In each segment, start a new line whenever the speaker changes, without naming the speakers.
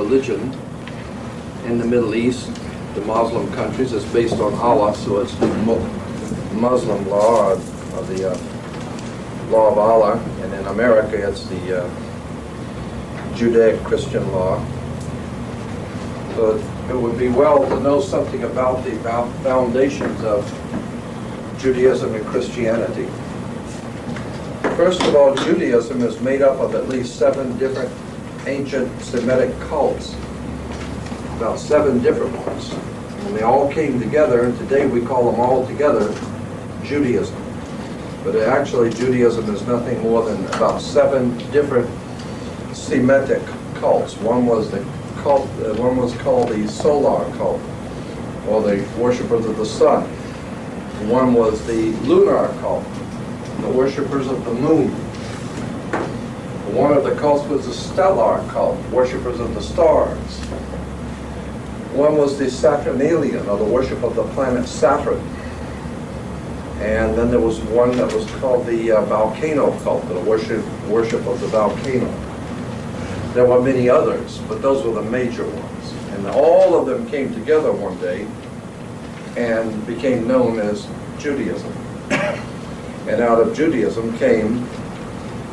religion in the Middle East, the Muslim countries. It's based on Allah, so it's the Muslim law, or the law of Allah, and in America it's the Judaic Christian law. So it would be well to know something about the foundations of Judaism and Christianity. First of all, Judaism is made up of at least 7 different ancient Semitic cults, about 7 different ones. And they all came together, and today we call them all together Judaism. But actually, Judaism is nothing more than about 7 different Semitic cults. One was called the solar cult, or the worshippers of the sun. One was the lunar cult, the worshippers of the moon. One of the cults was the stellar cult, worshippers of the stars. One was the Saturnalian, or the worship of the planet Saturn. And then there was one that was called the volcano cult, the worship of the volcano. There were many others, but those were the major ones. And all of them came together one day and became known as Judaism. And out of Judaism came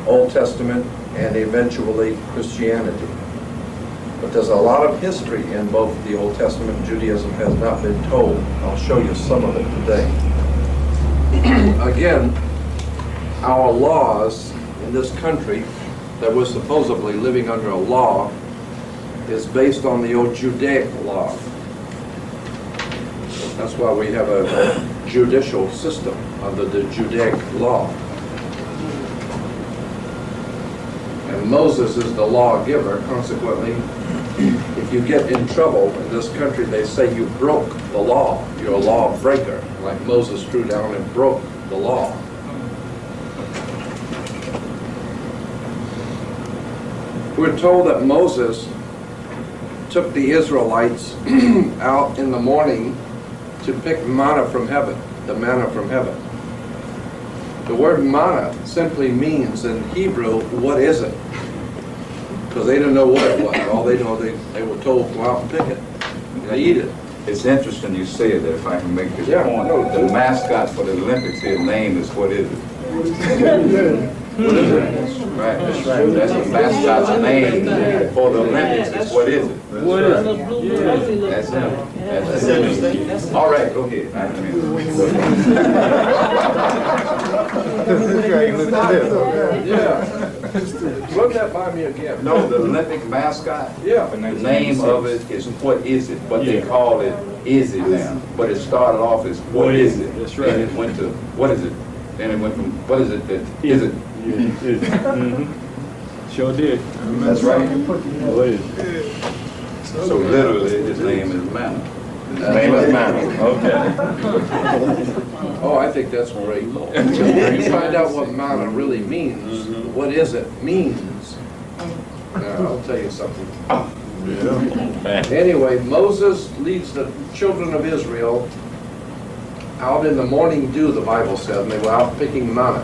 Old Testament and eventually Christianity. But there's a lot of history in both the Old Testament and Judaism has not been told. I'll show you some of it today. Again, our laws in this country that we're supposedly living under a law is based on the old Judaic law. That's why we have a judicial system under the Judaic law. And Moses is the lawgiver. Consequently, if you get in trouble in this country, they say you broke the law. You're a lawbreaker, like Moses threw down and broke the law. We're told that Moses took the Israelites out in the morning to pick manna from heaven, the manna from heaven. The word manna simply means in Hebrew, what is it? Because they didn't know what it was. All they know, they were told, go out and pick it. And they eat it.
It's interesting you say that, if I can make this point. The mascot for the Olympics, his name is what is it? What is it? Right, that's right. That's the mascot's name for the Olympics. Is what is it?
What is it?
That's him. That's interesting. All right, go ahead.
Yeah. Run that by me again.
No, the Olympic mascot.
Yeah.
The name of it is what is it? But they call it is it now. But it started off as what is it?
That's right.
And it went to what is it? Then it went from what is it that is it?
Sure did.
That's right.
What is it?
So literally, his name is Manna.
His name is Manna. Okay.
Oh, I think that's great. You find out what manna really means. What is it means. Now, I'll tell you something.
Yeah.
Anyway, Moses leads the children of Israel out in the morning dew, the Bible said, and they were out picking manna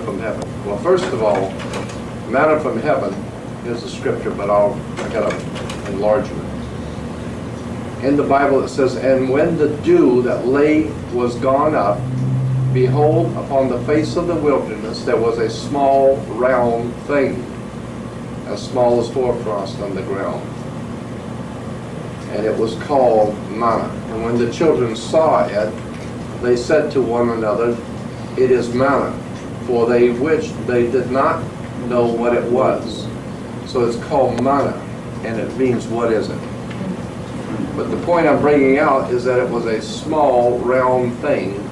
from heaven. Well, first of all, manna from heaven, here's the scripture, but I gotta enlarge it. In the Bible it says, and when the dew that lay was gone up, behold, upon the face of the wilderness there was a small round thing, as small as hoarfrost on the ground. And it was called manna. And when the children saw it, they said to one another, it is manna, for they did not know what it was. So it's called manna, and it means what is it? But the point I'm bringing out is that it was a small, round thing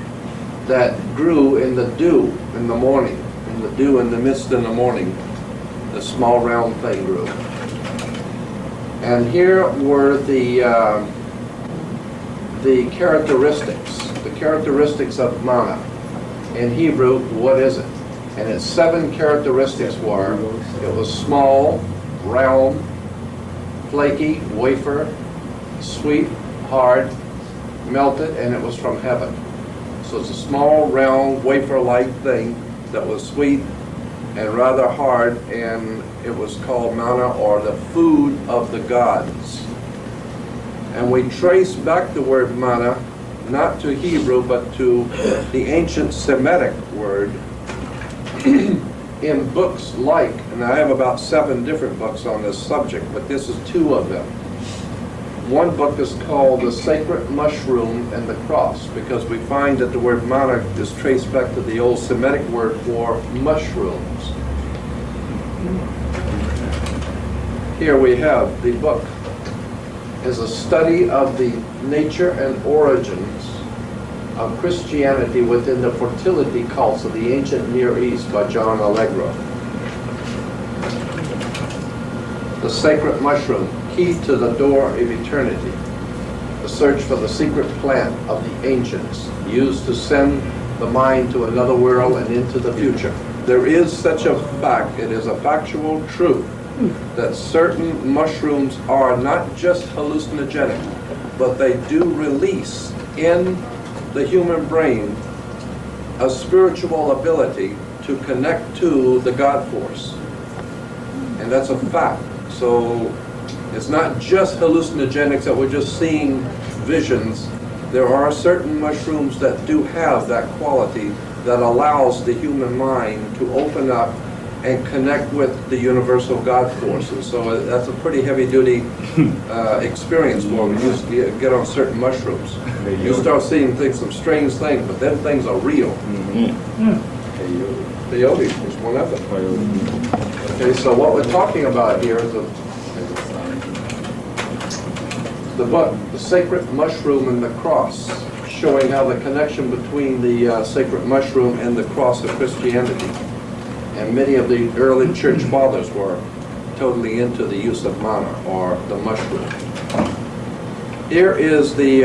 that grew in the dew in the morning, in the dew in the mist in the morning. The small, round thing grew. And here were the characteristics of manna. In Hebrew, what is it? And its 7 characteristics were, it was small, round, flaky, wafer, sweet, hard, melted, and it was from heaven. So it's a small, round, wafer-like thing that was sweet, and rather hard, and it was called manna, or the food of the gods. And we trace back the word manna not to Hebrew but to the ancient Semitic word in books like, and I have about 7 different books on this subject, but this is 2 of them. One book is called The Sacred Mushroom and the Cross, because we find that the word manna is traced back to the old Semitic word for mushrooms. Here we have the book. Is a study of the nature and origins of Christianity within the fertility cults of the ancient Near East by John Allegro. The Sacred Mushroom, Key to the Door of Eternity. The search for the secret plant of the ancients, used to send the mind to another world and into the future. There is such a fact, it is a factual truth, that certain mushrooms are not just hallucinogenic, but they do release in the human brain a spiritual ability to connect to the God force. And that's a fact. So it's not just hallucinogenics that we're just seeing visions. There are certain mushrooms that do have that quality that allows the human mind to open up and connect with the universal God force. And so that's a pretty heavy-duty experience for when you get on certain mushrooms. You start seeing things, some strange things, but them things are real. Peyote is one of them. Okay, so what we're talking about here is the book, The Sacred Mushroom and the Cross, showing how the connection between the sacred mushroom and the cross of Christianity. And many of the early church fathers were totally into the use of manna, or the mushroom. Here is the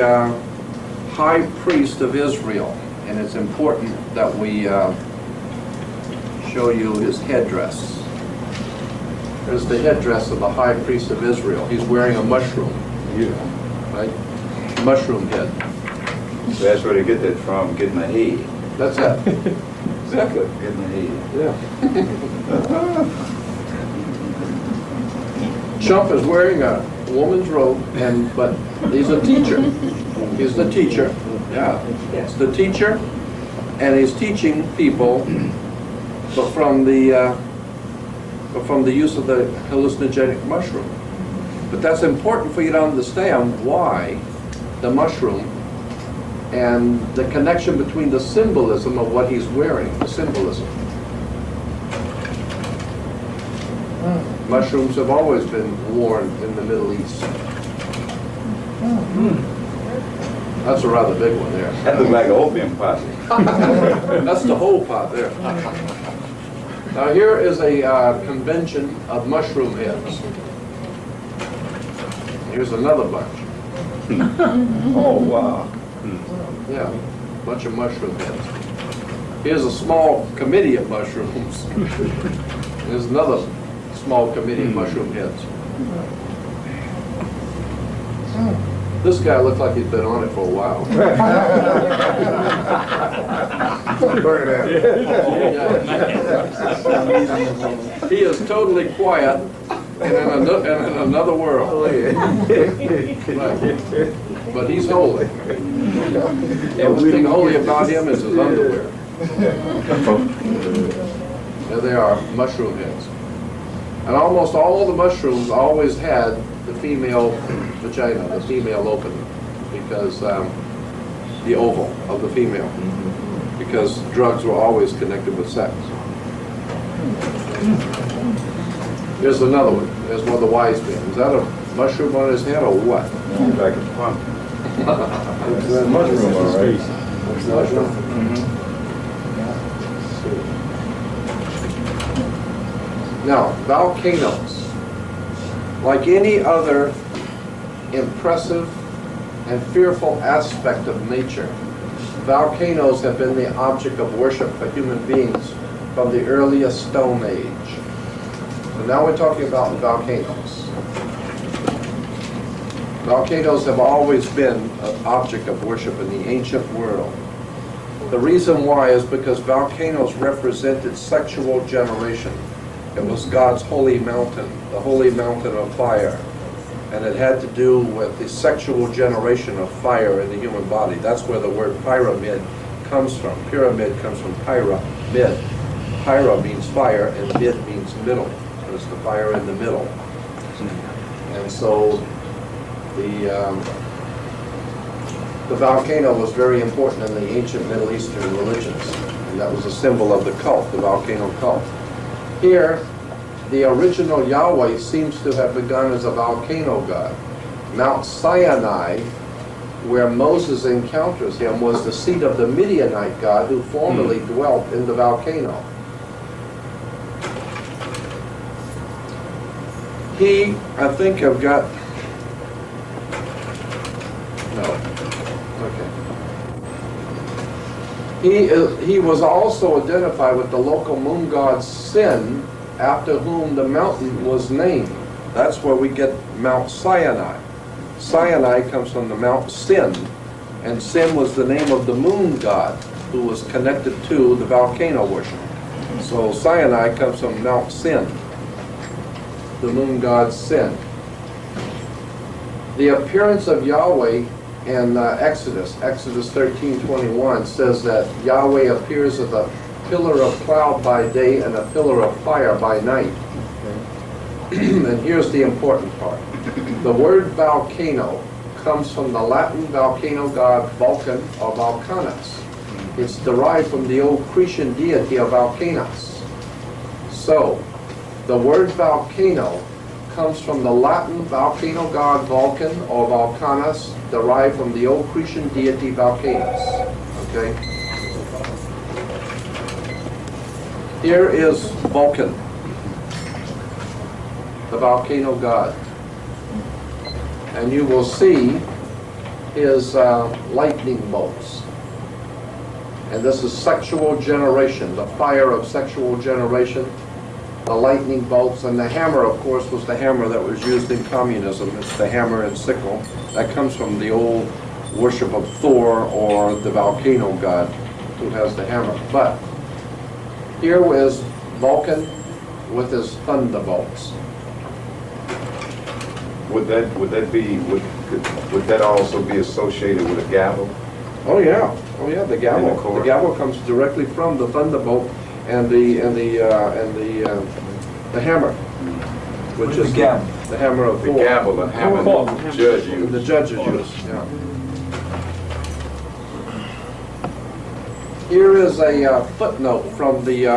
high priest of Israel, and it's important that we show you his headdress. There's the headdress of the high priest of Israel. He's wearing a mushroom, right? Mushroom head.
So that's where they get that from, getting the head.
That's it. Exactly.
Getting the head.
Yeah. Chump is wearing a woman's robe, but he's a teacher. He's the teacher. Yeah. It's the teacher, and he's teaching people, but from the use of the hallucinogenic mushroom. But that's important for you to understand why the mushroom and the connection between the symbolism of what he's wearing, the symbolism. Mushrooms have always been worn in the Middle East. That's a rather big one there.
That looks like an opium posse.
That's the whole pot there. Now here is a convention of mushroom heads. Here's another bunch.
Oh, wow.
Yeah, a bunch of mushroom heads. Here's a small committee of mushrooms. There's another small committee of mushroom heads. This guy looks like he's been on it for a while. He is totally quiet and in another world. Right. But he's holy. The only thing holy about him is his underwear. There they are, mushroom heads. And almost all the mushrooms always had the female vagina, the female opening, because the oval of the female, because drugs were always connected with sex. Here's another one. There's one of the wise men. Is that a mushroom on his head or what?
Like a pumpkin.
It's a mushroom, all right.
Mushroom. Now, volcanoes, like any other impressive and fearful aspect of nature, volcanoes have been the object of worship for human beings from the earliest Stone Age. So now we're talking about volcanoes. Volcanoes have always been an object of worship in the ancient world. The reason why is because volcanoes represented sexual generation. It was God's holy mountain, the holy mountain of fire. And it had to do with the sexual generation of fire in the human body. That's where the word pyramid comes from. Pyramid comes from pyra, mid. Pyra means fire, and mid means middle. So it's the fire in the middle. And so the volcano was very important in the ancient Middle Eastern religions. And that was a symbol of the cult, the volcano cult. Here, the original Yahweh seems to have begun as a volcano god. Mount Sinai, where Moses encounters him, was the seat of the Midianite god who formerly dwelt in the volcano. He, I think I've got, no, okay. He was also identified with the local moon god Sin, after whom the mountain was named. That's where we get Mount Sinai. Sinai comes from the Mount Sin, and Sin was the name of the moon god who was connected to the volcano worship. So Sinai comes from Mount Sin, the moon god Sin. The appearance of Yahweh in Exodus 13:21 says that Yahweh appears as a pillar of cloud by day and a pillar of fire by night. And here's the important part. The word volcano comes from the Latin volcano god Vulcan or Vulcanus. It's derived from the old Cretan deity of Vulcanus. So, the word volcano comes from the Latin volcano god Vulcan or Vulcanus, derived from the old Cretan deity Vulcanus. Okay? Here is Vulcan, the volcano god. And you will see his lightning bolts. And this is sexual generation, the fire of sexual generation, the lightning bolts, and the hammer, of course, was the hammer that was used in communism. It's the hammer and sickle. That comes from the old worship of Thor, or the volcano god who has the hammer. But here is Vulcan with his thunderbolts.
Would that also be associated with a gavel?
Oh yeah, the gavel. The gavel comes directly from the thunderbolt and the hammer, which is the hammer of
the
Thor.
gavel, the hammer the judge used.
The judges use. Yeah. Here is a footnote from the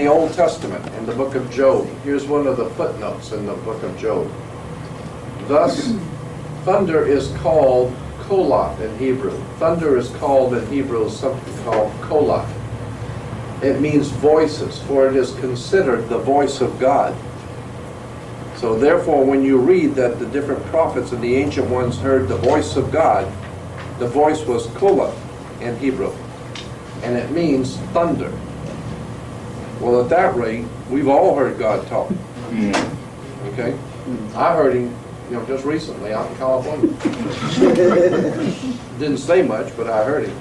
Old Testament in the book of Job. Here's one of the footnotes in the book of Job. Thus, thunder is called kolat in Hebrew. Thunder is called in Hebrew something called kolat. It means voices, for it is considered the voice of God. So therefore, when you read that the different prophets and the ancient ones heard the voice of God, the voice was kolat in Hebrew, and it means thunder. Well, at that rate, we've all heard God talk. Okay? I heard him, just recently out in California. Didn't say much, but I heard him.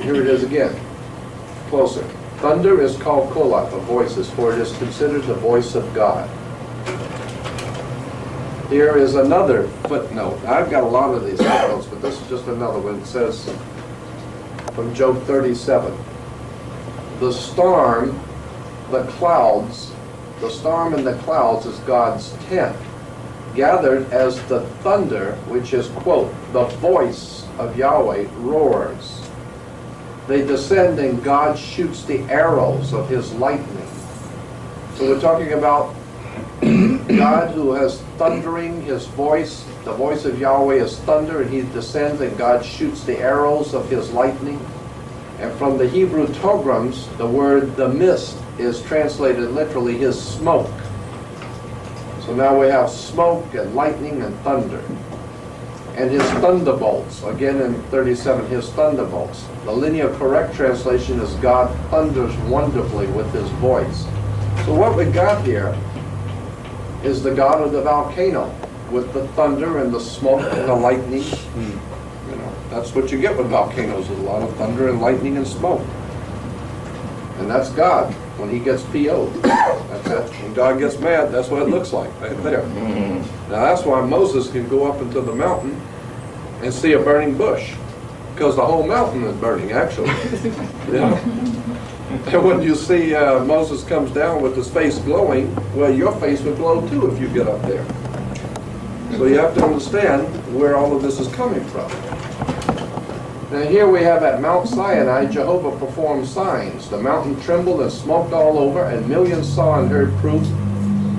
Here it is again. Closer. Thunder is called kolat, the voices, for it is considered the voice of God. Here is another footnote. I've got a lot of these footnotes, but this is just another one. It says from Job 37. The storm, the clouds, the storm and the clouds is God's tent, gathered as the thunder, which is, quote, the voice of Yahweh roars. They descend and God shoots the arrows of his lightning. So we're talking about God who has thundering, his voice, the voice of Yahweh is thunder, and he descends and God shoots the arrows of his lightning. And from the Hebrew Tograms, the word the mist is translated literally his smoke. So now we have smoke and lightning and thunder. And his thunderbolts, again in 37, his thunderbolts. The linear correct translation is God thunders wonderfully with his voice. So what we got here is the God of the volcano with the thunder and the smoke and the lightning. That's what you get with volcanoes, a lot of thunder and lightning and smoke. And that's God when he gets PO'd. That's it. When God gets mad, that's what it looks like right there. Now that's why Moses can go up into the mountain and see a burning bush, because the whole mountain is burning, actually. You know? And when you see Moses comes down with his face glowing, well, your face would glow too if you get up there. So you have to understand where all of this is coming from. Now here we have at Mount Sinai, Jehovah performed signs. The mountain trembled and smoked all over, and millions saw and heard proof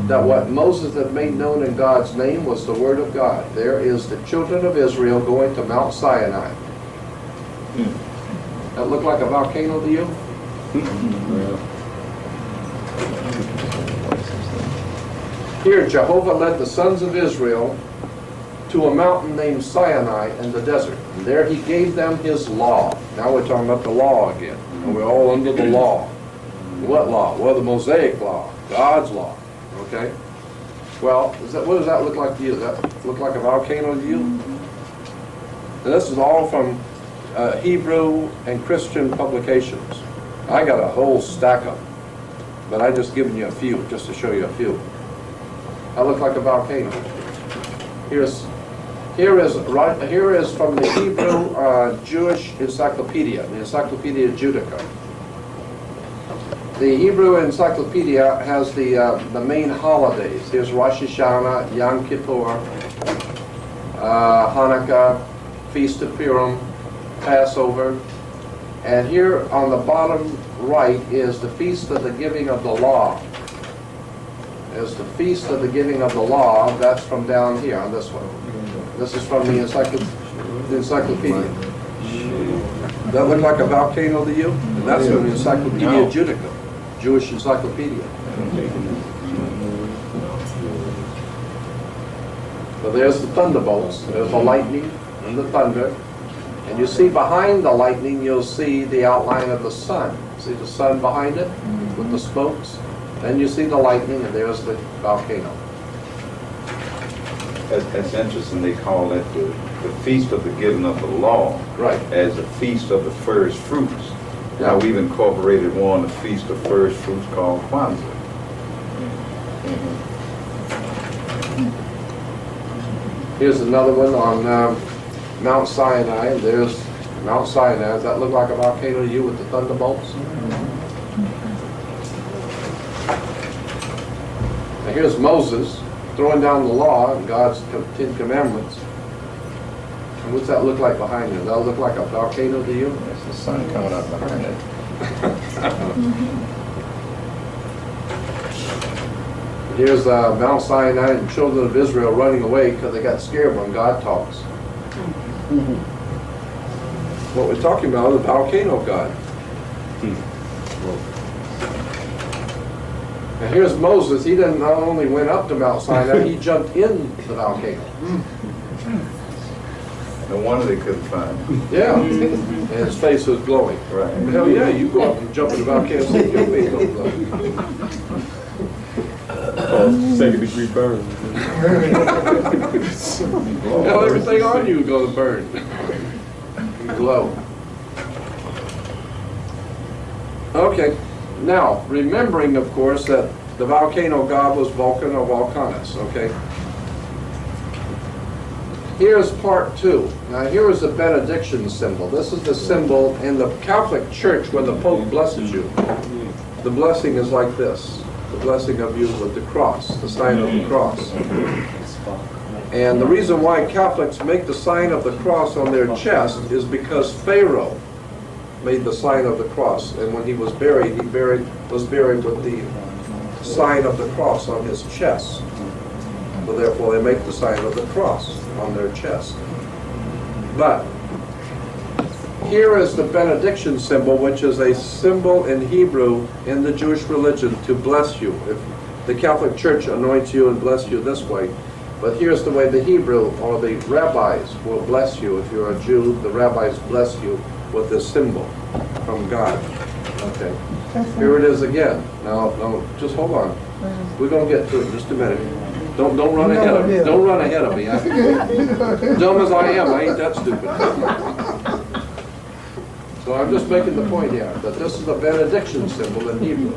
that what Moses had made known in God's name was the word of God. There is the children of Israel going to Mount Sinai. That look like a volcano to you? Here Jehovah led the sons of Israel to a mountain named Sinai in the desert. And there he gave them his law. Now we're talking about the law again. And we're all under the law. What law? Well, the Mosaic law. God's law. Okay? Well, what does that look like to you? Does that look like a volcano to you? And this is all from Hebrew and Christian publications. I got a whole stack of them. But I just given you a few, just to show you a few. That look like a volcano. Here is from the Hebrew Jewish Encyclopedia, the Encyclopedia Judaica. The Hebrew Encyclopedia has the main holidays. Here's Rosh Hashanah, Yom Kippur, Hanukkah, Feast of Purim, Passover. And here on the bottom right is the Feast of the Giving of the Law. There's the Feast of the Giving of the Law. That's from down here on this one. This is from the Encyclopedia. Does that look like a volcano to you? And that's from the Encyclopedia Judaica, Jewish Encyclopedia. So there's the thunderbolts. There's the lightning and the thunder. And you see behind the lightning, you'll see the outline of the sun. See the sun behind it with the spokes? Then you see the lightning, and there's the volcano.
That's interesting. They call that the Feast of the Giving of the Law,
Right.
as the Feast of the First Fruits.
Yeah.
Now we've incorporated one, the Feast of First Fruits called Kwanzaa.
Here's another one on Mount Sinai. There's Mount Sinai. Does that look like a volcano to you with the thunderbolts? Now here's Moses throwing down the law and God's 10 Commandments. And what's that look like behind you? Does that look like a volcano to you?
There's the sun coming up behind it.
Here's Mount Sinai and the children of Israel running away because they got scared when God talks. What we're talking about is the volcano God. And here's Moses. He didn't not only went up to Mount Sinai, he jumped in the volcano.
No wonder they couldn't find him.
Yeah. And his face was glowing.
Right.
Hell yeah, you go up and jump in the volcano and see your face don't glow.
Second degree burn.
Hell, everything on you is going to burn. And glow. Okay. Now, remembering, of course, that the volcano god was Vulcan or Vulcanus, okay? Here's part 2. Now, here is the benediction symbol. This is the symbol in the Catholic Church when the Pope blesses you. The blessing is like this. The blessing of you with the cross, the sign of the cross. And the reason why Catholics make the sign of the cross on their chest is because Pharaoh made the sign of the cross, and when he was buried, was buried with the sign of the cross on his chest. So therefore they make the sign of the cross on their chest. But here is the benediction symbol, which is a symbol in Hebrew in the Jewish religion to bless you. If the Catholic Church anoints you and bless you this way, but here's the way the Hebrew or the rabbis will bless you. If you're a Jew, the rabbis bless you with this symbol from God. Okay. Here it is again. Now, just hold on. We're going to get to it in just a minute. Don't run ahead of me. Don't run ahead of me. Dumb as I am, I ain't that stupid. So I'm just making the point here that this is a benediction symbol in Hebrew.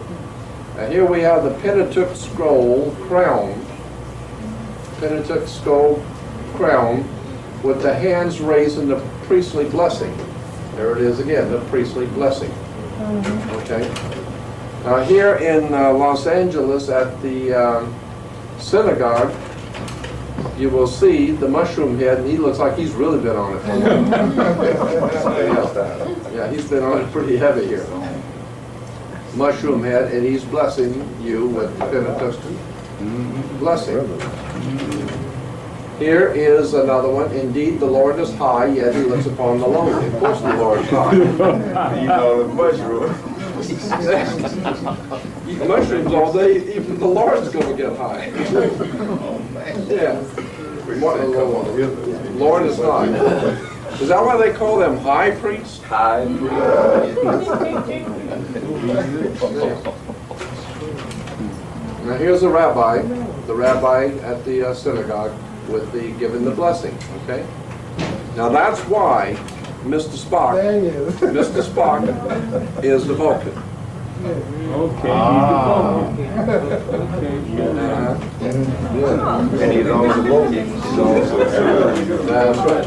And here we have the Pentateuch scroll crown. Pentateuch scroll crown with the hands raised in the priestly blessing. There it is again, the priestly blessing. Okay. Now here in Los Angeles at the synagogue, you will see the mushroom head, and he looks like he's really been on it for a while. Yeah, he's been on it pretty heavy here. Mushroom head, and he's blessing you with the Pentateuch blessing. Here is another one. Indeed, the Lord is high, yet he looks upon the lowly. Of course the Lord is high.
You know the mushroom.
Eat mushrooms all day, even the Lord's going to get high. Yeah. Lord is high. Is that why they call them high priests?
High
Now here's the rabbi at the synagogue with the giving the blessing. Okay. Now that's why Mr. Spock is the Vulcan.
Okay.
And he's also
That's right.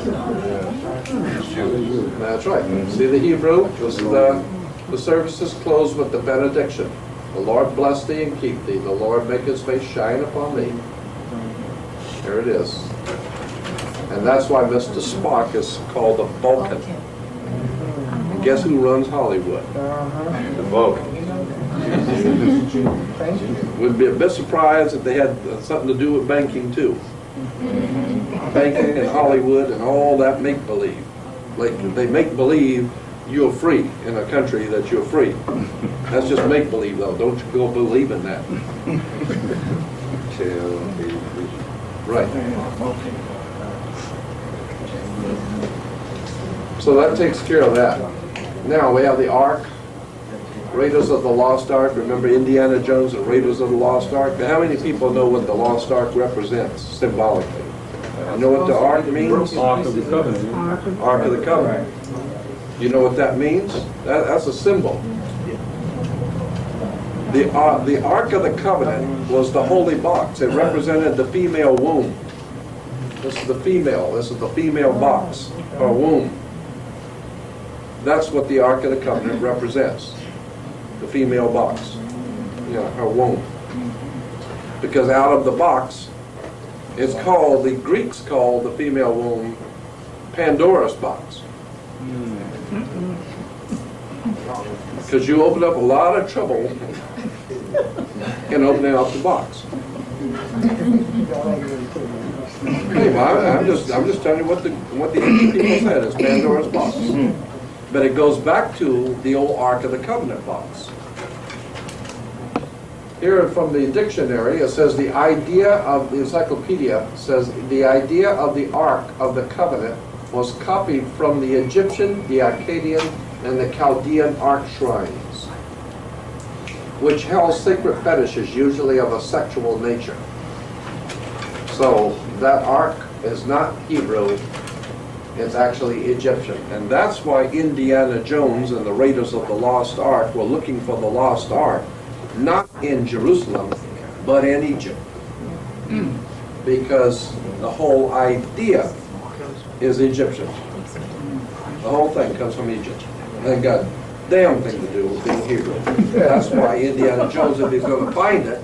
That's right. See the Hebrew? This is the services close with the benediction. The Lord bless thee and keep thee. The Lord make his face shine upon thee. Here it is. And that's why Mr. Spock is called the Vulcan. And guess who runs Hollywood?
the Vulcan.
Would be a bit surprised if they had something to do with banking too. Banking and Hollywood and all that make-believe. Like they make believe you're free in a country that you're free. That's just make-believe though. Don't you go believe in that. Right. So that takes care of that. Now we have the Ark. Raiders of the Lost Ark. Remember Indiana Jones and Raiders of the Lost Ark? Now, how many people know what the Lost Ark represents symbolically? You know what the Ark means?
Ark of the Covenant.
Ark of the Covenant. You know what that means? That's a symbol. The Ark of the Covenant was the holy box. It represented the female womb. This is the female. This is the female box, or womb. That's what the Ark of the Covenant represents. The female box, you know, her womb. Because out of the box, it's called, the Greeks called the female womb Pandora's box. Because you open up a lot of trouble in opening up the box. Anyway, I'm just telling you what the ancient people said is Pandora's box. But it goes back to the old Ark of the Covenant box. Here from the dictionary, it says the idea of the encyclopedia says the idea of the Ark of the Covenant was copied from the Egyptian, the Akkadian, and the Chaldean Ark shrines, which held sacred fetishes, usually of a sexual nature. So that Ark is not Hebrew. It's actually Egyptian. And that's why Indiana Jones and the Raiders of the Lost Ark were looking for the Lost Ark, not in Jerusalem, but in Egypt. Because the whole idea is Egyptian. The whole thing comes from Egypt. And it got damn thing to do with being Hebrew. That's why Indiana Jones, if he's going to find it,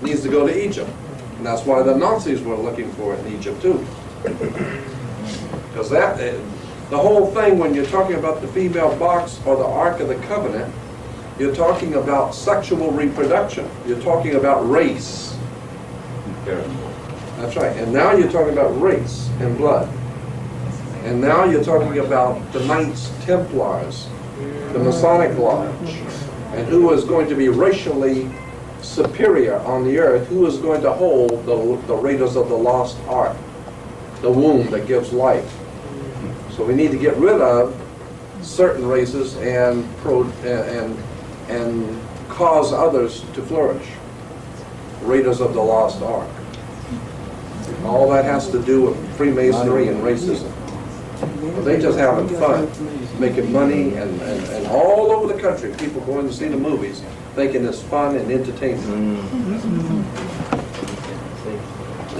needs to go to Egypt. And that's why the Nazis were looking for it in Egypt too. Because the whole thing, when you're talking about the female box or the Ark of the Covenant, you're talking about sexual reproduction. You're talking about race. That's right. And now you're talking about race and blood. And now you're talking about the Knights Templars, the Masonic Lodge, and who is going to be racially superior on the earth, who is going to hold the Raiders of the Lost Ark, the womb that gives life. So we need to get rid of certain races and cause others to flourish. Raiders of the Lost Ark. All that has to do with Freemasonry and racism. But they just having fun, making money, and all over the country, people going to see the movies, thinking it's fun and entertainment.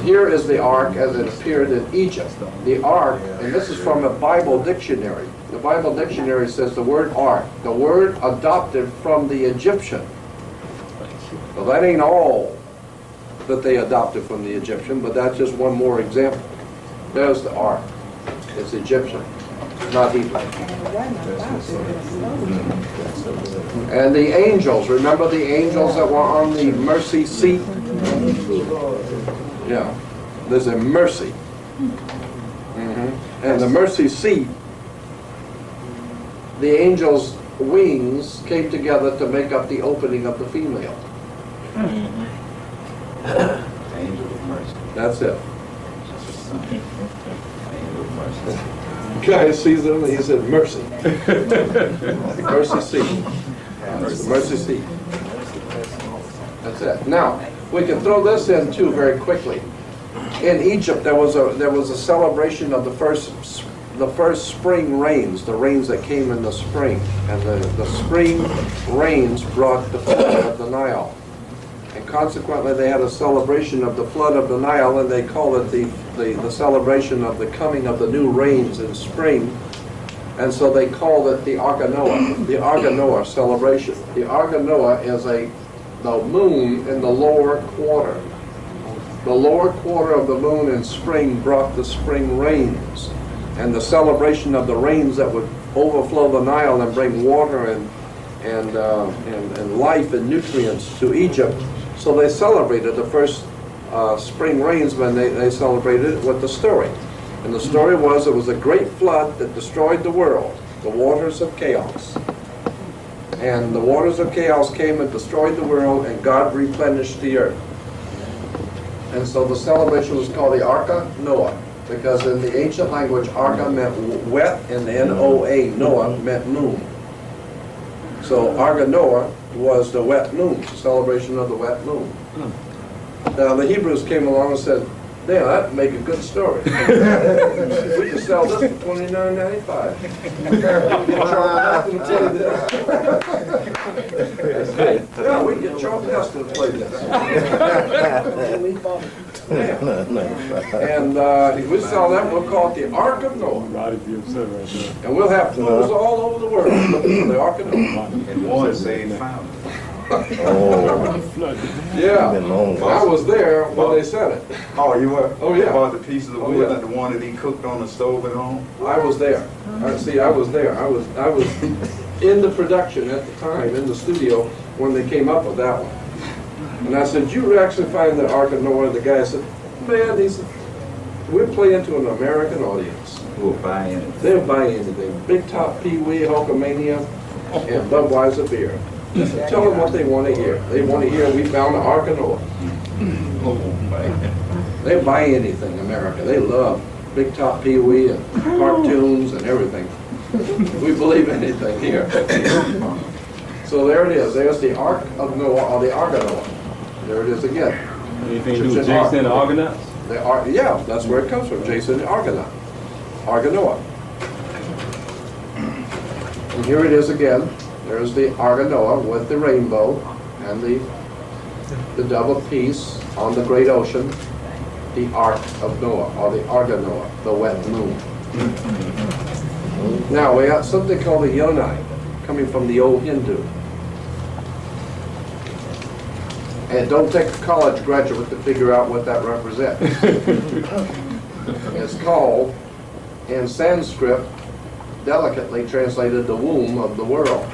Here is the ark as it appeared in Egypt. The ark, and this is from a Bible dictionary. The Bible dictionary says the word ark, the word adopted from the Egyptian. Well, that ain't all that they adopted from the Egyptian, but that's just one more example. There's the ark. It's Egyptian, not Hebrew. And the angels, remember the angels that were on the mercy seat? Yeah, there's a mercy. And the mercy seat, the angels' wings came together to make up the opening of the female.
Angel of mercy.
That's it. Guy sees him and he said, mercy. Mercy seat. Mercy seat. That's it. Now, we can throw this in too very quickly. In Egypt, there was a celebration of the first spring rains, the rains that came in the spring, and the spring rains brought the flood of the Nile, and consequently they had a celebration of the flood of the Nile, and they call it the celebration of the coming of the new rains in spring, and so they called it the Ark of Noah, the Ark of Noah celebration. The Ark of Noah is the moon in the lower quarter. The lower quarter of the moon in spring brought the spring rains, and the celebration of the rains that would overflow the Nile and bring water and life and nutrients to Egypt. So they celebrated the first spring rains when they celebrated it with the story. And the story was it was a great flood that destroyed the world, the waters of chaos. And the waters of chaos came and destroyed the world, and God replenished the earth. And so the celebration was called the Ark of Noah, because in the ancient language, Arka meant wet, and N-O-A, Noah, meant moon. So Ark of Noah was the wet moon, the celebration of the wet moon. Now the Hebrews came along and said, "Yeah, that'd make a good story. We can sell this for $29.95. Yeah, we can get Charles Heston to play this. And we sell that. We'll call it the Ark of Noah. And we'll have clothes all over the world looking for the Ark of Noah.
And one saved found.
Yeah, I was there when they said it.
Oh, you were?
Oh, yeah.
About the pieces of wood,
yeah.
like the one that he cooked on the stove at home?
I was there. See, I was there. I was in the production at the time, in the studio, when they came up with that one. And I said, "You actually find the Ark of Noah?" The guy said, "Man, we're playing to an American audience.
Who will buy anything?
They'll buy anything. Big Top Pee-wee, Hulkamania, and Budweiser beer. Tell them what they want to hear. They want to hear we found the Ark of Noah."
Oh, man.
They buy anything, America. They love Big Top Pee-wee and cartoons and everything. We believe anything here. So there it is. There's the Ark of Noah, or the Ark of Noah. There it is again.
Anything to do with Jason the Argonauts?
The Ark, yeah, that's where it comes from. Jason the Argonaut. Ark of Noah. And here it is again. There's the Ark of Noah with the rainbow and the dove of peace on the great ocean. The Ark of Noah, or the Ark of Noah, the wet moon. Now we have something called the Yonai, coming from the old Hindu. And don't take a college graduate to figure out what that represents. It's called, in Sanskrit, delicately translated, the womb of the world.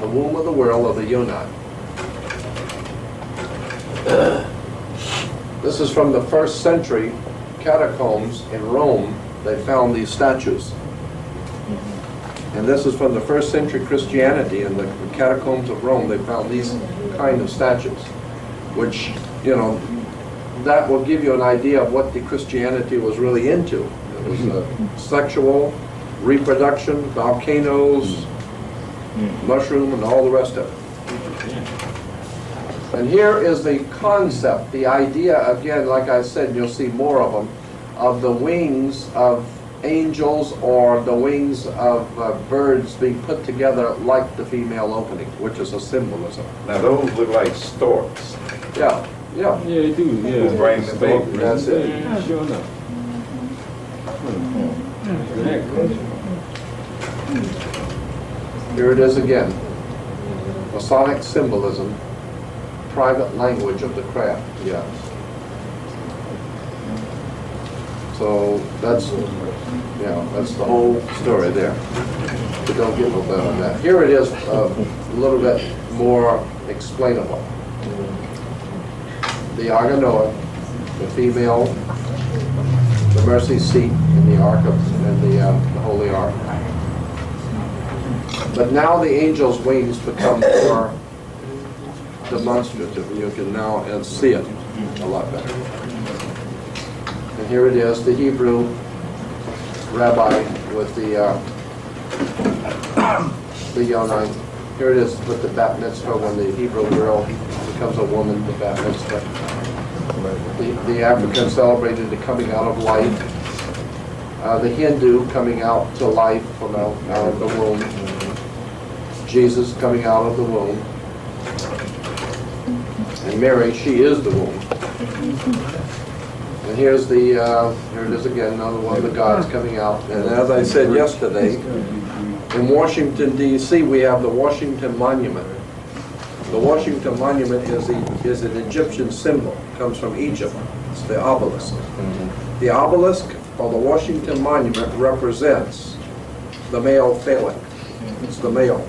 The womb of the world of the Yonai. This is from the 1st century catacombs in Rome. They found these statues. And this is from the 1st century Christianity. In the catacombs of Rome, they found these kind of statues, which, you know, that will give you an idea of what the Christianity was really into. It was sexual, reproduction, volcanoes, mushroom, and all the rest of it. And here is the concept, the idea, again, like I said, you'll see more of them, of the wings of angels or the wings of birds being put together like the female opening, which is a symbolism.
Now those look like storks.
Yeah, yeah.
Yeah, they do. Yeah.
Who bring the baby.
That's it.
Yeah, sure enough.
Here it is again. Masonic symbolism, private language of the craft, yes. So that's, that's the whole story there. We don't get no better than that. Here it is a little bit more explainable. The Ark of Noah, the female, the mercy seat, and the Ark of, and the Holy Ark. But now the angel's wings become more demonstrative. You can now see it a lot better. And here it is, the Hebrew rabbi with the Yonai. Here it is with the bat mitzvah when the Hebrew girl becomes a woman, the bat mitzvah. The African celebrated the coming out of life. The Hindu coming out to life from out of the womb. Jesus coming out of the womb. And Mary, she is the womb. And here's the, here it is again, another one of the gods coming out. And as I said yesterday, in Washington, D.C., we have the Washington Monument. The Washington Monument is an Egyptian symbol. It comes from Egypt. It's the obelisk. The obelisk, or the Washington Monument, represents the male phallic. It's the male.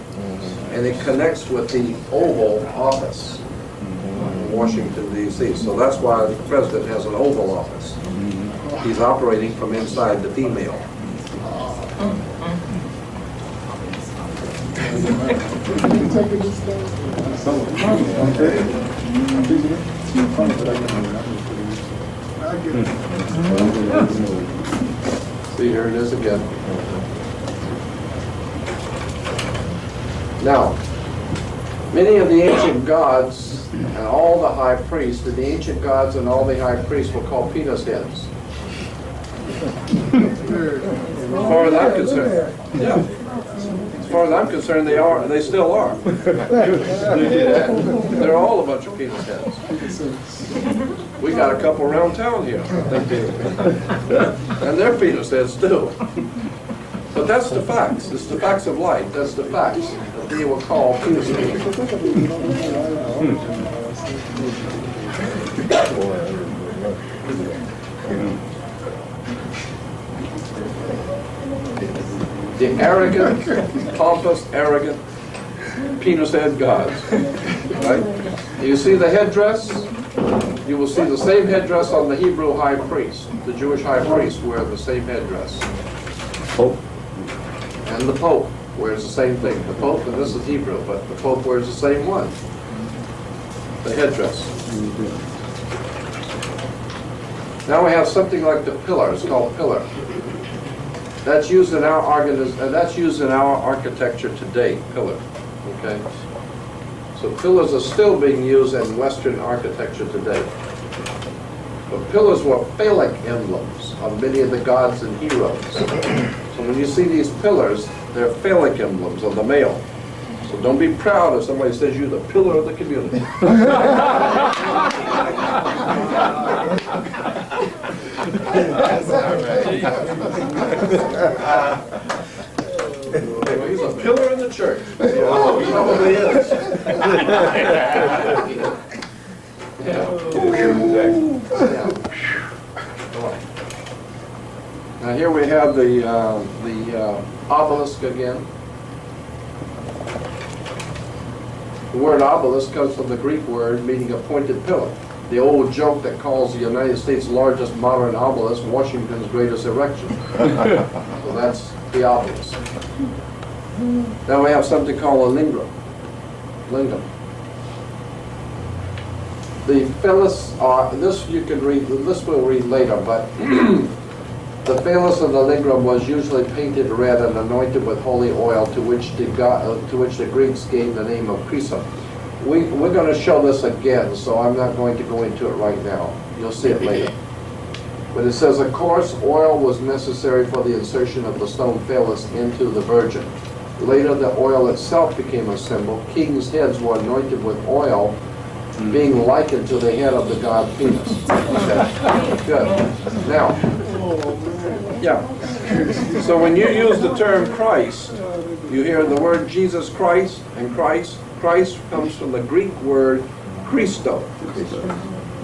And it connects with the Oval Office in Washington, D.C. So that's why the president has an Oval Office. He's operating from inside the female. See, here it is again. Now, many of the ancient gods and all the high priests, and the ancient gods and all the high priests were called penis heads. As far as I'm concerned, yeah. As far as I'm concerned, they are, and they still are. They're all a bunch of penis heads. We got a couple around town here. And they're penis heads too. But that's the facts. It's the facts of life. That's the facts. They were called penis heads. The arrogant, pompous, arrogant, penis head gods. Right? You see the headdress? You will see the same headdress on the Hebrew high priest. The Jewish high priest wear the same headdress.
Pope.
And the Pope wears the same thing. The Pope, and this is Hebrew, but the Pope wears the same one. The headdress. Now we have something like the pillar. It's called pillar. That's used in our architecture today. Pillar. Okay. So pillars are still being used in Western architecture today. But pillars were phallic emblems of many of the gods and heroes. So when you see these pillars, they're phallic emblems of the male. So don't be proud if somebody says you're the pillar of the community. He's a pillar in the church. Oh, he probably is. Yeah. Now here we have the obelisk again. The word obelisk comes from the Greek word meaning a pointed pillar. The old joke that calls the United States' largest modern obelisk Washington's greatest erection. So that's the obelisk. Now we have something called a lingam. Lingam. The phallus, this you can read, this we'll read later, but the phallus of the lingam was usually painted red and anointed with holy oil, to which the Greeks gave the name of chrysom. We're going to show this again, so I'm not going to go into it right now. You'll see it later. But it says, of course, oil was necessary for the insertion of the stone phalanx into the virgin. Later, the oil itself became a symbol. Kings' heads were anointed with oil, being likened to the head of the god Venus. Okay. Good. Now, yeah. So when you use the term Christ, you hear the word Jesus Christ, and Christ comes from the Greek word Christo.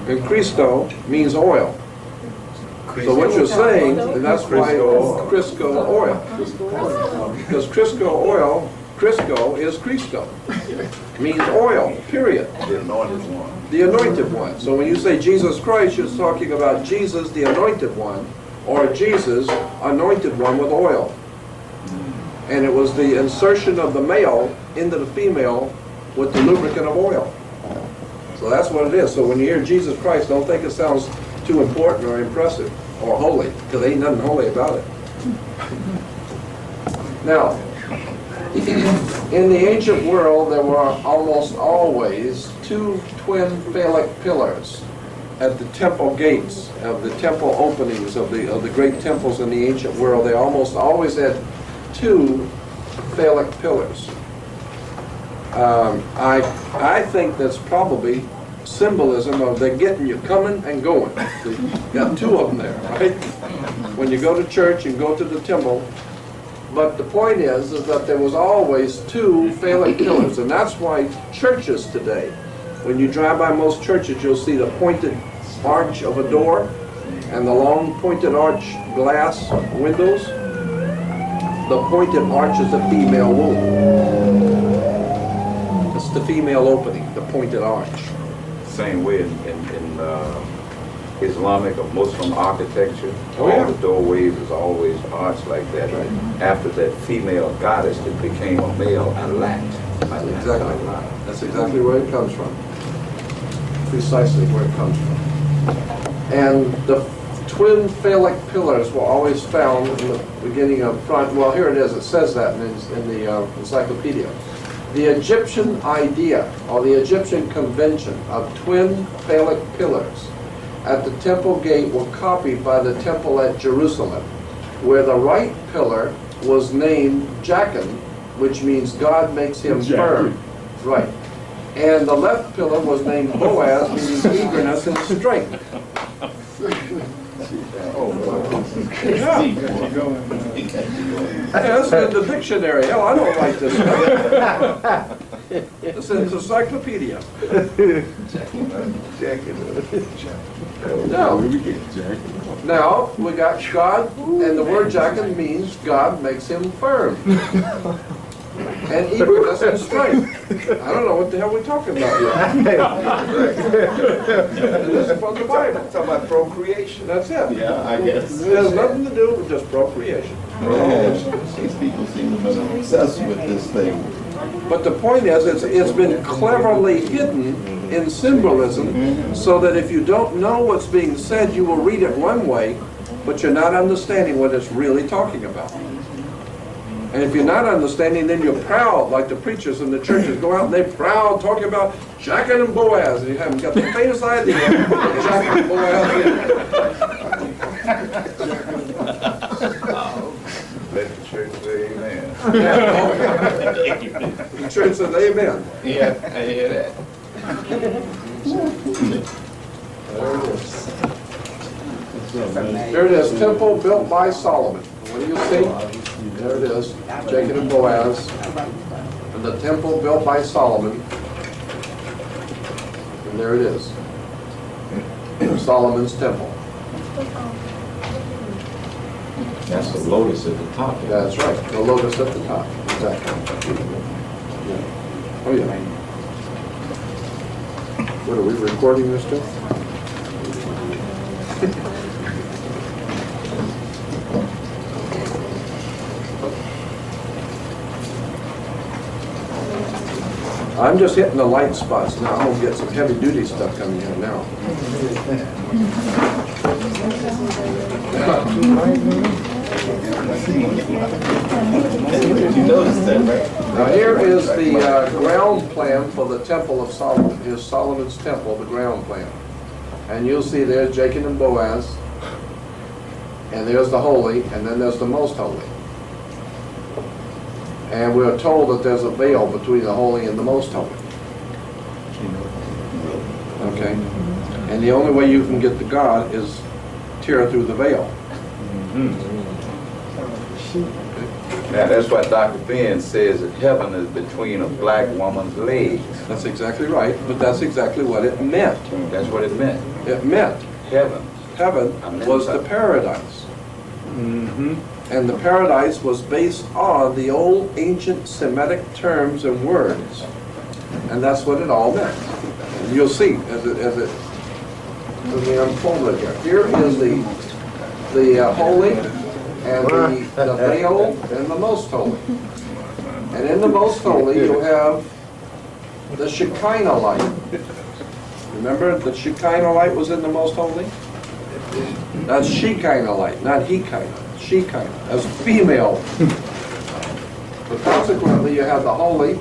And Christo means oil. So what you're saying, and that's why Crisco oil. Because Crisco is Christo. Means oil, period.
The anointed one.
The anointed one. So when you say Jesus Christ, you're talking about Jesus, the anointed one, or Jesus, anointed one with oil. And it was the insertion of the male into the female with the lubricant of oil. So that's what it is. So when you hear Jesus Christ, don't think it sounds too important or impressive or holy, because there ain't nothing holy about it. Now, in the ancient world, there were almost always two twin phallic pillars at the temple gates of the temple openings of the great temples in the ancient world. They almost always had two phallic pillars. I think that's probably symbolism of they're getting you coming and going. You got two of them there, right? When you go to church and go to the temple. But the point is that there was always two phallic pillars, and that's why churches today, when you drive by most churches, you'll see the pointed arch of a door and the long pointed arch glass windows. The pointed arch is the female womb. It's the female opening, the pointed arch.
Same way in Islamic or Muslim architecture.
Oh, yeah.
All the doorways is always arched like that.
Right.
After that female goddess, it became a male alat.
Exactly. That's exactly where it comes from. Precisely where it comes from. And the twin phallic pillars were always found in the beginning of front. Well, here it is. It says that in the encyclopedia. The Egyptian idea, or the Egyptian convention of twin phallic pillars at the temple gate were copied by the temple at Jerusalem, where the right pillar was named Jachin, which means God makes him firm. Right. And the left pillar was named Boaz, meaning eagerness and strength. Yeah, that's in the dictionary. Hell, I don't like this stuff. It's in the encyclopedia. Now, we got God, and the word Jachin means God makes him firm. And eagerness and strength. I don't know what the hell we're talking about here. This is from the Bible.
Talking about procreation.
That's it.
Yeah, I guess.
It has nothing to do with just procreation.
These people seem to be obsessed with this thing.
But the point is, it's been cleverly hidden in symbolism, so that if you don't know what's being said, you will read it one way, but you're not understanding what it's really talking about. And if you're not understanding, then you're proud, like the preachers in the churches go out and they're proud talking about Jachin and Boaz, and you haven't got the faintest idea what Jachin and Boaz
Let the church say amen.
The church says amen.
Yeah, I hear that.
There it is, temple built by Solomon. What do you see? There it is, Jachin and Boaz, and the temple built by Solomon. And there it is, Solomon's temple.
That's the lotus at the top.
That's right, the lotus at the top, exactly. Yeah. Oh yeah. What, are we recording this too? I'm just hitting the light spots now. I'm going to get some heavy duty stuff coming here now.
You noticed that, right?
Now here is the ground plan for the Temple of Solomon. Here's Solomon's Temple, the ground plan. And you'll see there's Jachin and Boaz. and there's the holy, and then there's the most holy. And we're told that there's a veil between the holy and the most holy. Okay? And the only way you can get to God is tear through the veil.
Now, that's why Dr. Ben says that heaven is between a black woman's legs.
That's exactly right, but that's exactly what it meant.
That's what it meant.
It meant
Heaven.
heaven was the paradise. And the paradise was based on the old ancient Semitic terms and words. And that's what it all meant. And you'll see as it unfolded here. Here is the holy and the veil and the most holy. And in the most holy you have the Shekinah light. Remember the Shekinah light was in the most holy? That's Shekinah light, not Hekinah. Shekinah, as female. But consequently you have the holy,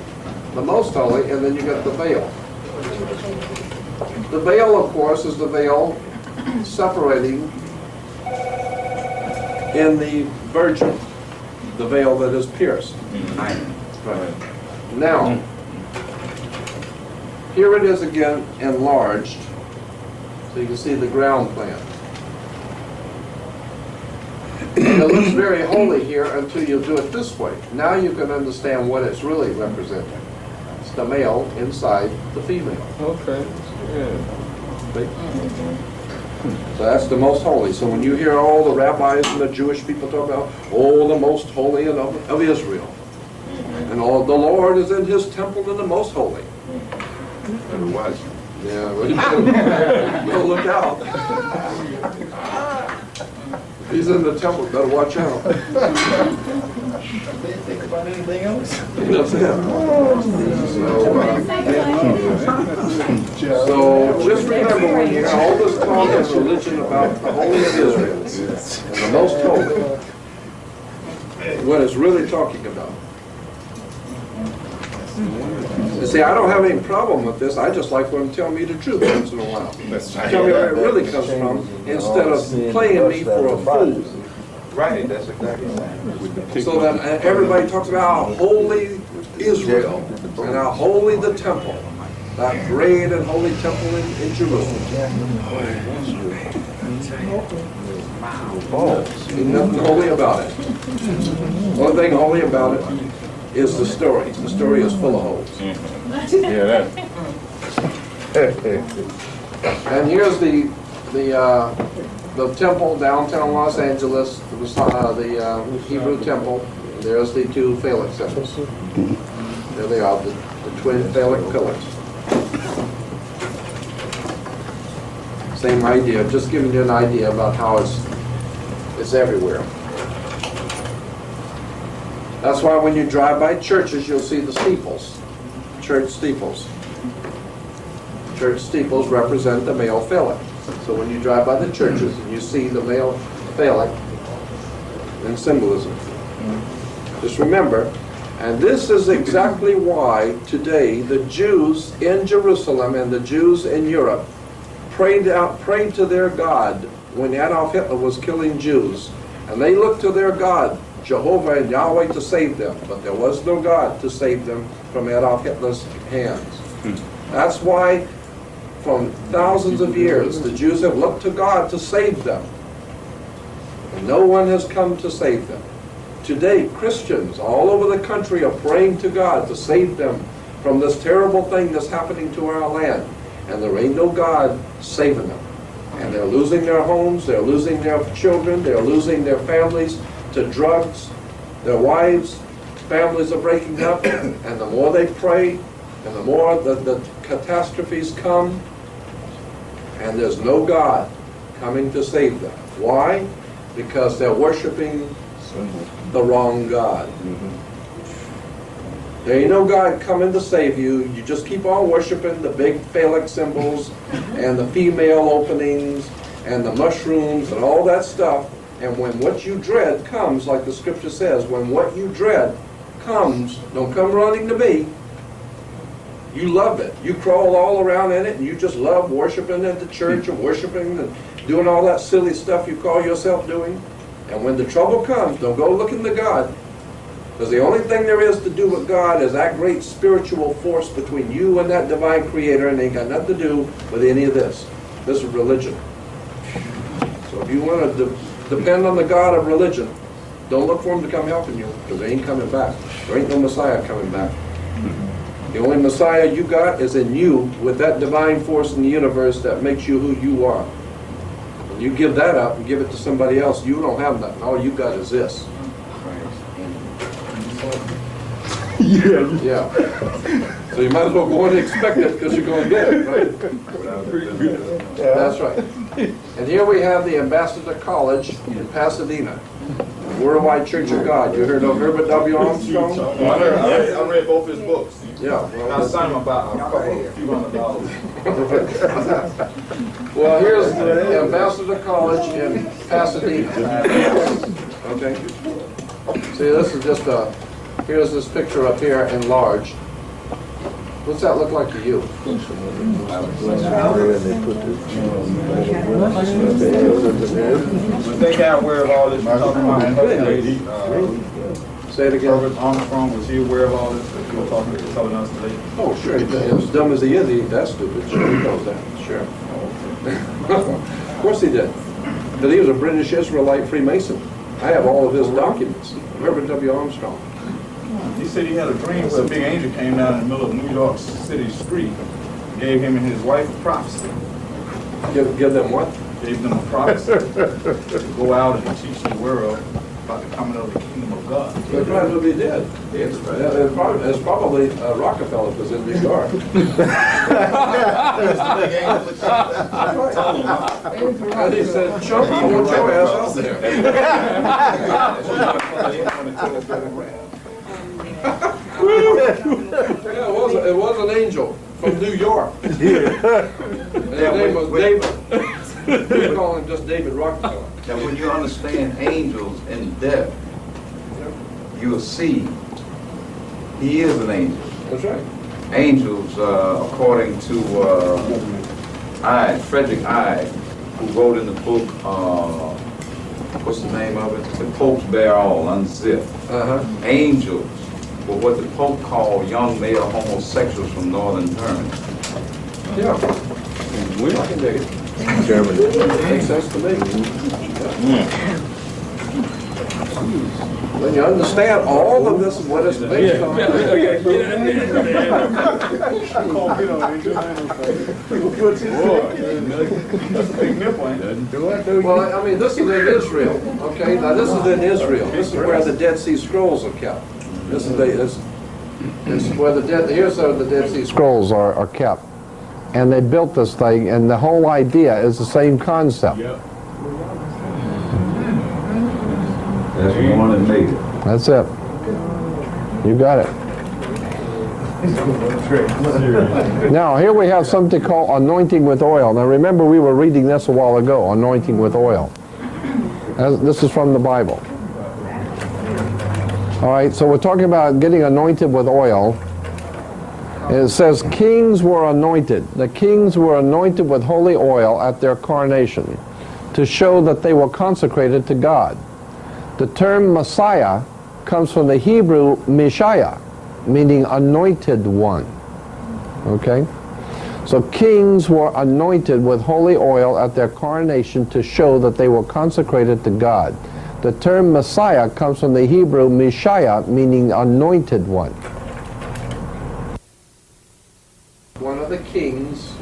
the most holy, and then you got the veil. The veil, of course, is the veil separating in the virgin, the veil that is pierced. Right. Now, here it is again enlarged, so you can see the ground plan. And it looks very holy here until you do it this way. Now you can understand what it's really representing. It's the male inside the female.
Okay.
So that's the most holy. So when you hear all the rabbis and the Jewish people talk about, oh, the most holy of Israel, and all the Lord is in his temple in the most holy.
Better watch.
Yeah, well, look out. He's in the temple, better watch out.
They think about anything else?
That's it. So just remember when you hear all this talk of religion about the holy of Israel and the most holy, what it's really talking about. You see, I don't have any problem with this. I just like for them to tell me the truth once in a while. Tell me where it really comes from instead of playing me for a fool.
Right, that's exactly right.
So that everybody talks about how holy Israel and how holy the temple, that great and holy temple in Jerusalem. Ain't nothing holy about it. The only thing holy about it is the story. The story is full of holes.
Yeah,
And here's the temple, downtown Los Angeles, the Hebrew temple. There's the two phallic symbols. There they are, the twin phallic pillars. Same idea, just giving you an idea about how it's everywhere. That's why when you drive by churches, you'll see the steeples, church steeples. Church steeples represent the male phallic. So when you drive by the churches and you see the male phallic in symbolism, just remember, and this is exactly why today the Jews in Jerusalem and the Jews in Europe prayed to their God when Adolf Hitler was killing Jews. And they looked to their God, Jehovah and Yahweh, to save them. But there was no God to save them from Adolf Hitler's hands. That's why from thousands of years the Jews have looked to God to save them. And no one has come to save them. Today, Christians all over the country are praying to God to save them from this terrible thing that's happening to our land. And there ain't no God saving them. And they're losing their homes, they're losing their children, they're losing their families to drugs, their wives, families are breaking up, and the more they pray, and the more the catastrophes come, and there's no God coming to save them. Why? Because they're worshiping the wrong God. There ain't no God coming to save you. You just keep on worshiping the big phallic symbols and the female openings and the mushrooms and all that stuff. And when what you dread comes, like the scripture says, when what you dread comes, don't come running to me. You love it. You crawl all around in it and you just love worshiping at the church and worshiping and doing all that silly stuff you call yourself doing. And when the trouble comes, don't go looking to God. Because the only thing there is to do with God is that great spiritual force between you and that divine creator, and it ain't got nothing to do with any of this. This is religion. So if you want to depend on the God of religion, don't look for him to come helping you, because they ain't coming back. There ain't no Messiah coming back. The only Messiah you got is in you, with that divine force in the universe that makes you who you are. When you give that up and give it to somebody else, you don't have nothing. All you got is this. Yeah. So you might as well go and expect it, because you're going to get it, right? That's right. And here we have the Ambassador College in Pasadena, Worldwide Church of God. You heard of Herbert W. Armstrong?
I read both his books.
Yeah.
I signed him about a few $100.
Well, here's the Ambassador College in Pasadena. Okay. See, this is just a. Here's this picture up here enlarged. What's that look like to you?
But they got aware of all this.
Say it again.
Herbert Armstrong, was he aware of all this that you were telling us today?
Oh, sure. As dumb as he is, he ain't that stupid. Sure, he knows that. Sure. Of course he did. But he was a British Israelite Freemason. I have all of his documents. Herbert W. Armstrong.
He said he had a dream where a big angel came down in the middle of New York City street, gave him and his wife a prophecy.
Give them what?
Gave them a prophecy to go out and teach the world about the coming of the kingdom of God.
They probably did. It's probably Rockefeller was in New York. And he said, Chuck, I want your ass out there. Yeah, it was an angel from New York. And his name was David. We call him just David Rockefeller.
Now, when you understand angels in depth, you'll see he is an angel.
That's right.
Angels, according to Frederick Ide, who wrote in the book, what's the name of it? The Popes Bear All, Unzipped. Angels were what the Pope called young male homosexuals from northern Germany.
Yeah. I can dig it. Germany. Makes sense to me. When you understand all of this, what it's based on. Well, I mean, this is in Israel. Okay, now this is in Israel. This is where the Dead Sea Scrolls are kept. This is where the here's how the Dead Sea Scrolls are kept. And they built this thing, and the whole idea is the same concept.
That's the one that made it.
That's it. You got it. Now, here we have something called anointing with oil. Now, remember, we were reading this a while ago, anointing with oil. This is from the Bible. All right, so we're talking about getting anointed with oil. It says kings were anointed. The kings were anointed with holy oil at their coronation to show that they were consecrated to God. The term Messiah comes from the Hebrew Messiah, meaning anointed one. Okay? So kings were anointed with holy oil at their coronation to show that they were consecrated to God. The term Messiah comes from the Hebrew Messiah, meaning anointed one. One of the kings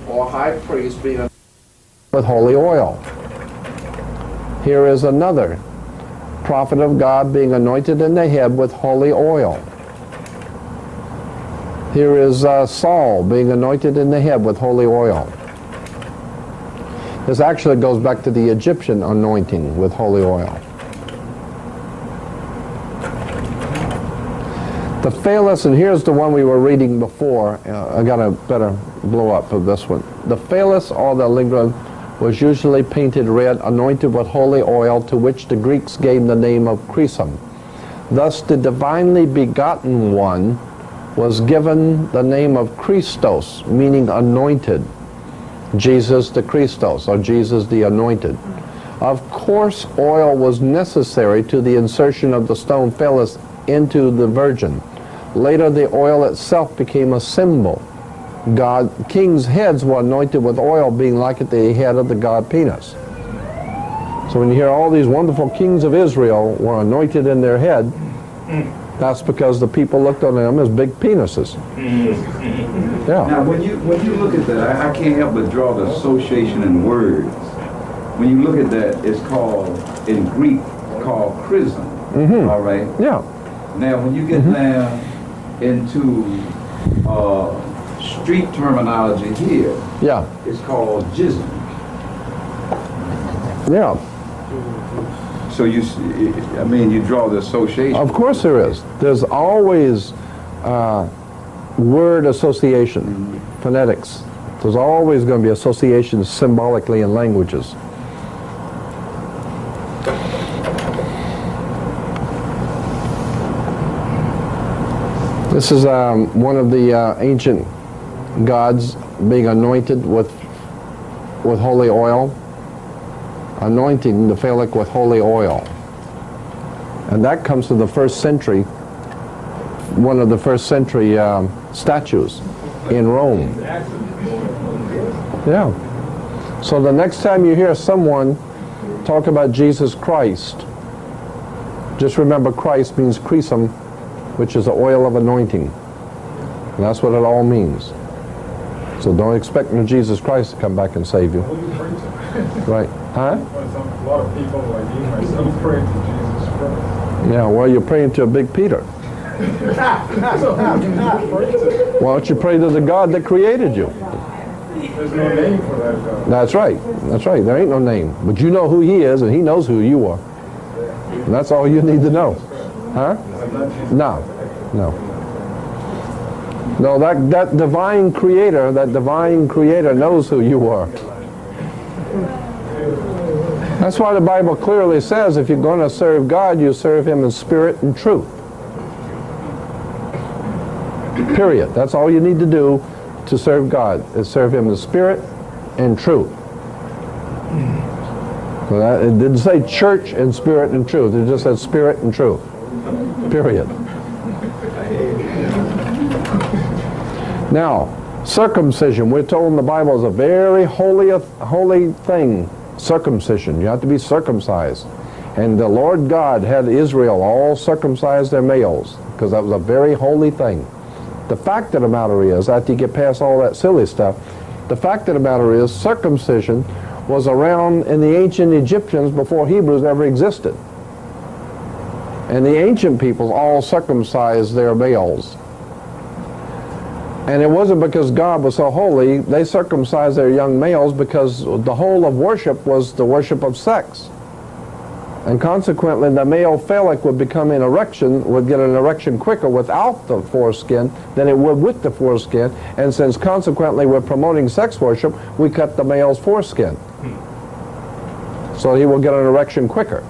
or high priest being anointed with holy oil. Here is another prophet of God being anointed in the head with holy oil. Here is Saul being anointed in the head with holy oil. This actually goes back to the Egyptian anointing with holy oil. The phallus, and here's the one we were reading before. I got a better blow up of this one. The phallus or the lingam was usually painted red, anointed with holy oil, to which the Greeks gave the name of chrism. Thus the divinely begotten one was given the name of Christos, meaning anointed. Jesus the Christos, or Jesus the anointed.
Of course, oil was necessary to the insertion of the stone phallus into the virgin. Later, the oil itself became a symbol. Kings' heads were anointed with oil, being like at the head of the god penis. So when you hear all these wonderful kings of Israel were anointed in their head, that's because the people looked on them as big penises. Yeah.
Now, when you look at that, I can't help but draw the association in words. When you look at that, it's called, in Greek, called chrism. All right?
Yeah.
Now, when you get down into street terminology here,
Yeah.
it's called jism.
Yeah.
So you draw the association.
Of course there is. There's always word association, phonetics. There's always going to be associations symbolically in languages. This is one of the ancient gods being anointed with holy oil, anointing the phallic with holy oil. And that comes to the 1st century, one of the 1st century statues in Rome. Yeah. So the next time you hear someone talk about Jesus Christ, just remember Christ means chrism, which is the oil of anointing. And that's what it all means. So don't expect Jesus Christ to come back and save you. Right. Huh?
A lot of people like you myself pray to Jesus Christ.
Yeah, well, you're praying to a big Peter.
So how can you pray to?
Why don't you pray to the God that created you?
There's no name for that God.
That's right. That's right. There ain't no name. But you know who he is, and he knows who you are. And that's all you need to know. Huh? No. No. No, that divine creator knows who you are. That's why the Bible clearly says if you're going to serve God, you serve him in spirit and truth. Period. That's all you need to do to serve God, is serve him in spirit and truth. So it didn't say church and spirit and truth. It just said spirit and truth. Period. Now, circumcision, we're told in the Bible, is a very holy thing. Circumcision. You have to be circumcised. And the Lord God had Israel all circumcise their males, because that was a very holy thing. The fact of the matter is, after you get past all that silly stuff, the fact of the matter is circumcision was around in the ancient Egyptians before Hebrews ever existed. And the ancient peoples all circumcised their males. And it wasn't because God was so holy. They circumcised their young males because the whole of worship was the worship of sex. And consequently, the male phallic would get an erection quicker without the foreskin than it would with the foreskin. And since consequently we're promoting sex worship, we cut the male's foreskin. So he will get an erection quicker.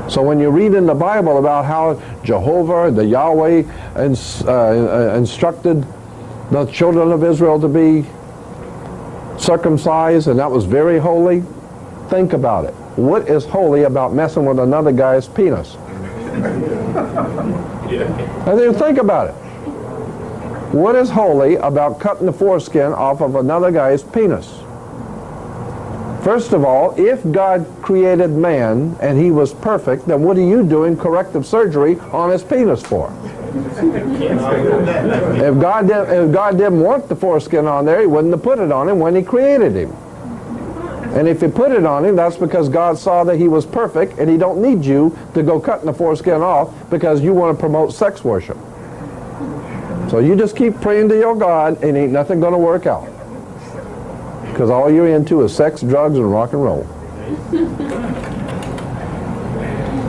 So when you read in the Bible about how Jehovah, the Yahweh, instructed the children of Israel to be circumcised, and that was very holy, think about it. What is holy about messing with another guy's penis? I didn't think about it. What is holy about cutting the foreskin off of another guy's penis? First of all, if God created man and he was perfect, then what are you doing corrective surgery on his penis for? If God didn't want the foreskin on there, he wouldn't have put it on him when he created him. And if he put it on him, that's because God saw that he was perfect and he don't need you to go cutting the foreskin off because you want to promote sex worship. So you just keep praying to your God and ain't nothing going to work out. Because all you're into is sex, drugs, and rock and roll.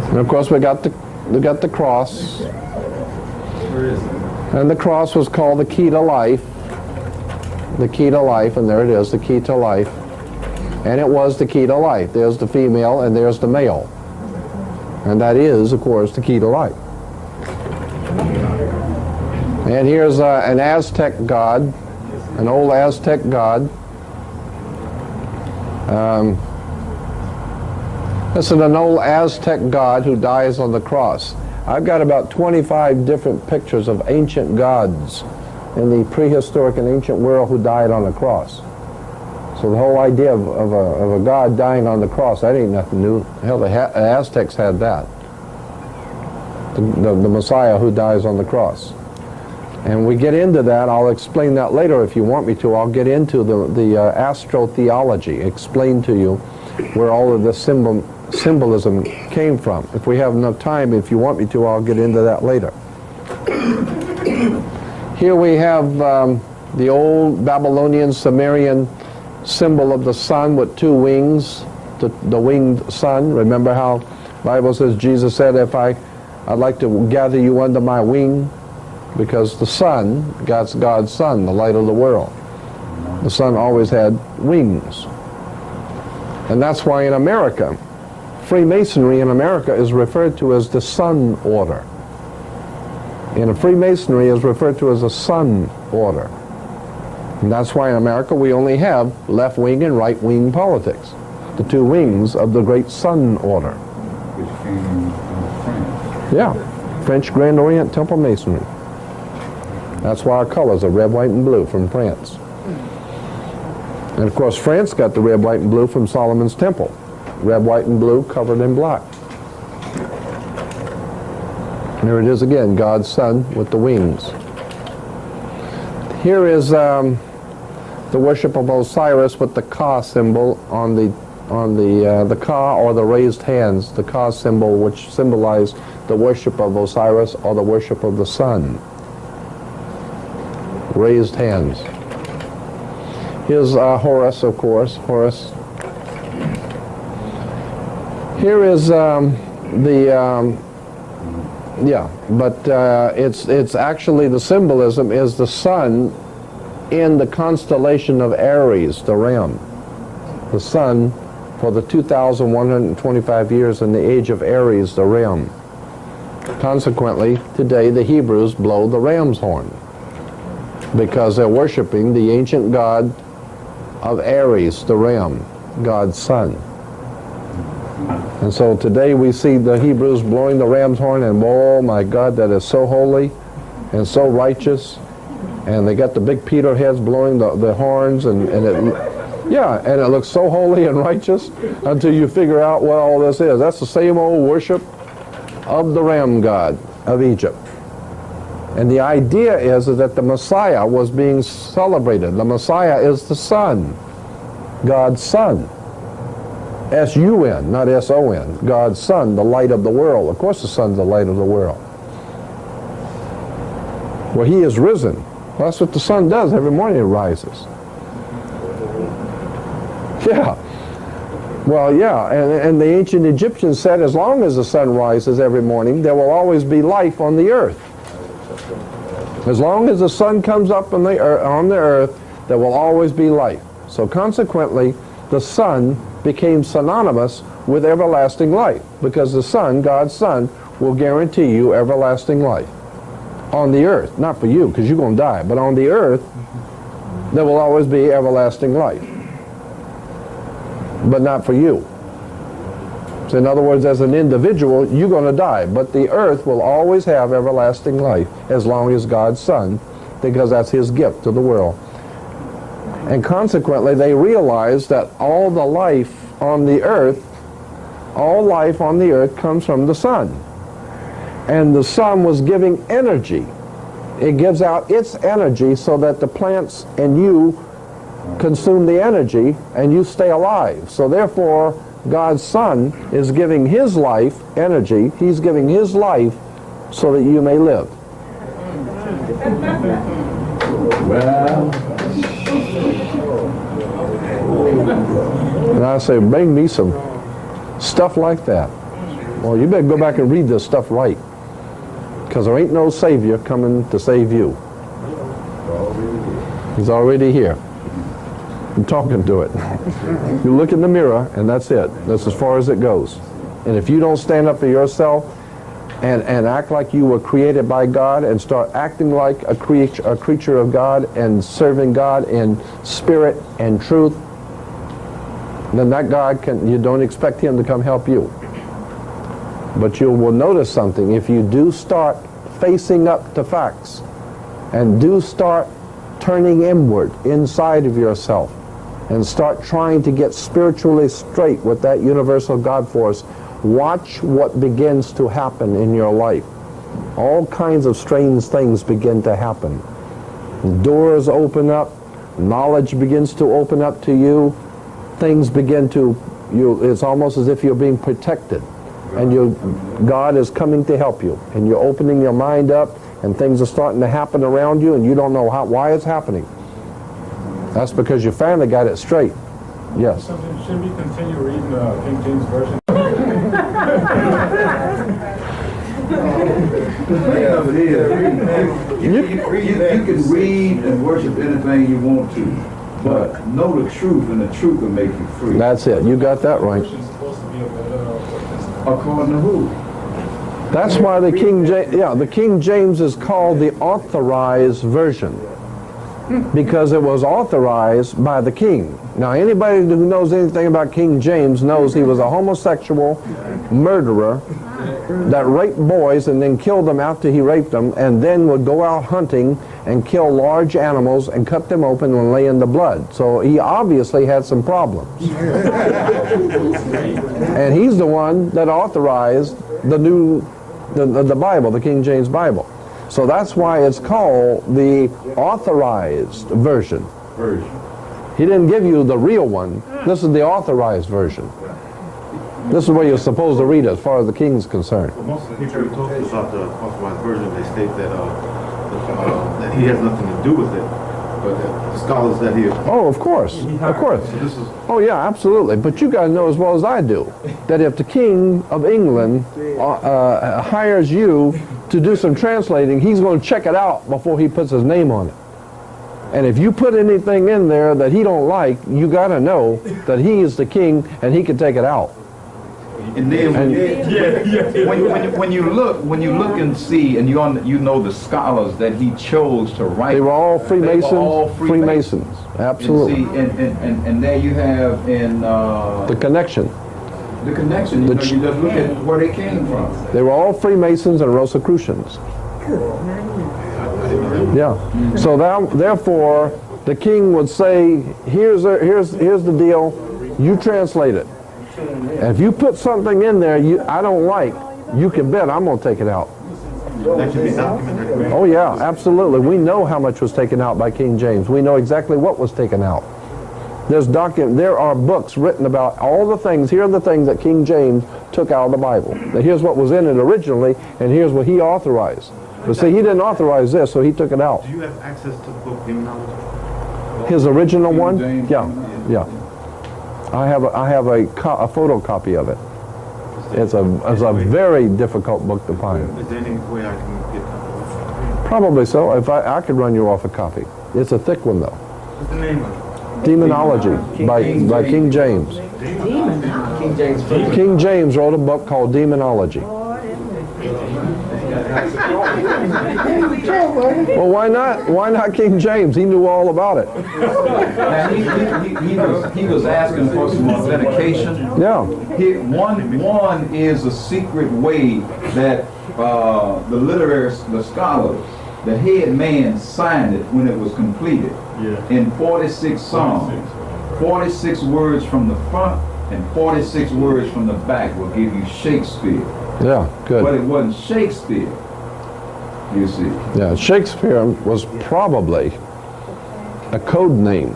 And of course we got the cross. And the cross was called the key to life. The key to life, and there it is, the key to life. And it was the key to life. There's the female and there's the male. And that is, of course, the key to life. And here's an Aztec god, an old Aztec god. This is an old Aztec god who dies on the cross. I've got about 25 different pictures of ancient gods in the prehistoric and ancient world who died on the cross. So the whole idea of a god dying on the cross, that ain't nothing new. Hell, the Aztecs had that. The Messiah who dies on the cross. And we get into that. I'll explain that later if you want me to. I'll get into the astrotheology, explain to you where all of the symbolism came from. If we have enough time, if you want me to, I'll get into that later. Here we have the old Babylonian Sumerian symbol of the sun with two wings, the winged sun. Remember how the Bible says, Jesus said, I'd like to gather you under my wing, because the sun, God's sun, the light of the world. The sun always had wings. And that's why in America, Freemasonry in America is referred to as the Sun Order. In Freemasonry is referred to as a Sun Order. And that's why in America we only have left-wing and right-wing politics, the two wings of the great Sun Order.
Which came from France.
Yeah, French Grand Orient Temple Masonry. That's why our colors are red, white, and blue from France. And of course France got the red, white, and blue from Solomon's Temple. Red, white, and blue covered in black. There it is again, God's sun with the wings. Here is the worship of Osiris with the Ka symbol on the Ka, or the raised hands, the Ka symbol, which symbolized the worship of Osiris or the worship of the sun. Raised hands. Here's Horus, of course. Horus. Here is it's actually, the symbolism is the sun in the constellation of Aries, the ram. The sun for the 2,125 years in the age of Aries, the ram. Consequently, today the Hebrews blow the ram's horn because they're worshiping the ancient god of Aries, the ram, God's son. And so today we see the Hebrews blowing the ram's horn, and oh my God, that is so holy and so righteous. And they got the big Peter heads blowing the horns, and it looks so holy and righteous until you figure out what all this is. That's the same old worship of the ram god of Egypt. And the idea is that the Messiah was being celebrated. The Messiah is the Son, God's Son. S-U-N, not S-O-N. God's Son, the light of the world. Of course the Son's the light of the world. Well, He is risen. Well, that's what the sun does every morning. It rises. Yeah. Well, yeah, and the ancient Egyptians said as long as the sun rises every morning, there will always be life on the earth. As long as the sun comes up on the earth, there will always be life. So consequently, the sun became synonymous with everlasting life, because the sun, God's Son, will guarantee you everlasting life on the earth. Not for you, because you're going to die, but on the earth, there will always be everlasting life. But not for you. So in other words, as an individual, you're going to die, but the earth will always have everlasting life as long as God's Son, because that's His gift to the world. And consequently, they realized that all the life on the earth, all life on the earth comes from the sun. And the sun was giving energy. It gives out its energy so that the plants and you consume the energy and you stay alive. So therefore, God's Son is giving His life energy. He's giving His life so that you may live. And I say, bring me some stuff like that. Well, you better go back and read this stuff right, because there ain't no Savior coming to save you. He's already here. I'm talking to it. You look in the mirror, and that's it. That's as far as it goes. And if you don't stand up for yourself and act like you were created by God and start acting like a creature of God and serving God in spirit and truth, then that God you don't expect him to come help you. But you will notice something. If you do start facing up to facts and do start turning inward, inside of yourself, and start trying to get spiritually straight with that universal God force, watch what begins to happen in your life. All kinds of strange things begin to happen. Doors open up, knowledge begins to open up to you, things begin to, it's almost as if you're being protected, and God is coming to help you, and you're opening your mind up, and things are starting to happen around you, and you don't know why it's happening. That's because your family got it straight. Yes?
Should we continue reading the King James Version?
You can read and worship anything you want to, but know the truth, and the truth will make you free.
That's it. You got that right.
According to who?
That's why the King James is called the authorized version, because it was authorized by the king. Now, anybody who knows anything about King James knows he was a homosexual murderer that raped boys and then killed them after he raped them, and then would go out hunting and kill large animals and cut them open and lay in the blood. So he obviously had some problems. And he's the one that authorized the Bible, the King James Bible. So that's why it's called the authorized version. He didn't give you the real one. This is the authorized version. This is what you're supposed to read as far as the king's concerned.
Well, most of the people who talk about the authorized version, they state that he has nothing to do with it, but the scholars that he...
Oh, of course, of course.
So this is...
Oh, yeah, absolutely. But you got to know as well as I do that if the King of England hires you to do some translating, he's going to check it out before he puts his name on it. And if you put anything in there that he don't like, you got to know that he is the king and he can take it out.
And then when you look and see, and you know the scholars that he chose to write.
They were all Freemasons.
They were all
Freemasons. Absolutely.
And, see, and there you have in
the connection.
The connection. You just look at where they came from.
They were all Freemasons and Rosicrucians. Yeah. So therefore, the king would say, "Here's the deal. You translate it. And if you put something in there I don't like, you can bet I'm going to take it out."
That should be documented.
Oh yeah, absolutely. We know how much was taken out by King James. We know exactly what was taken out. There are books written about all the things. Here are the things that King James took out of the Bible. Now here's what was in it originally, and here's what he authorized. But see, he didn't authorize this, so he took it out.
Do you have access to the book Demonology?
His original
King
one?
James,
Yeah. I have a photocopy of it. It's a very difficult book to find.
Is there any way I can get that?
Probably so. If I could run you off a copy. It's a thick one though.
What's the name of it?
Demonology by King James. King James wrote a book called Demonology. Well, why not? Why not King James? He knew all about it.
Now, he was asking for some authentication.
Yeah.
One is a secret way that the scholars, the head man signed it when it was completed in 46 songs. 46 words from the front and 46 words from the back will give you Shakespeare.
Yeah, good.
But it wasn't Shakespeare, you see.
Yeah, Shakespeare was probably a code name.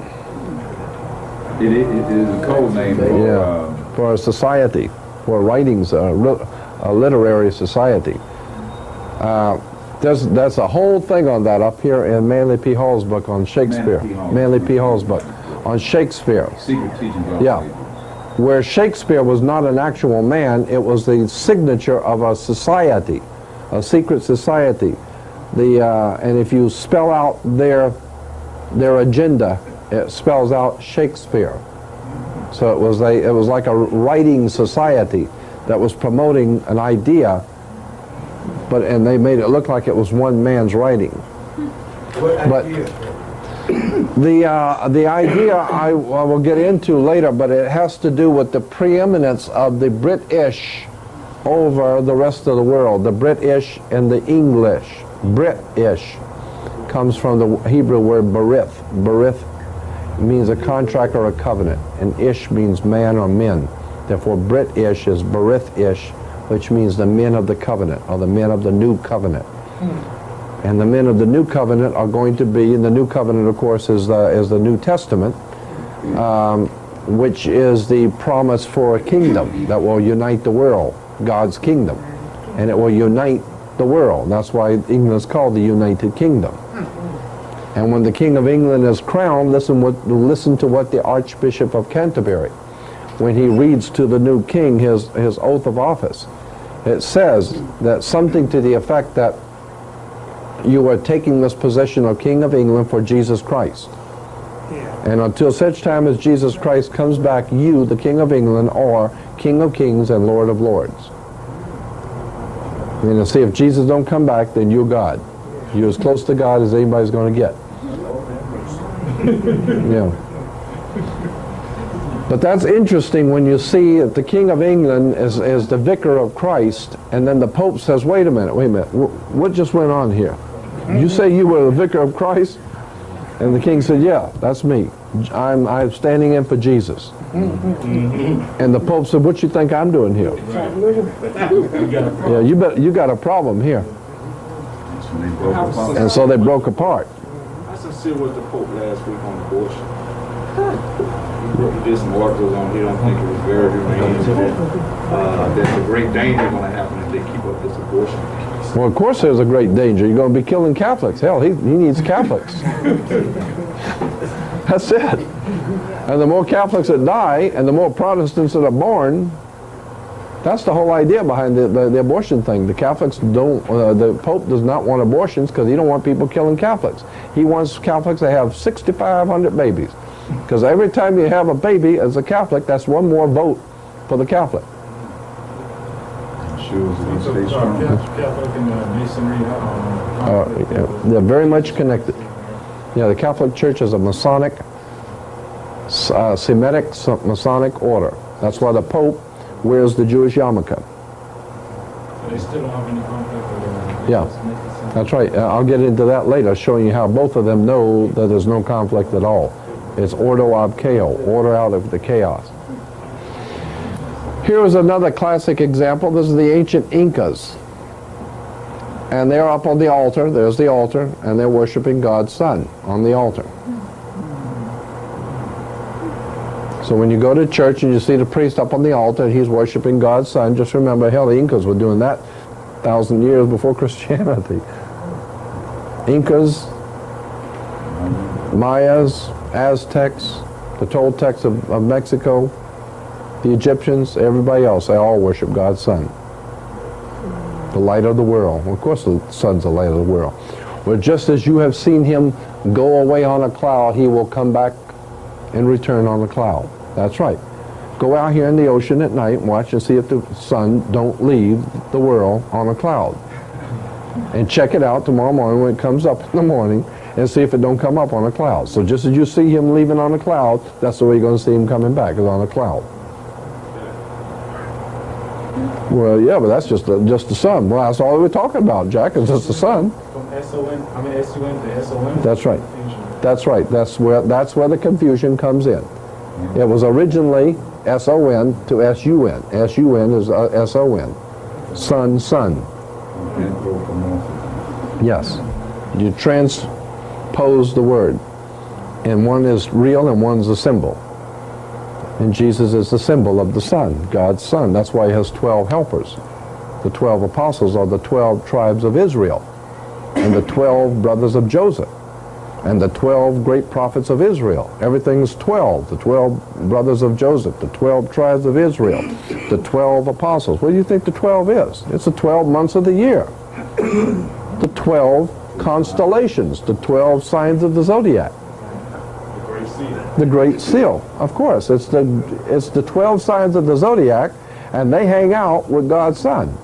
It is a code name
For a society, for writings, a literary society. There's a whole thing on that up here in Manly P. Hall's book on Shakespeare. Manly P. Hall's book on Shakespeare.
Secret teaching.
Yeah. Where Shakespeare was not an actual man, it was the signature of a society, a secret society. And if you spell out their agenda, it spells out Shakespeare. So it was like a writing society that was promoting an idea, and they made it look like it was one man's writing. The idea I will get into later, but it has to do with the preeminence of the British over the rest of the world. The British and the English. British comes from the Hebrew word berith. Berith means a contract or a covenant, and ish means man or men. Therefore, British is berith-ish, which means the men of the covenant, or the men of the new covenant. And the men of the new covenant are going to be, and the new covenant, of course, is the New Testament, which is the promise for a kingdom that will unite the world, God's kingdom, and it will unite the world. That's why England is called the United Kingdom. And when the King of England is crowned, listen to what the Archbishop of Canterbury, when he reads to the new king his oath of office, it says that something to the effect that you are taking this position of King of England for Jesus Christ. And until such time as Jesus Christ comes back, you, the King of England, are King of Kings and Lord of Lords. And see, if Jesus don't come back, then you're God. You're as close to God as anybody's going to get. Yeah. But that's interesting when you see that the King of England is the vicar of Christ, and then the Pope says, wait a minute, what just went on here? You say you were the vicar of Christ? And the king said, yeah, that's me. I'm standing in for Jesus. And the Pope said, what you think I'm doing here? Yeah, you got a problem here. And so they broke apart.
How sincere was the Pope last week on abortion? He did some articles on he don't think it was very humane, that the great danger going to happen if they keep up this abortion.
Well, of course there's a great danger. You're going to be killing Catholics. Hell, he needs Catholics. That's it. And the more Catholics that die and the more Protestants that are born, that's the whole idea behind the abortion thing. The Catholics don't, the Pope does not want abortions because he don't want people killing Catholics. He wants Catholics to have 6,500 babies. Because every time you have a baby as a Catholic, that's one more vote for the Catholic.
Catholic and Masonry.
They're very much connected. Yeah, the Catholic Church is a Masonic, Semitic Masonic order. That's why the Pope wears the Jewish yarmulke.
They still don't have any conflict with
Yeah, that's right. I'll get into that later, showing you how both of them know that there's no conflict at all. It's ordo ab chaos, order out of the chaos. Here is another classic example. This is the ancient Incas. And they're up on the altar. There's the altar. And they're worshiping God's Son on the altar. So when you go to church and you see the priest up on the altar and he's worshiping God's Son, just remember, hell, the Incas were doing that 1,000 years before Christianity. Incas, Mayas, Aztecs, the Toltecs of Mexico, the Egyptians, everybody else, they all worship God's Son. The light of the world. Well, of course the Son's the light of the world. Well, just as you have seen him go away on a cloud, he will come back and return on a cloud. That's right. Go out here in the ocean at night and watch and see if the sun don't leave the world on a cloud. And check it out tomorrow morning when it comes up in the morning and see if it don't come up on a cloud. So just as you see him leaving on a cloud, that's the way you're going to see him coming back, is on a cloud. Well, yeah, but that's just the sun. Well, that's all we're talking about, Jack, is just the sun.
From S-O-N, S-U-N to S-O-N?
That's right. That's right. That's where the confusion comes in. It was originally S-O-N to S-U-N. S-U-N is S-O-N. Sun, sun. Yes. You transpose the word. And one is real and one's a symbol. And Jesus is the symbol of the Son, God's Son. That's why he has 12 helpers. The 12 apostles are the 12 tribes of Israel. And the 12 brothers of Joseph. And the 12 great prophets of Israel. Everything's 12. The 12 brothers of Joseph. The 12 tribes of Israel. The 12 apostles. What do you think the 12 is? It's the 12 months of the year. The 12 constellations. The 12 signs of the zodiac. The Great Seal, of course. It's the 12 signs of the zodiac, and they hang out with God's Son.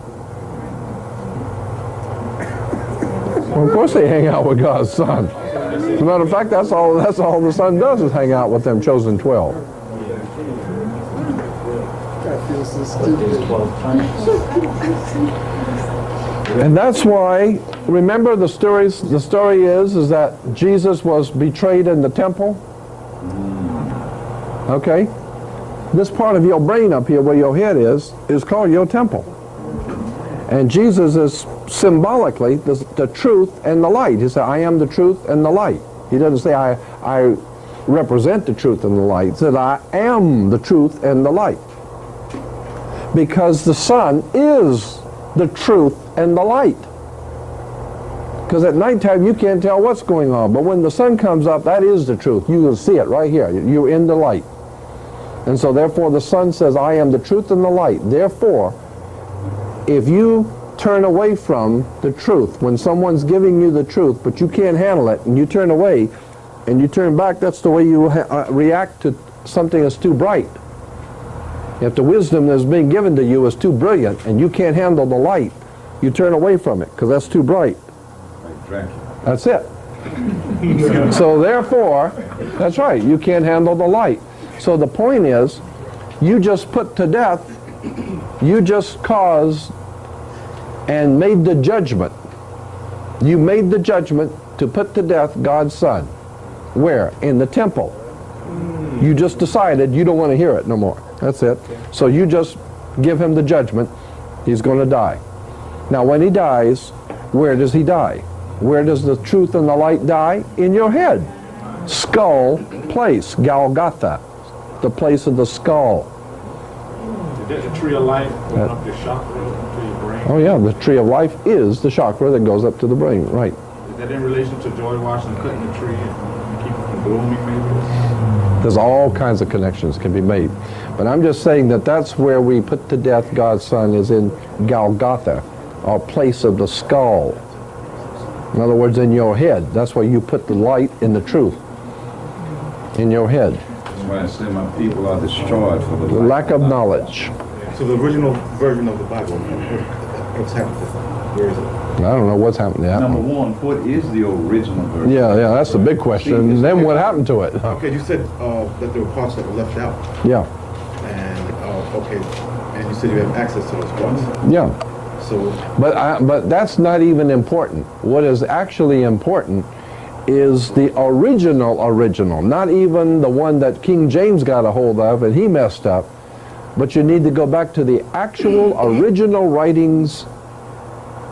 Well, of course they hang out with God's Son. As a matter of fact, that's all the Son does is hang out with them chosen 12. And that's why, remember the story is that Jesus was betrayed in the temple? Okay? This part of your brain up here where your head is called your temple. And Jesus is symbolically the truth and the light. He said, I am the truth and the light. He doesn't say, I represent the truth and the light. He said, I am the truth and the light. Because the Son is the truth and the light. Because at nighttime you can't tell what's going on. But when the sun comes up, that is the truth. You can see it right here. You're in the light. And so therefore the Son says, I am the truth and the light. Therefore, if you turn away from the truth, when someone's giving you the truth, but you can't handle it, and you turn away, and you turn back, that's the way you react to something that's too bright. If the wisdom that's being given to you is too brilliant, and you can't handle the light, you turn away from it, because that's too bright.
Like Dracula.
That's it. So therefore, that's right, you can't handle the light. So the point is, you just put to death, you just caused and made the judgment. You made the judgment to put to death God's Son. Where? In the temple. You just decided you don't want to hear it no more. That's it. So you just give him the judgment. He's going to die. Now when he dies, where does he die? Where does the truth and the light die? In your head. Skull place, Golgotha, the place of the skull.
Is that the tree of life going up your chakra to your brain?
Oh yeah, the tree of life is the chakra that goes up to the brain, right.
Is that in relation to George Washington cutting the tree and keep it from blooming maybe?
There's all kinds of connections can be made. But I'm just saying that that's where we put to death God's Son, is in Golgotha, or place of the skull. In other words, in your head. That's where you put the light and the truth. In your head.
That's why I say my people are destroyed for the
Lack of knowledge.
So the original version of the Bible, what's happened? Where is it?
I don't know what's happened to that
Number
one.
one, what is the original version?
Yeah, that's the big question. And then what happened to it?
Okay, you said that there were parts that were left out.
Yeah,
And, okay, and you said you have access to those parts.
yeah.
So,
But that's not even important. What is actually important is the original, not even the one that King James got a hold of and he messed up, but you need to go back to the actual original writings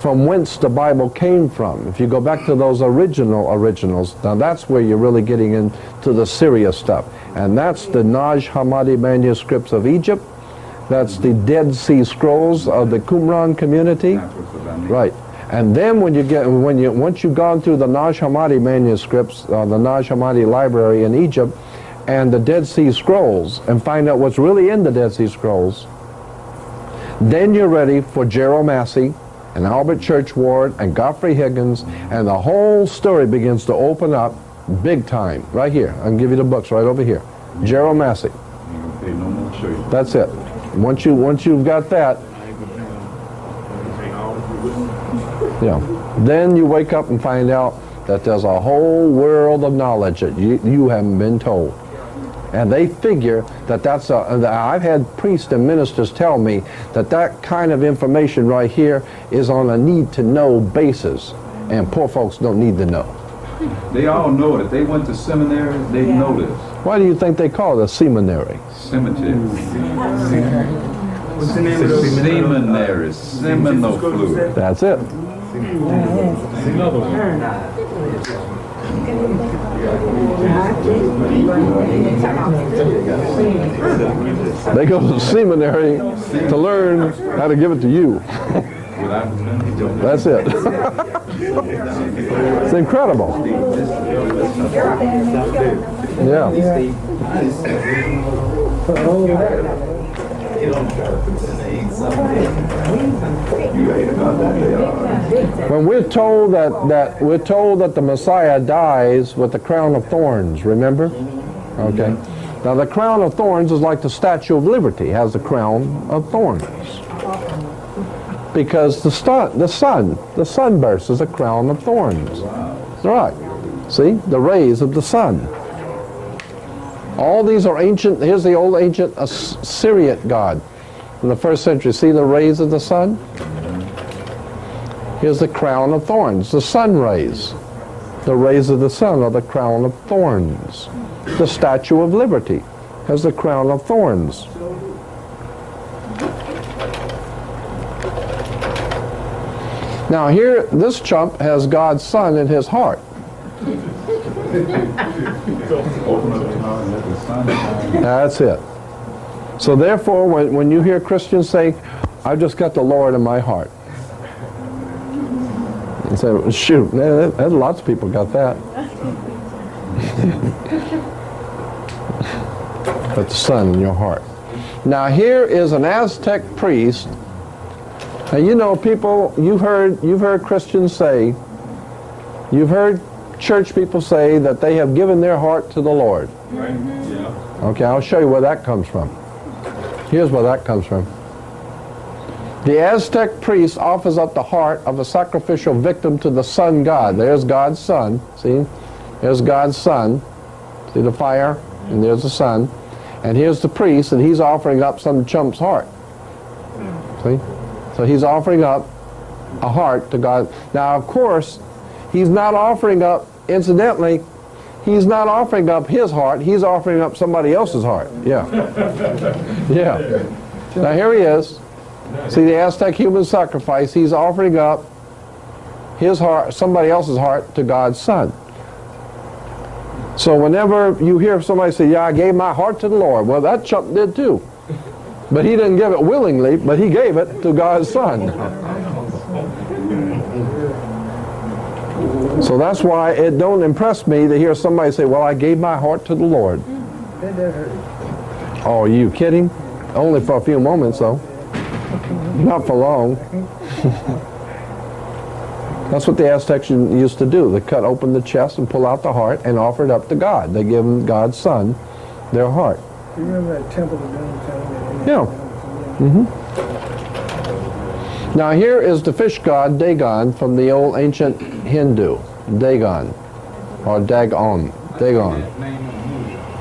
from whence the Bible came from. If you go back to those originals, now that's where you're really getting into the serious stuff. And that's the Nag Hammadi manuscripts of Egypt. That's the Dead Sea Scrolls of the Qumran community. Right. And then once you've gone through the Nag Hammadi manuscripts, the Nag Hammadi library in Egypt, and the Dead Sea Scrolls, and find out what's really in the Dead Sea Scrolls, then you're ready for Gerald Massey and Albert Churchward and Godfrey Higgins, and the whole story begins to open up big time. Right here. I can give you the books right over here. Gerald Massey. That's it. Once you've got that, yeah, then you wake up and find out that there's a whole world of knowledge that you haven't been told. And they figure that I've had priests and ministers tell me that kind of information right here is on a need-to-know basis, and poor folks don't need to know.
They all know it. If they went to seminary, they know this.
Why do you think they call it a seminary?
Cemetery. Seminary. Seminal fluid.
That's it.
Another
They go to the seminary to learn how to give it to you. That's it. It's incredible. Yeah. When we're told that the Messiah dies with the crown of thorns, remember? Okay. Now the crown of thorns is like the Statue of Liberty has the crown of thorns. Because the sunburst is a crown of thorns. Right. See, the rays of the sun. All these are ancient. Here's the old ancient Assyrian god in the 1st century. See the rays of the sun? Here's the crown of thorns, the sun rays. The rays of the sun are the crown of thorns. The Statue of Liberty has the crown of thorns. Now here, this chump has God's Son in his heart. That's it. So therefore, when you hear Christians say, I've just got the Lord in my heart. You say, well, shoot, lots of people got that. But the Son in your heart. Now here is an Aztec priest. And you know, people, you've heard Christians say, you've heard church people say that they have given their heart to the Lord.
Right? Yeah.
Okay, I'll show you where that comes from. Here's where that comes from. The Aztec priest offers up the heart of a sacrificial victim to the sun god. There's God's Son. See? There's God's Son. See the fire? And there's the sun. And here's the priest, and he's offering up some chump's heart. See? So he's offering up a heart to God. Now, of course, he's not offering up, incidentally, he's not offering up his heart. He's offering up somebody else's heart. Yeah. Yeah. Now, here he is. See the Aztec human sacrifice. He's offering up his heart, somebody else's heart, to God's Son. So whenever you hear somebody say, yeah, I gave my heart to the Lord, well, that chump did too. But he didn't give it willingly, but he gave it to God's Son. So that's why it don't impress me to hear somebody say, well, I gave my heart to the Lord. Oh, are you kidding? Only for a few moments, though. Not for long. That's what the Aztecs used to do. They cut open the chest and pull out the heart and offer it up to God. They give God's Son their heart.
You remember that temple of downtown?
Yeah. Mm-hmm. Now here is the fish god Dagon from the old ancient Hindu. Dagon. Or Dagon. Dagon.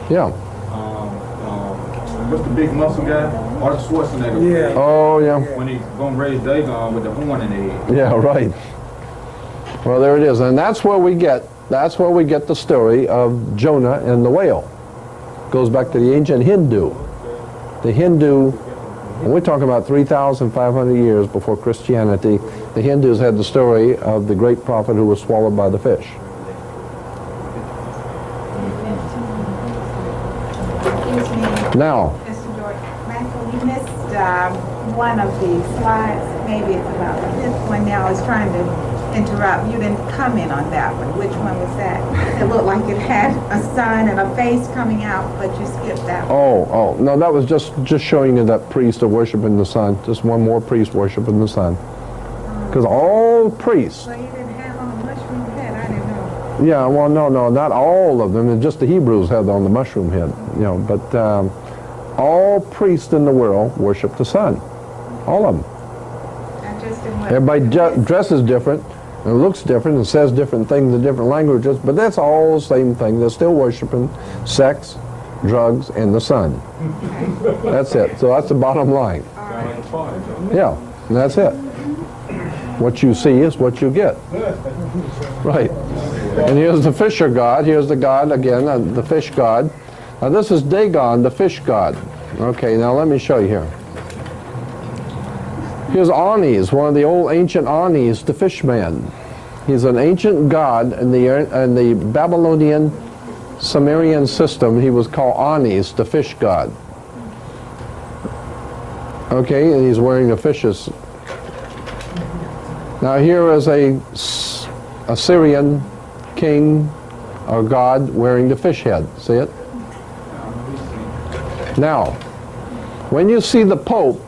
Yeah.
What's the big muscle guy? Arnold Schwarzenegger.
Yeah.
Oh, yeah.
When he's gonna raise Dagon with the horn in the head.
Yeah, right. Well, there it is. And that's where we get the story of Jonah and the whale. Goes back to the ancient Hindu. The Hindu, and we're talking about 3,500 years before Christianity, the Hindus had the story of the great prophet who was swallowed by the fish.
Excuse me.
Now,
Mr. George, Michael, you missed one of the slides. Maybe it's about the fifth one now. I was trying to interrupt. You didn't comment on that one. Which one was that? It looked like it had a sun and a face coming out, but you skipped that one.
oh, no, that was just showing you that priest of worshiping the sun. Just one more priest worshiping the sun. Because all priests.
So you didn't have on a mushroom head. I didn't know.
Yeah, well, no, not all of them. Just the Hebrews had on the mushroom head. You know, but all priests in the world worship the sun. All of them.
I just didn't.
Everybody dresses different, and looks different, and says different things in different languages, but that's all the same thing. They're still worshiping sex, drugs, and the sun. That's it. So that's the bottom line. Yeah, and that's it. What you see is what you get. Right. And here's the fisher god. Here's the god again, the fish god. Now this is Dagon, the fish god. Okay, now let me show you here. Here's Anis, one of the old ancient Anis, the fish man. He's an ancient god in the Babylonian Sumerian system. He was called Anis, the fish god. Okay, and he's wearing the fishes. Now here is a Assyrian king or god wearing the fish head. See it? Now, when you see the Pope,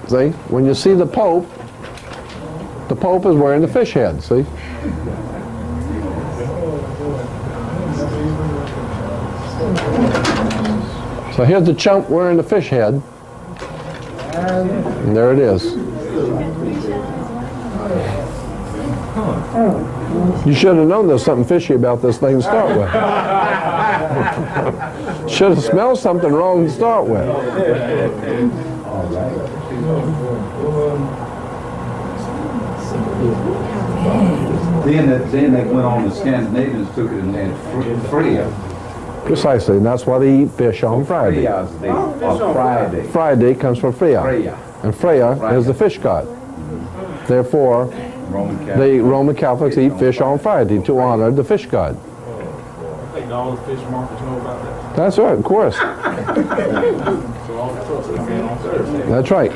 see? When you see the Pope is wearing the fish head, see? So here's the chump wearing the fish head. And there it is. You should have known there's something fishy about this thing to start with. Should have smelled something wrong to start with.
Then they went on, the Scandinavians took it and had Freya.
Precisely, and that's why they eat fish on Friday.
Freya's day, or Friday.
Friday comes from Freya.
Freya.
And Freya is the fish god. Therefore, the Roman Catholics eat fish on Friday to honor the fish god.
I think all the fish markets know about that.
That's right, of course.
So all the trucks come in on Thursday.
That's right.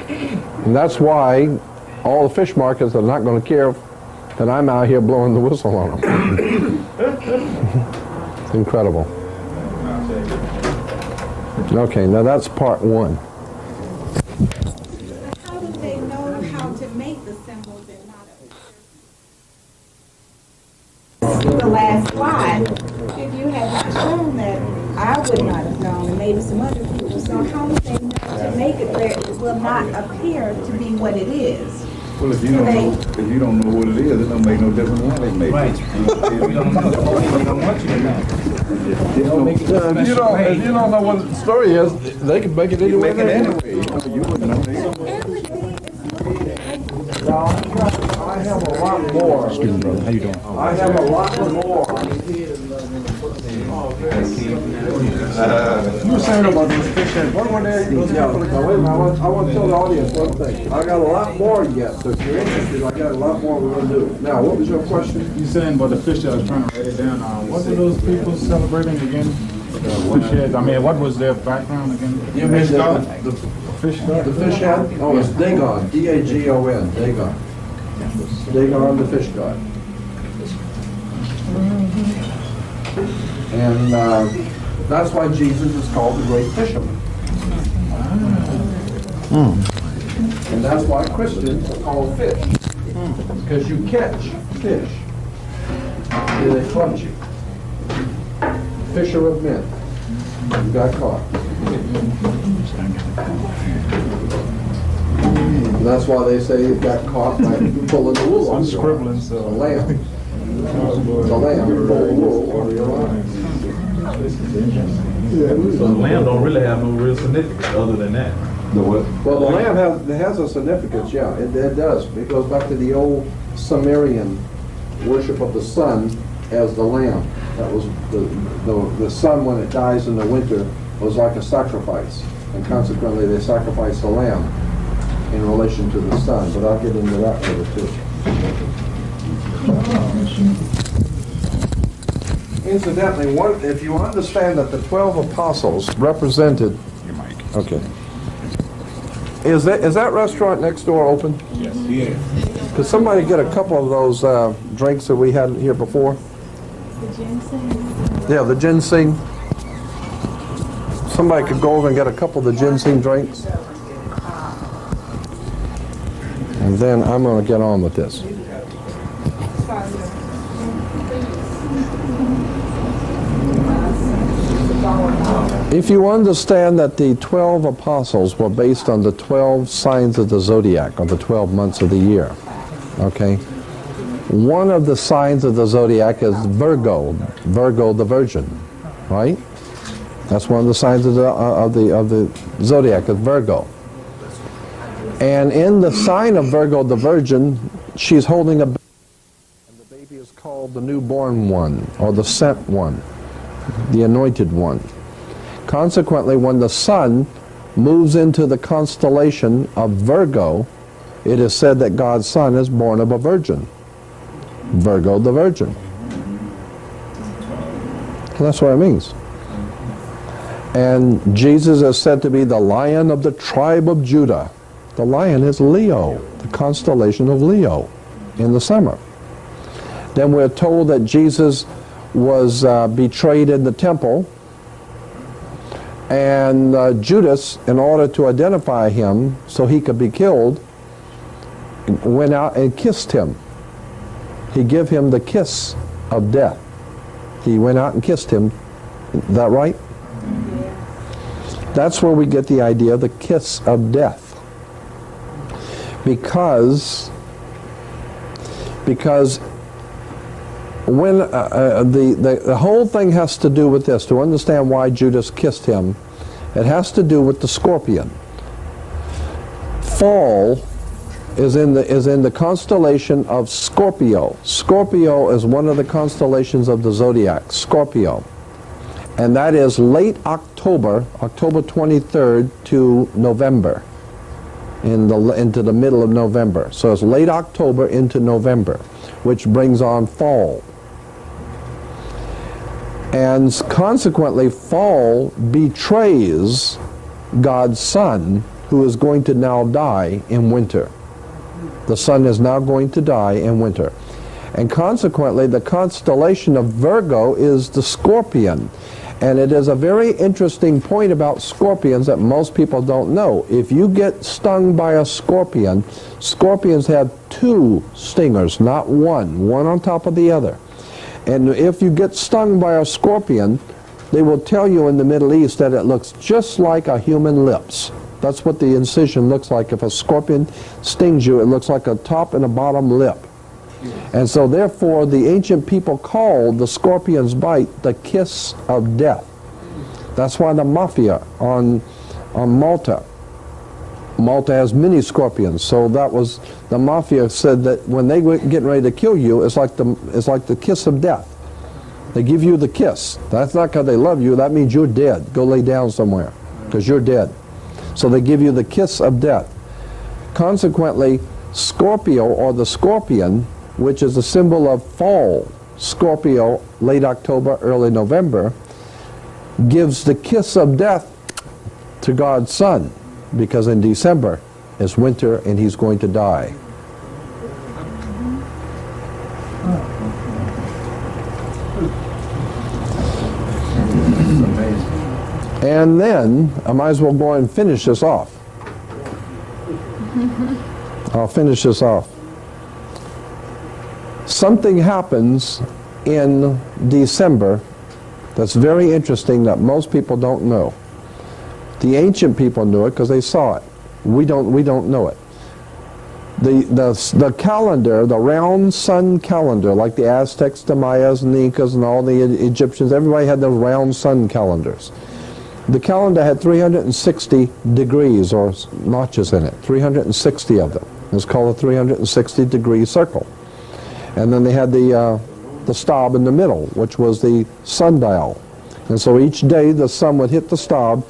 And that's why all the fish markets are not going to care that I'm out here blowing the whistle on them. It's incredible. Okay, now that's part one.
How do they know how to make the symbols and not the last slide? If you had not shown that, I would not have known, and maybe some other people. So how do they know to make it where it will not appear to be what it is?
Well, if you don't know what it is, it don't make no difference how they make it.
Right. You don't know. They don't want you to know.
If you don't know what the story is, they can make it anyway.
Make it anyway. You wouldn't know.
I have a lot more.
Excuse me, brother. How you doing?
I have a lot more.
You were saying about those fish heads. What were they? Those
Yeah,
people
now wait a minute, I want to tell the audience one thing. I got a lot more yet, so if you're interested, I got a lot more we're going to do. Now, what was your question?
You saying about the fish that I was trying to write it down. What were those people celebrating again? The fish heads. I mean, what was their background again?
You mean the
Fish god?
fish head? Oh, it's Dagon, D-A-G-O-N, Dagon. Dagon, the fish god. And that's why Jesus is called the great fisherman. And that's why Christians are called fish. Because you catch fish. Do they clutch you? Fisher of men. You got caught. And that's why they say you got caught by pulling the wool
I'm
off your
scribbling,
eyes.
so.
The lamb. The lamb pulled the wool over your eyes.
So the lamb don't really have no real significance other than that.
The what?
Well, the lamb has a significance, yeah, it does. It goes back to the old Sumerian worship of the sun as the lamb. That was the sun when it dies in the winter was like a sacrifice, and consequently they sacrificed the lamb in relation to the sun. But I'll get into that later too. Incidentally, if you understand that the 12 apostles represented. Okay. Is that restaurant next door open?
Yes. Yeah.
Could somebody get a couple of those drinks that we had here before?
The ginseng?
Yeah, the ginseng. Somebody could go over and get a couple of the ginseng drinks. And then I'm going to get on with this. If you understand that the 12 apostles were based on the 12 signs of the zodiac, or the 12 months of the year, okay? One of the signs of the zodiac is Virgo, Virgo the Virgin, right? That's one of the signs of the zodiac, is Virgo. And in the sign of Virgo the Virgin, she's holding a baby, and the baby is called the newborn one, or the sent one, the anointed one. Consequently, when the sun moves into the constellation of Virgo, it is said that God's son is born of a virgin. Virgo the Virgin. That's what it means. And Jesus is said to be the Lion of the tribe of Judah. The lion is Leo, the constellation of Leo in the summer. Then we're told that Jesus was betrayed in the temple, and Judas, in order to identify him so he could be killed, went out and kissed him. He gave him the kiss of death. He went out and kissed him. Is that right? That's where we get the idea of the kiss of death. Because because when the whole thing has to do with this, to understand why Judas kissed him, it has to do with the scorpion. Fall is in the constellation of Scorpio. Scorpio is one of the constellations of the zodiac, Scorpio. And that is late October, October 23rd to November, into the middle of November. So it's late October into November, which brings on fall. And consequently, fall betrays God's Son, who is going to now die in winter. The Sun is now going to die in winter. And consequently, the constellation of Virgo is the scorpion. And it is a very interesting point about scorpions that most people don't know. If you get stung by a scorpion, scorpions have two stingers, not one on top of the other. And if you get stung by a scorpion, they will tell you in the Middle East that it looks just like a human lips. That's what the incision looks like. If a scorpion stings you, it looks like a top and a bottom lip. And so therefore the ancient people called the scorpion's bite the kiss of death. That's why the mafia on Malta has many scorpions. So that was, the mafia said that when they were getting ready to kill you, it's like the kiss of death. They give you the kiss. That's not because they love you, that means you're dead. Go lay down somewhere because you're dead. So they give you the kiss of death. Consequently, Scorpio, or the scorpion, which is a symbol of fall, Scorpio, late October, early November, gives the kiss of death to God's Son, because in December is winter and he's going to die. And then, I might as well go and finish this off. I'll finish this off. Something happens in December that's very interesting that most people don't know. The ancient people knew it because they saw it. We don't know it. The calendar, the round sun calendar, like the Aztecs, the Mayas, and the Incas, and all the Egyptians, everybody had those round sun calendars. The calendar had 360 degrees or notches in it, 360 of them. It's called a 360-degree circle. And then they had the stab in the middle, which was the sundial. And so each day the sun would hit the stab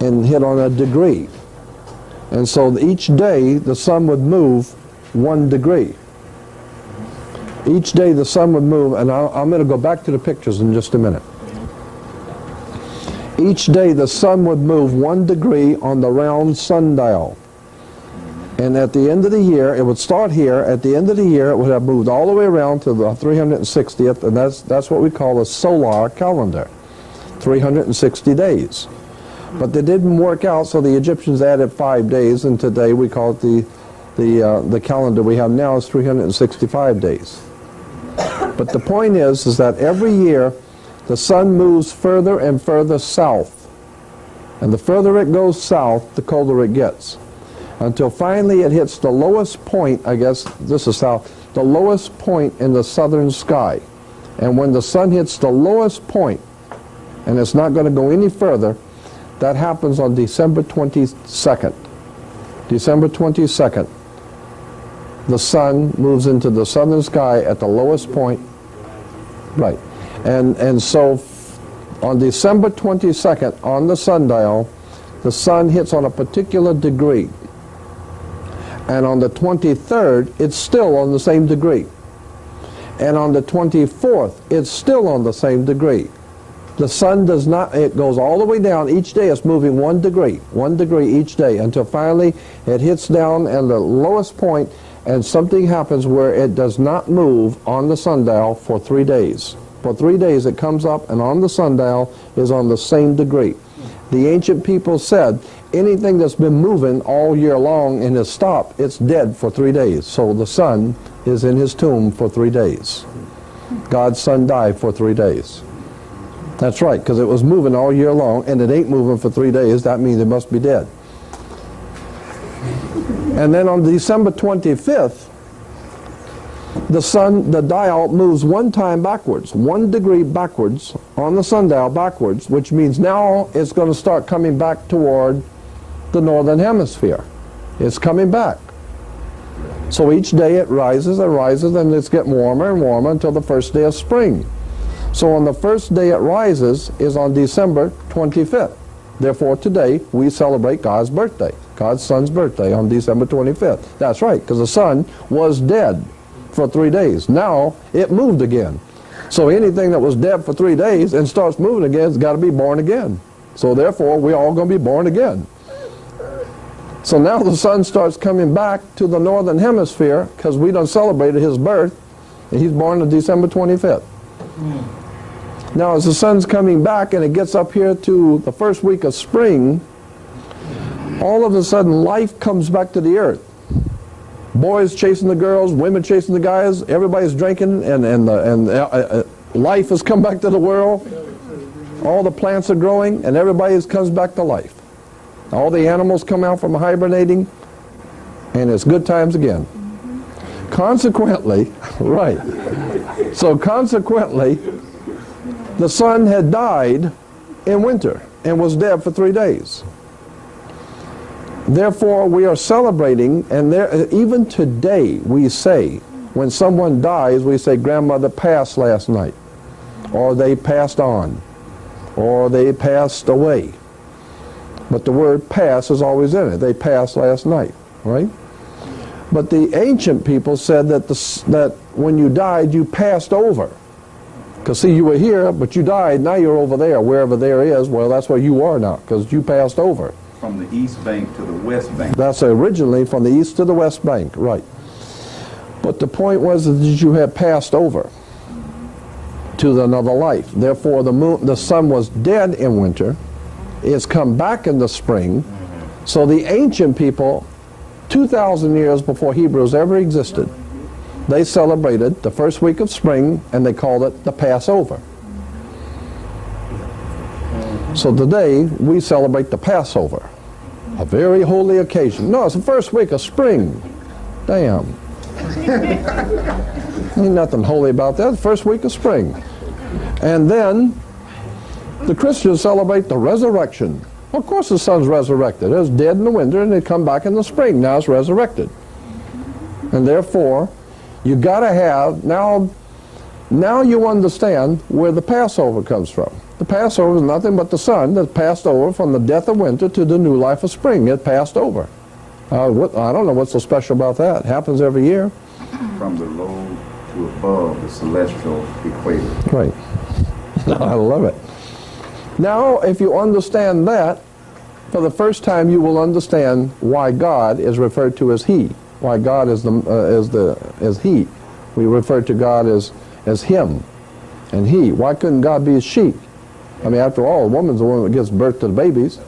and hit on a degree. And so each day the sun would move 1 degree. Each day the sun would move, and I'm going to go back to the pictures in just a minute. Each day the sun would move 1 degree on the round sundial. And at the end of the year, it would start here. At the end of the year, it would have moved all the way around to the 360th, and that's what we call a solar calendar, 360 days. But they didn't work out, so the Egyptians added 5 days, and today we call it the calendar we have now is 365 days. But the point is that every year, the sun moves further and further south. And the further it goes south, the colder it gets. Until finally it hits the lowest point, I guess, this is south, the lowest point in the southern sky. And when the sun hits the lowest point, and it's not going to go any further, that happens on December 22nd. December 22nd, the sun moves into the southern sky at the lowest point. Right. And so on December 22nd, on the sundial, the sun hits on a particular degree. And on the 23rd, it's still on the same degree. And on the 24th, it's still on the same degree. The sun does not, it goes all the way down. Each day it's moving 1 degree each day, until finally it hits down at the lowest point, and something happens where it does not move on the sundial for 3 days. For 3 days it comes up, and on the sundial is on the same degree. The ancient people said anything that's been moving all year long and has stopped, it's dead for 3 days. So the sun is in his tomb for 3 days. God's Son died for 3 days. That's right, because it was moving all year long, and it ain't moving for 3 days. That means it must be dead. And then on December 25th, the sun, the dial moves one time backwards, 1 degree backwards on the sundial backwards, which means now it's going to start coming back toward the northern hemisphere. It's coming back. So each day it rises and rises, and it's getting warmer and warmer until the first day of spring. So on the first day it rises is on December 25th. Therefore today we celebrate God's birthday, God's son's birthday on December 25th. That's right, because the sun was dead for 3 days. Now it moved again. So anything that was dead for 3 days and starts moving again has got to be born again. So therefore we're all going to be born again. So now the sun starts coming back to the northern hemisphere because we done celebrated his birth, and he's born on December 25th. Now as the sun's coming back and it gets up here to the first week of spring, all of a sudden life comes back to the earth. Boys chasing the girls, women chasing the guys, everybody's drinking, and life has come back to the world. All the plants are growing, and everybody comes back to life. All the animals come out from hibernating, and it's good times again. Consequently, right, so consequently, the sun had died in winter and was dead for 3 days. Therefore, we are celebrating, and even today we say, when someone dies, we say, grandmother passed last night, or they passed on, or they passed away. But the word pass is always in it. They passed last night, right? But the ancient people said that, that when you died, you passed over. Because see, you were here, but you died, now you're over there, wherever there is. Well, that's where you are now, because you passed over.
From the east bank to the west bank.
That's originally from the east to the west bank, right. But the point was that you had passed over to another life. Therefore, the sun was dead in winter. It's come back in the spring. So the ancient people, 2,000 years before Hebrews ever existed, they celebrated the first week of spring, and they called it the Passover. So today we celebrate the Passover, a very holy occasion. No, it's the first week of spring. Damn. Ain't nothing holy about that. The first week of spring. And then the Christians celebrate the resurrection. Of course the sun's resurrected. It was dead in the winter, and it come back in the spring. Now it's resurrected. And therefore, you got to have, now you understand where the Passover comes from. The Passover is nothing but the sun that passed over from the death of winter to the new life of spring. It passed over. I don't know what's so special about that. It happens every year.
From below to above the celestial equator.
Right. I love it. Now, if you understand that, for the first time you will understand why God is referred to as He. Why God is He. We refer to God as Him and He. Why couldn't God be a she? I mean, after all, a woman's the one that gives birth to the babies,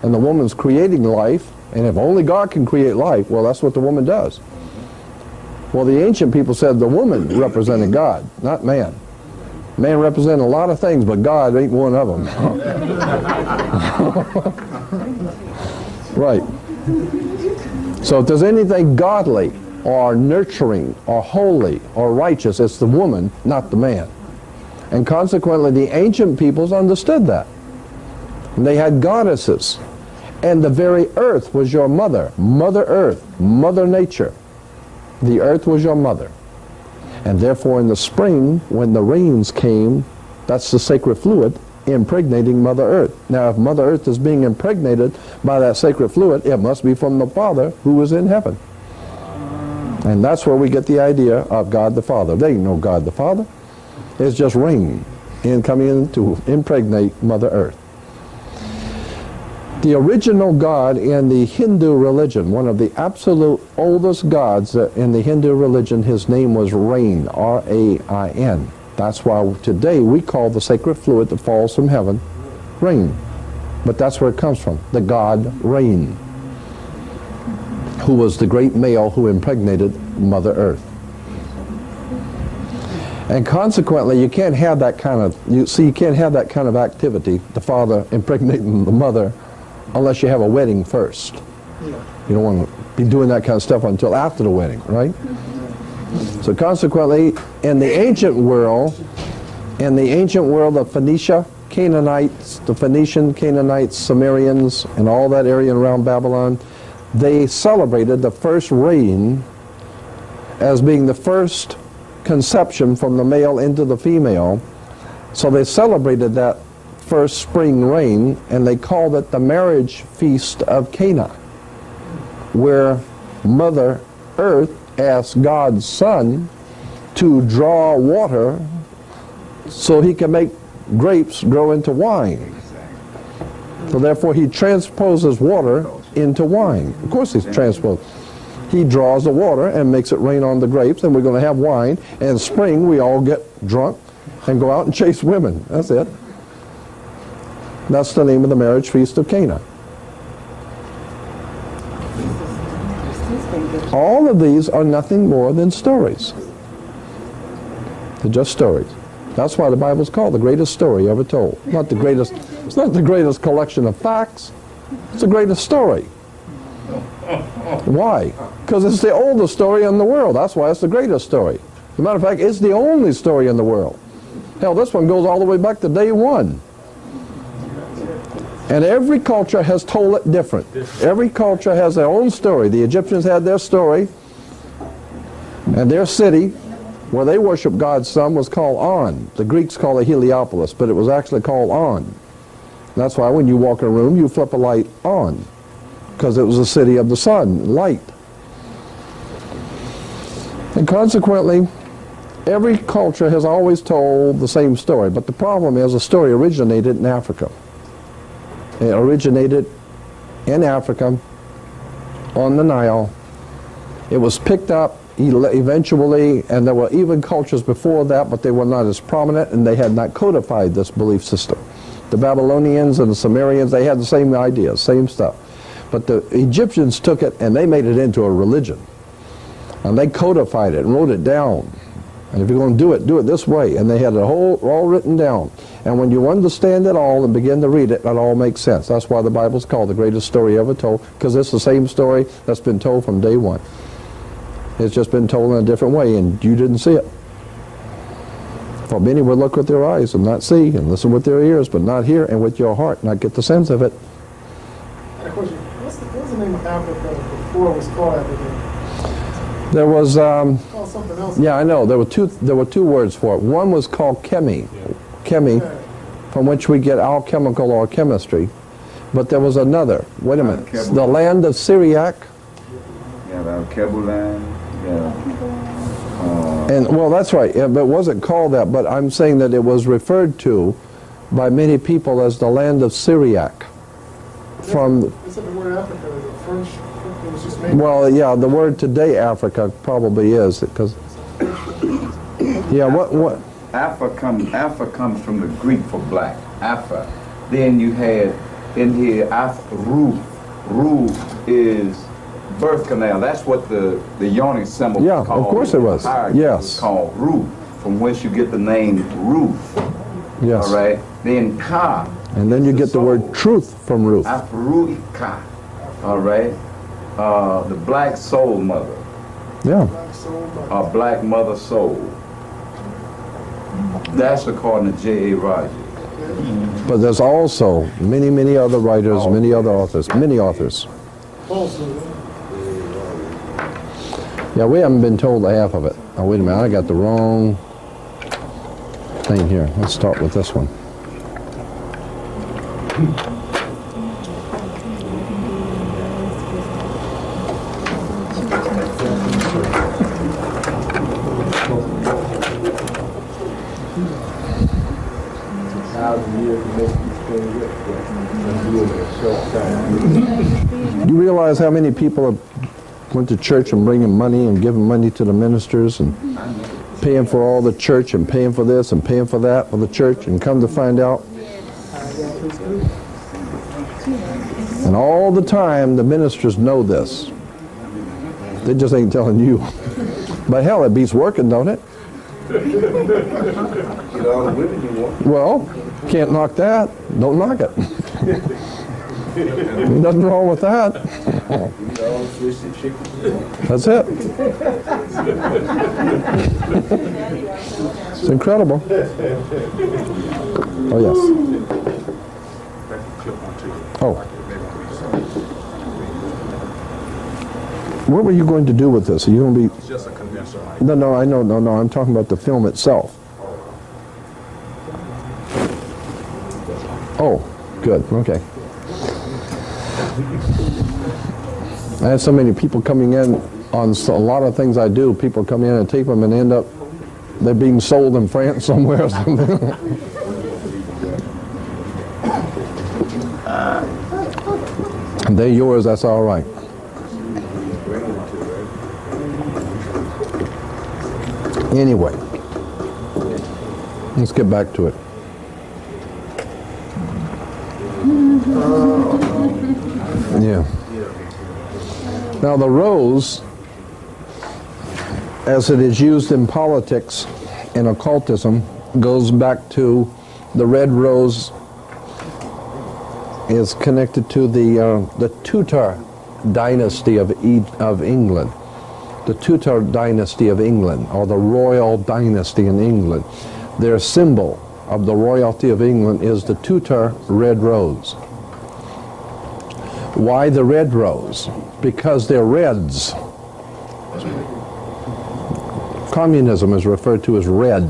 and the woman's creating life, and if only God can create life, well, that's what the woman does. Well, the ancient people said the woman represented God, not man. Man represented a lot of things, but God ain't one of them. Right. So if there's anything godly or nurturing or holy or righteous, it's the woman, not the man. And consequently, the ancient peoples understood that. And they had goddesses. And the very earth was your mother. Mother Earth, Mother Nature. The earth was your mother. And therefore in the spring, when the rains came, that's the sacred fluid impregnating Mother Earth. Now if Mother Earth is being impregnated by that sacred fluid, it must be from the Father who is in heaven. And that's where we get the idea of God the Father. There ain't no God the Father. It's just rain coming in to impregnate Mother Earth. The original God in the Hindu religion, one of the absolute oldest gods in the Hindu religion, his name was Rain, R-A-I-N. That's why today we call the sacred fluid that falls from heaven rain. But that's where it comes from, the god Rain, who was the great male who impregnated Mother Earth. And consequently, you can't have that kind of, you can't have that kind of activity, the father impregnating the mother, unless you have a wedding first. You don't want to be doing that kind of stuff until after the wedding, right? So consequently, in the ancient world, of Phoenicia, Canaanites, the Phoenician, Canaanites, Sumerians, and all that area around Babylon, they celebrated the first rain as being the first conception from the male into the female. So they celebrated that first spring rain, and they called it the marriage feast of Cana, where Mother Earth asked God's Son to draw water so he can make grapes grow into wine. So therefore he transposes water into wine. Of course he's transposed. He draws the water and makes it rain on the grapes, and we're going to have wine. And in spring we all get drunk and go out and chase women. That's it. That's the name of the marriage feast of Cana. All of these are nothing more than stories. They're just stories. That's why the Bible is called the greatest story ever told. Not the greatest, it's not the greatest collection of facts. It's the greatest story. Why? Because it's the oldest story in the world. That's why it's the greatest story. As a matter of fact, it's the only story in the world. Hell, this one goes all the way back to day one. And every culture has told it different. Every culture has their own story. The Egyptians had their story, and their city where they worship God's Son was called On. The Greeks call it Heliopolis, but it was actually called On. That's why when you walk in a room, you flip a light on, because it was the city of the sun, light. And consequently, every culture has always told the same story, but the problem is the story originated in Africa. It originated in Africa, on the Nile. It was picked up eventually, and there were even cultures before that, but they were not as prominent, and they had not codified this belief system. The Babylonians and the Sumerians, they had the same ideas, same stuff. But the Egyptians took it and they made it into a religion. And they codified it and wrote it down. And if you're going to do it this way. And they had it all written down. And when you understand it all and begin to read it, it all makes sense. That's why the Bible's called the greatest story ever told, because it's the same story that's been told from day one. It's just been told in a different way, and you didn't see it. For many would look with their eyes and not see, and listen with their ears, but not hear, and with your heart not get the sense of it.
I have a question. What's the name of Africa before it was called Africa?
There was,
Called something else.
yeah, I know. There were two words for it. One was called Chemi, from which we get alchemical or chemistry. But there was another. Wait a minute. The land of Syriac.
Yeah, the Kebulan. Yeah.
And well, that's right. Yeah, but it wasn't called that. But I'm saying that it was referred to by many people as the land of Syriac. From.
They said the word Africa is a French. It was just made.
Well, yeah, the word today, Africa, probably is, because. Yeah. What?
Alpha comes from the Greek for black. Alpha. Then you had in here Ruth. Ruth is birth canal. That's what the yoni symbol
Yeah,
was called.
of course it was. Yes.
It's called Ruth, from whence you get the name Ruth.
Yes.
All right. Then Ka.
And then you get the word truth from Ruth.
Afruika. All right. The black soul mother.
Yeah.
Black mother soul. That's according to J.A. Rogers.
But there's also many, many other writers, many other authors, many authors. Yeah, we haven't been told the half of it. Oh, wait a minute, I got the wrong thing here. Let's start with this one. You realize how many people have went to church and bringing money and giving money to the ministers and paying for all the church and paying for this and paying for that for the church, and come to find out, and all the time the ministers know this. They just ain't telling you. But hell, it beats working, don't it?
Get all the women you want.
Well, can't knock that. Don't knock it. Nothing wrong with that. That's it. It's incredible. Oh, yes. Oh. What were you going to do with this? Are you going to be...
It's just a condenser.
No, I know, no, I'm talking about the film itself. Oh, good, okay. I had so many people coming in on a lot of things I do. People come in and take them and end up, they're being sold in France somewhere or something. And they're yours, that's all right. Anyway, let's get back to it. Yeah. Now the rose, as it is used in politics and occultism, goes back to the red rose is connected to the Tudor dynasty of England. The Tudor dynasty of England, or the royal dynasty in England. Their symbol of the royalty of England is the Tudor red rose. Why the red rose? Because they're reds. Communism is referred to as red.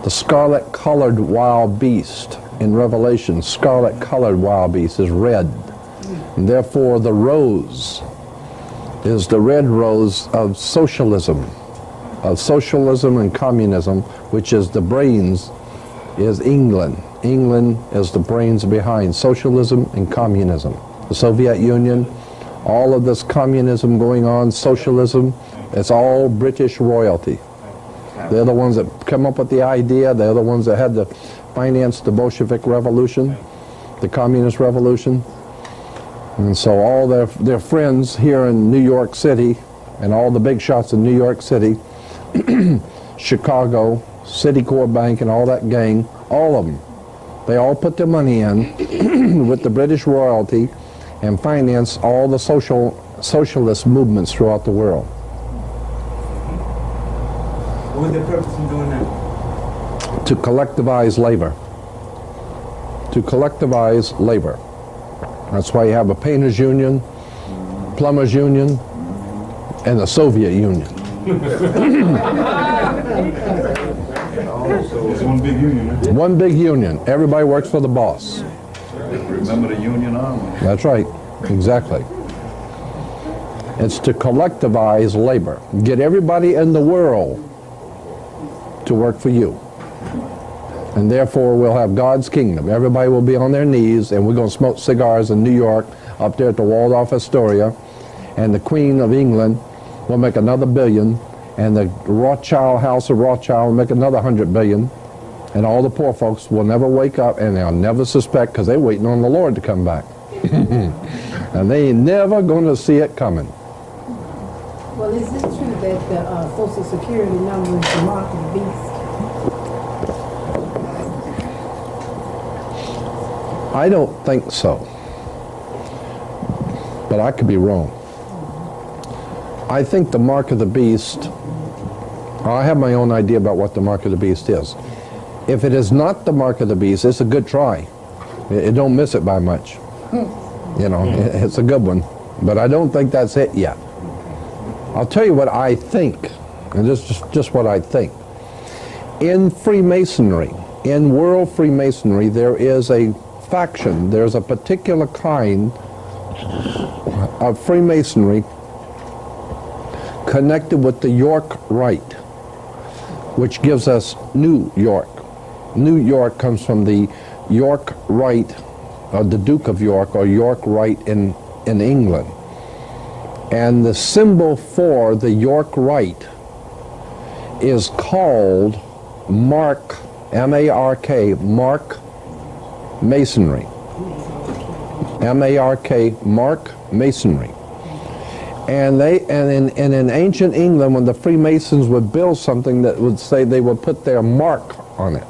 The scarlet-colored wild beast in Revelation, scarlet-colored wild beast is red. And therefore the rose is the red rose of socialism and communism, which is the brains, is England. England is the brains behind socialism and communism. The Soviet Union, all of this communism going on, socialism, it's all British royalty. They're the ones that come up with the idea. They're the ones that had to finance the Bolshevik Revolution, the Communist Revolution. And so all their friends here in New York City, and all the big shots in New York City, Chicago, Citicorp Bank, and all that gang, all of them, they all put their money in with the British royalty and finance all the socialist movements throughout the world.
What was the purpose in doing that?
To collectivize labor. To collectivize labor. That's why you have a painters union, plumbers union, and the Soviet Union.
It's one big union.
One big union. Everybody works for the boss.
Remember the Union Army?
That's right. Exactly. It's to collectivize labor. Get everybody in the world to work for you. And therefore we'll have God's kingdom. Everybody will be on their knees, and we're going to smoke cigars in New York up there at the Waldorf Astoria, and the Queen of England will make another billion, and the Rothschild House of Rothschild will make another 100 billion, and all the poor folks will never wake up, and they'll never suspect, because they're waiting on the Lord to come back. And they ain't never going to see it coming.
Well, is it true that the Social Security number is the mark of the beast?
I don't think so, but I could be wrong. I think the mark of the beast, I have my own idea about what the mark of the beast is. If it is not the mark of the beast, it's a good try. It don't miss it by much. You know, it's a good one, but I don't think that's it yet. I'll tell you what I think, and this is just what I think. In Freemasonry, in world Freemasonry, there is a faction, there's a particular kind of Freemasonry connected with the York Rite, which gives us New York. New York comes from the York Rite, or the Duke of York, or York Rite in England. And the symbol for the York Rite is called Mark, M-A-R-K, Mark Masonry. M-A-R-K, Mark Masonry. And in ancient England, when the Freemasons would build something, that would say they would put their mark on it.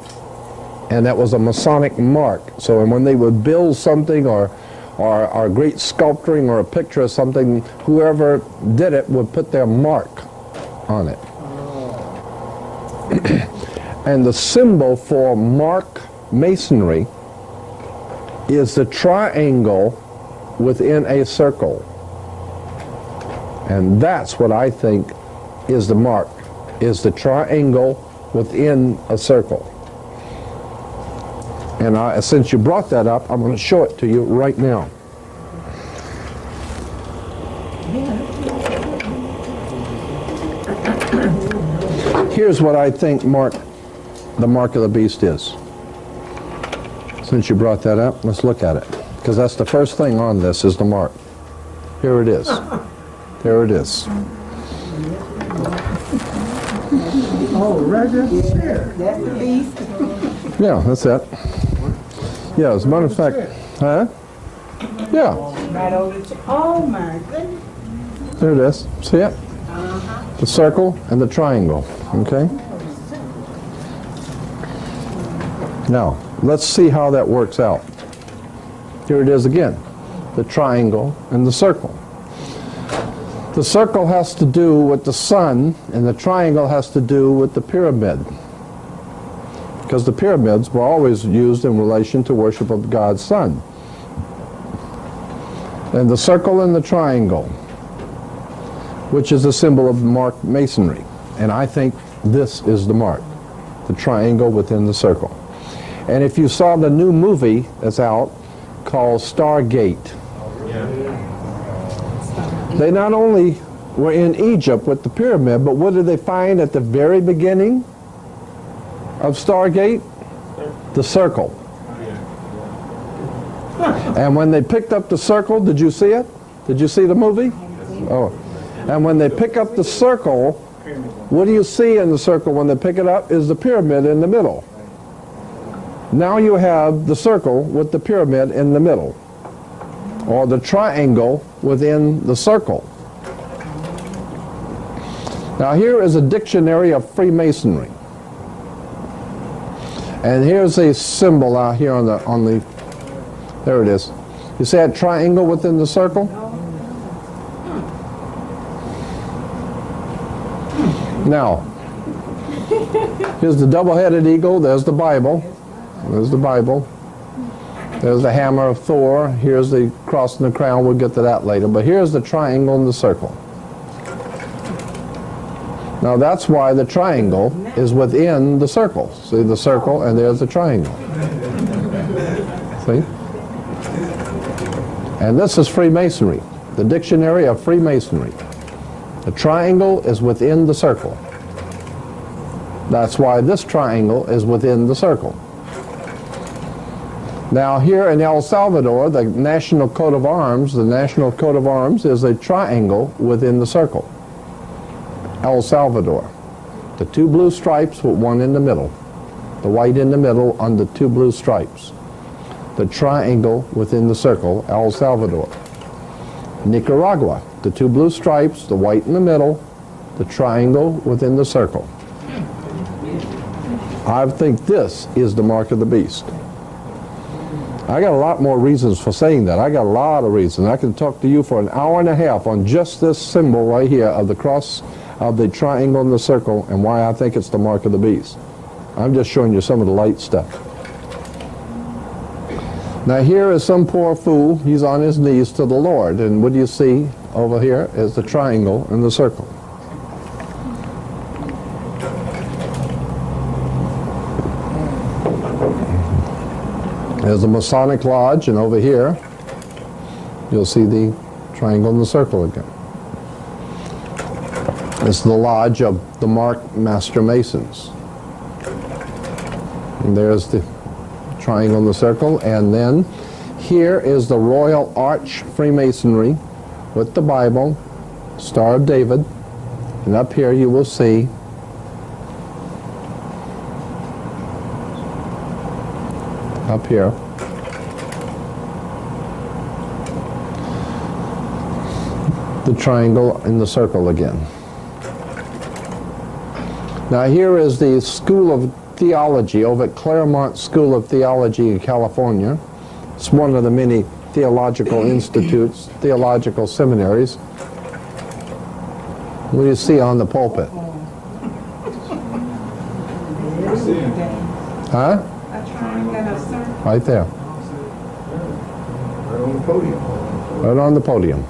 And that was a Masonic mark. So when they would build something or or a great sculpturing or a picture of something, whoever did it would put their mark on it. And the symbol for mark masonry is the triangle within a circle. And that's what I think is the mark, is the triangle within a circle. And since you brought that up, I'm going to show it to you right now. Here's what I think the mark of the beast is. Since you brought that up, let's look at it. Because that's the first thing on this is the mark. Here it is. There it is.
Oh, right there.
That's the beast.
Yeah, that's it. Yeah, as a matter of fact, huh? Yeah,
Right over the oh my goodness.
there it is. See it? The circle and the triangle, okay? Now, let's see how that works out. Here it is again, the triangle and the circle. The circle has to do with the sun, and the triangle has to do with the pyramid. Because the pyramids were always used in relation to worship of God's sun. And the circle and the triangle, which is a symbol of mark masonry. And I think this is the mark, the triangle within the circle. And if you saw the new movie that's out called Stargate, they not only were in Egypt with the pyramid, but what did they find at the very beginning of Stargate? The circle. And when they picked up the circle, did you see it? Did you see the movie? Oh. And when they pick up the circle, what do you see in the circle when they pick it up? Is the pyramid in the middle. Now you have the circle with the pyramid in the middle, or the triangle within the circle. Now here is a dictionary of Freemasonry. And here's a symbol out here on the there it is. You see that triangle within the circle? Now, here's the double-headed eagle. There's the Bible. There's the Bible. There's the hammer of Thor. Here's the cross and the crown. We'll get to that later. But here's the triangle and the circle. Now that's why the triangle is within the circle. See the circle, and there's the triangle. See? And this is Freemasonry, the dictionary of Freemasonry. The triangle is within the circle. That's why this triangle is within the circle. Now here in El Salvador, the national coat of arms, is a triangle within the circle. El Salvador. The two blue stripes with one in the middle. The white in the middle on the two blue stripes. The triangle within the circle, El Salvador. Nicaragua. The two blue stripes, the white in the middle, the triangle within the circle. I think this is the mark of the beast. I got a lot more reasons for saying that. I got a lot of reasons. I can talk to you for an hour and a half on just this symbol right here of the cross, of the triangle and the circle, and why I think it's the mark of the beast. I'm just showing you some of the light stuff. Now here is some poor fool. He's on his knees to the Lord, and what do you see over here is the triangle and the circle. There's the Masonic Lodge, and over here you'll see the triangle and the circle again. It's the lodge of the Mark Master Masons. And there's the triangle and the circle, and then here is the Royal Arch Freemasonry with the Bible, Star of David, and up here you will see up here the triangle and the circle again. Now here is the School of Theology over at Claremont School of Theology in California. It's one of the many theological institutes, theological seminaries. What do you see on the pulpit? Huh? Right there.
Right on the podium.
Right on the podium.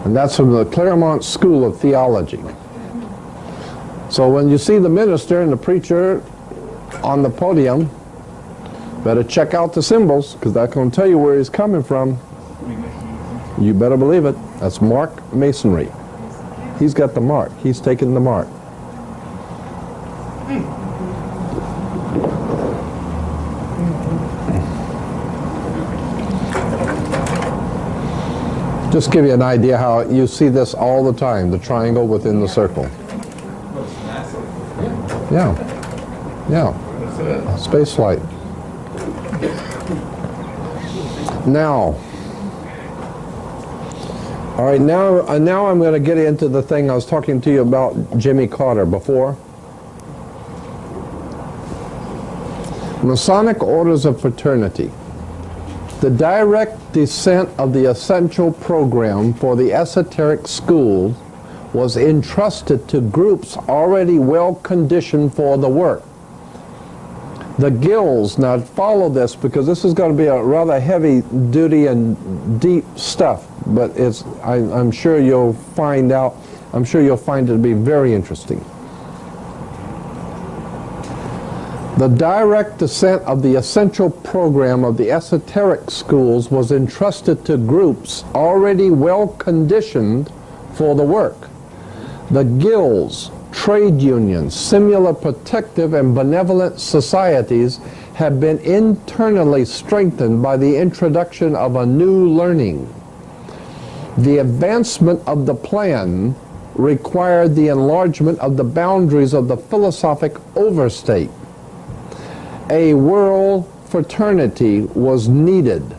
And that's from the Claremont School of Theology. So when you see the minister and the preacher on the podium, better check out the symbols, because that's going to tell you where he's coming from. You better believe it. That's mark masonry. He's got the mark. He's taken the mark. Just give you an idea how you see this all the time, the triangle within the circle. Yeah. Yeah. Space flight. Now, all right, now I'm going to get into the thing I was talking to you about Jimmy Carter before. Masonic orders of fraternity. The direct descent of the essential program for the esoteric school was entrusted to groups already well conditioned for the work. The guilds, now follow this because this is going to be a rather heavy duty and deep stuff, but I'm sure you'll find it to be very interesting. The direct descent of the essential program of the esoteric schools was entrusted to groups already well conditioned for the work. The guilds, trade unions, similar protective and benevolent societies have been internally strengthened by the introduction of a new learning. The advancement of the plan required the enlargement of the boundaries of the philosophic overstate. A world fraternity was needed,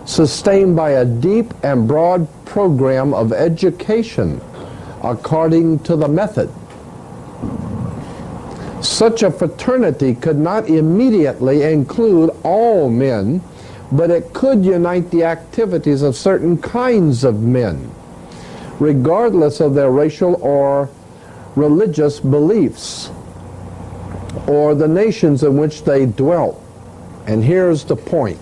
sustained by a deep and broad program of education according to the method. Such a fraternity could not immediately include all men, but it could unite the activities of certain kinds of men, regardless of their racial or religious beliefs, or the nations in which they dwelt. And here's the point.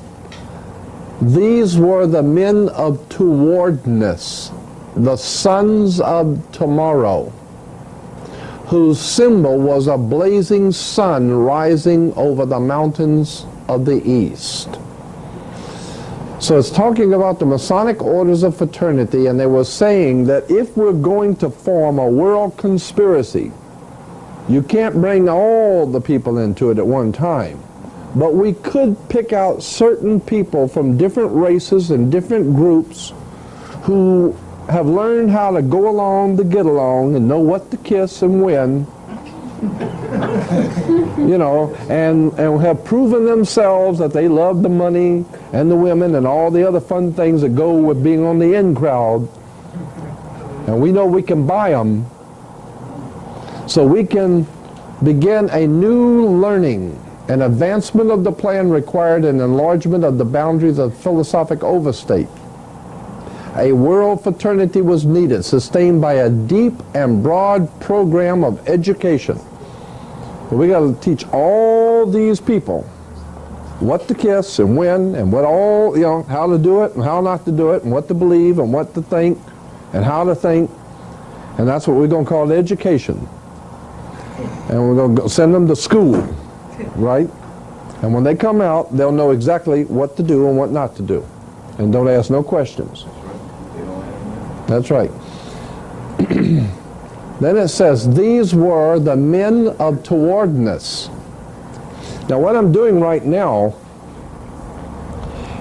These were the men of towardness, the sons of tomorrow, whose symbol was a blazing sun rising over the mountains of the east. So it's talking about the Masonic orders of fraternity, and they were saying that if we're going to form a world conspiracy, you can't bring all the people into it at one time, but we could pick out certain people from different races and different groups who have learned how to go along to get along and know what to kiss and when, you know, and have proven themselves that they love the money and the women and all the other fun things that go with being on the in crowd. And we know we can buy them. So we can begin a new learning. An advancement of the plan required an enlargement of the boundaries of philosophic overstate. A world fraternity was needed, sustained by a deep and broad program of education. We got to teach all these people what to kiss and when and what all, you know, how to do it and how not to do it and what to believe and what to think and how to think. And that's what we're going to call education. And we're going to send them to school, right? And when they come out, they'll know exactly what to do and what not to do. And don't ask no questions. That's right. Then it says, these were the men of towardness. Now what I'm doing right now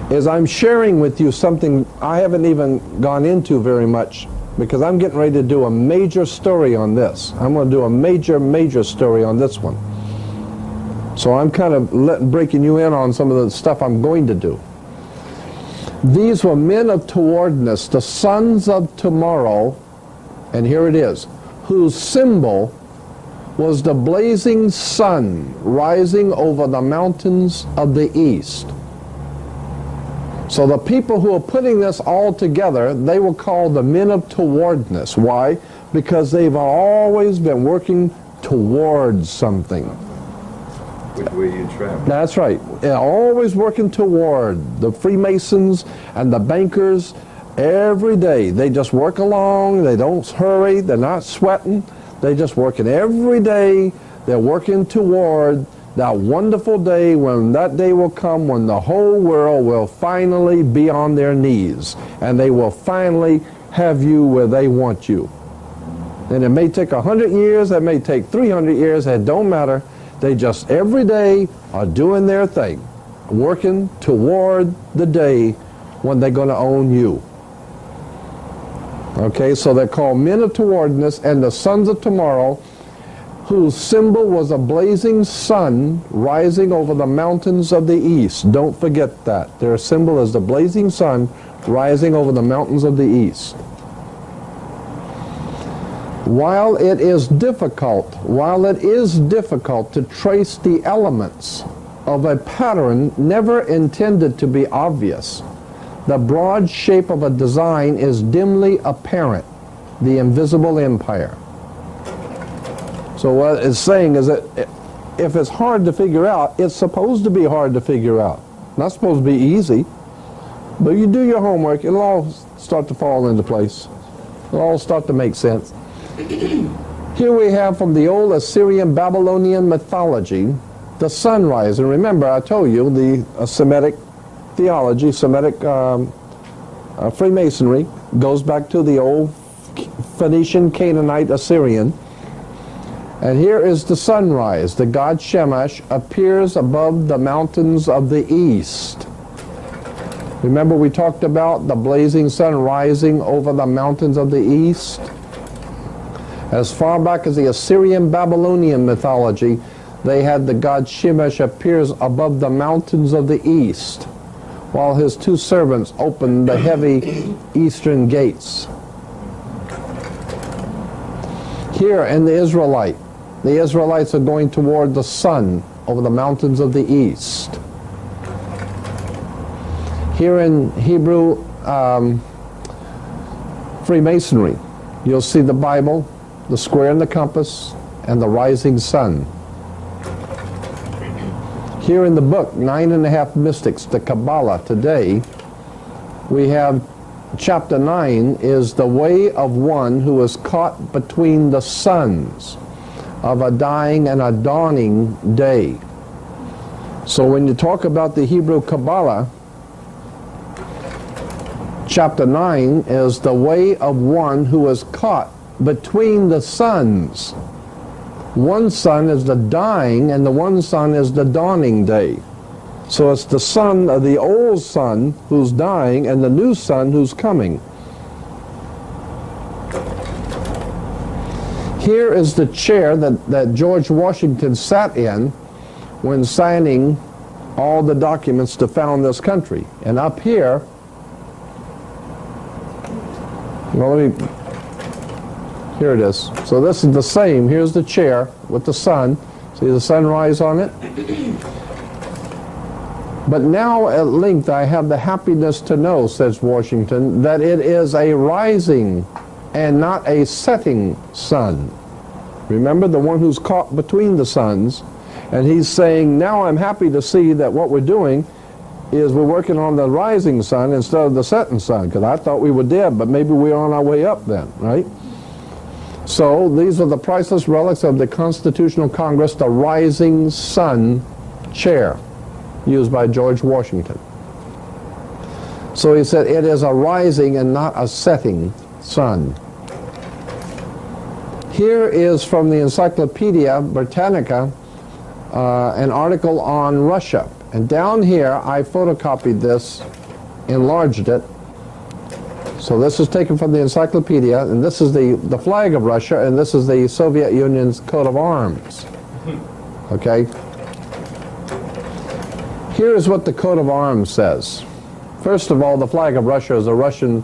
is I'm sharing with you something I haven't even gone into very much, because I'm getting ready to do a major story on this. I'm going to do a major story on this one. So I'm kind of breaking you in on some of the stuff I'm going to do. These were men of towardness, the sons of tomorrow, and here it is, whose symbol was the blazing sun rising over the mountains of the east. So the people who are putting this all together, they will call the men of towardness. Why? Because they've always been working towards something.
Which way you travel.
That's right. They're always working toward. The Freemasons and the bankers, every day, they just work along. They don't hurry. They're not sweating. They're just working every day. They're working toward that wonderful day when that day will come when the whole world will finally be on their knees and they will finally have you where they want you. And it may take 100 years, it may take 300 years, it don't matter. They just every day are doing their thing, working toward the day when they're going to own you. Okay, so they're called men of towardness and the sons of tomorrow, whose symbol was a blazing sun rising over the mountains of the east. Don't forget that. Their symbol is the blazing sun rising over the mountains of the east. While it is difficult to trace the elements of a pattern never intended to be obvious, the broad shape of a design is dimly apparent, the invisible empire. So what it's saying is that if it's hard to figure out, it's supposed to be hard to figure out. Not supposed to be easy. But you do your homework, it'll all start to fall into place. It'll all start to make sense. Here we have from the old Assyrian Babylonian mythology, the sunrise. And remember, I told you the Semitic theology, Semitic Freemasonry goes back to the old Phoenician, Canaanite, Assyrian. And here is the sunrise. The god Shamash appears above the mountains of the east. Remember we talked about the blazing sun rising over the mountains of the east? As far back as the Assyrian Babylonian mythology, they had the god Shamash appears above the mountains of the east, while his two servants opened the heavy eastern gates. Here in the Israelites are going toward the sun over the mountains of the east. Here in Hebrew Freemasonry, you'll see the Bible, the square and the compass, and the rising sun. Here in the book, 9.5 Mystics, the Kabbalah, today, we have chapter 9 is the way of one who is caught between the suns of a dying and a dawning day. So when you talk about the Hebrew Kabbalah, chapter 9 is the way of one who is caught between the suns. One sun is the dying and the one sun is the dawning day. So it's the sun of the old sun who's dying and the new sun who's coming. Here is the chair that George Washington sat in when signing all the documents to found this country. And up here, well, here it is. So this is the same. Here's the chair with the sun. See the sunrise on it? But now at length I have the happiness to know, says Washington, that it is a rising and not a setting sun. Remember, the one who's caught between the suns. And he's saying, now I'm happy to see that what we're doing is we're working on the rising sun instead of the setting sun, because I thought we were dead, but maybe we're on our way up then, right? So these are the priceless relics of the Constitutional Congress, the rising sun chair, used by George Washington. So he said it is a rising and not a setting sun. Here is from the Encyclopedia Britannica an article on Russia. And down here I photocopied this, enlarged it. So this is taken from the encyclopedia, and this is the flag of Russia, and this is the Soviet Union's coat of arms. Okay? Here is what the coat of arms says. First of all, the flag of Russia is a Russian,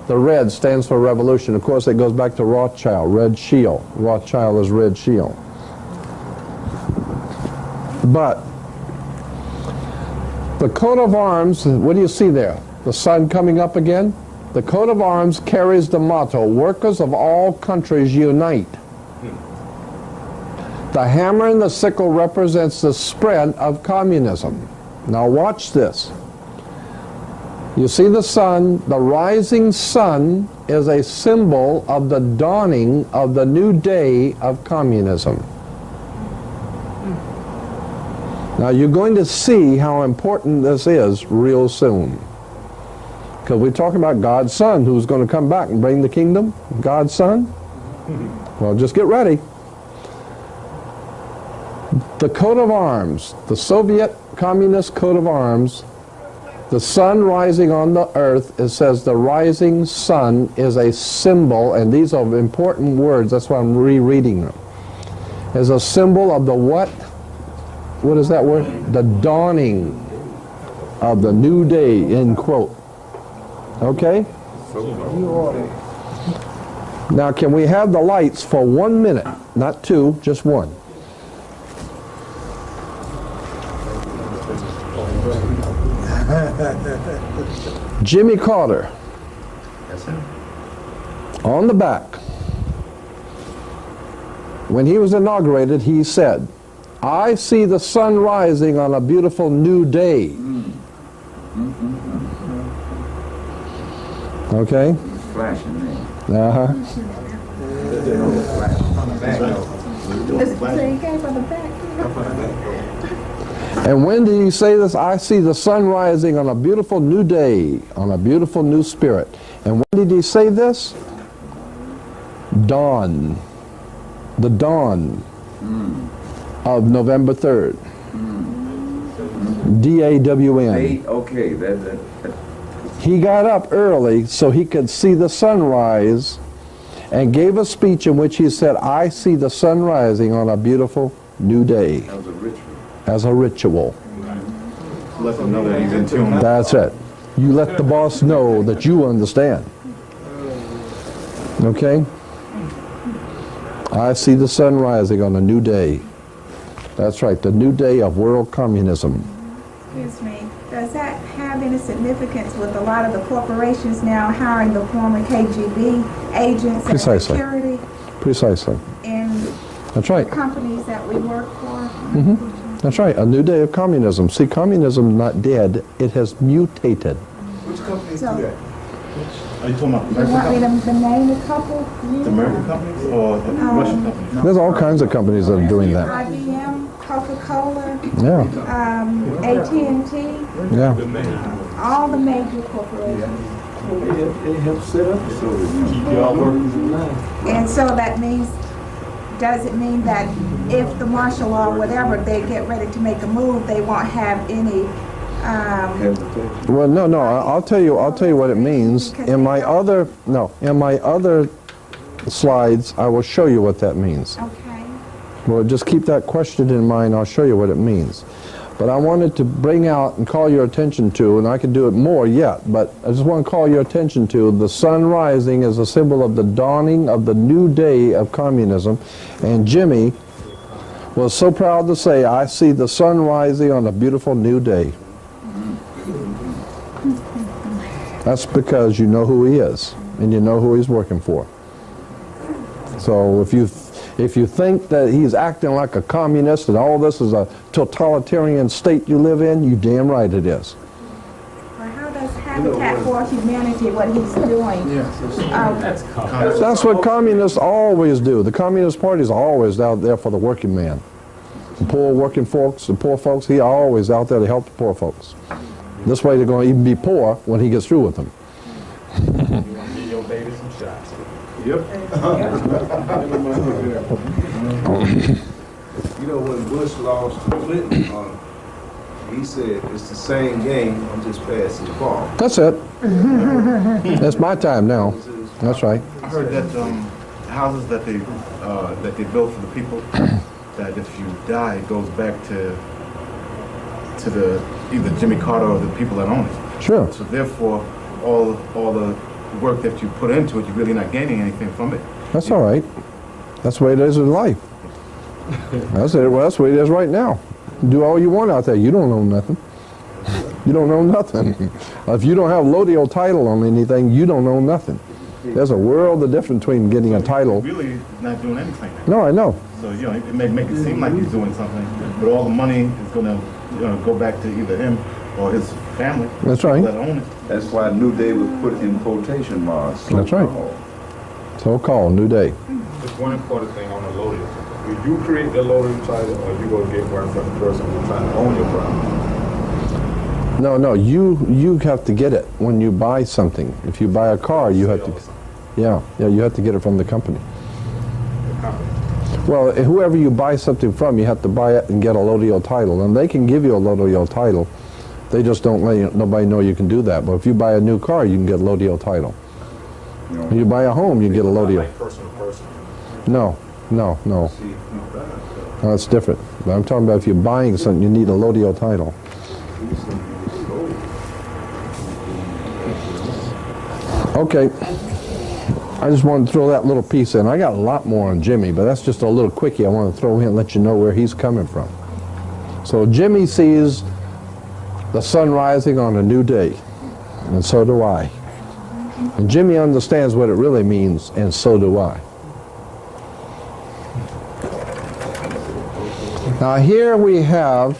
the red stands for revolution. Of course, it goes back to Rothschild, red shield. Rothschild is red shield. But the coat of arms, what do you see there? the sun coming up again? The coat of arms carries the motto, workers of all countries unite. The hammer and the sickle represents the spread of communism. Now watch this. You see the sun, the rising sun is a symbol of the dawning of the new day of communism. Now you're going to see how important this is real soon. Because we're talking about God's Son who's going to come back and bring the kingdom. God's Son. Well, just get ready. The coat of arms, the Soviet Communist coat of arms, the sun rising on the earth, it says the rising sun is a symbol, and these are important words, that's why I'm rereading them, is a symbol of the what? What is that word? The dawning of the new day, end quote. Okay? Now can we have the lights for 1 minute? Not two, just one. Jimmy Carter. On the back, when he was inaugurated, he said, "I see the sun rising on a beautiful new day." Okay?
Flashing man.
Uh-huh. And when did he say this? I see the sun rising on a beautiful new day, on a beautiful new spirit. And when did he say this? Dawn. The dawn of November 3rd. D-A-W-N.
Okay,
He got up early so he could see the sunrise and gave a speech in which he said, I see the sun rising on a beautiful new day.
That was a ritual.
As a ritual.
Let them know that he's in tune.
That's it. You let the boss know that you understand. Okay? I see the sun rising on a new day. That's right, the new day of world communism.
Excuse me. Does that have any significance with a lot of the corporations now hiring the former KGB agents
Precisely.
as security?
Precisely.
And
that's right.
the companies that we work for?
That's right, a new day of communism. See, communism is not dead, it has mutated.
Which companies
So,
do that? Are you talking about
you want me to name a couple?
the American companies or the Russian companies?
There's all kinds of companies that are doing that.
IBM, Coca-Cola,
Yeah,
AT&T,
yeah.
all the major corporations.
It helps set up facilities. Keep y'all workers in line.
And so that means, does it mean that if the martial law, whatever, they get ready to make a move, they won't have any
Well, no, I'll tell you what it means. In my other slides, I will show you what that means.
Okay.
Well, just keep that question in mind. I'll show you what it means. But I wanted to bring out and call your attention to, and I can do it more yet, but I just want to call your attention to the sun rising as a symbol of the dawning of the new day of communism. And Jimmy was so proud to say, I see the sun rising on a beautiful new day. That's because you know who he is, and you know who he's working for. So if you think that he's acting like a communist and all this is a totalitarian state you live in, you damn right it is.
Well, how does Habitat for Humanity, what he's doing?
That's what communists always do. The Communist Party is always out there for the working man. The poor working folks, the poor folks, he always out there to help the poor folks. This way they're going to even be poor when he gets through with them.
Give your baby some shots.
Yep.
You know, when Bush lost to Clinton, he said, it's the same game, I'm just passing the ball.
That's it. That's my time now. That's right.
I heard that houses that they built for the people, that if you die, it goes back to the either Jimmy Carter or the people that own it.
Sure.
So therefore, all the work that you put into it, you're really not gaining anything from it.
That's all right. That's the way it is in life. That's it. Well, that's the way it is right now. Do all you want out there. You don't own nothing. You don't know nothing. If you don't have Lodial title on anything, you don't know nothing. There's a world of difference between getting a title.
Really not doing anything.
No, I know.
So, you know, it may make it seem like he's doing something, but all the money is going to, you know, go back to either him or his family.
That's right.
That own it.
That's why New Day was put in quotation marks.
That's right. So-called New Day.
Just one important thing on the loading. Will you create the loading title, or you going to get one from the person who's trying to own your property?
No, you have to get it when you buy something. If you buy a car, you have to, yeah, you have to get it from the company. Well, whoever you buy something from, you have to buy it and get a Lodial title, and they can give you a Lodial title. They just don't let nobody know you can do that. But if you buy a new car, you can get a Lodial title. If you buy a home, you get a Lodial.
Like person to person.
No. That's different. But I'm talking about if you're buying something, you need a Lodial title. Okay, I just wanted to throw that little piece in. I got a lot more on Jimmy, but that's just a little quickie I want to throw in and let you know where he's coming from. So Jimmy sees the sun rising on a new day, and so do I. And Jimmy understands what it really means, and so do I. Now here we have,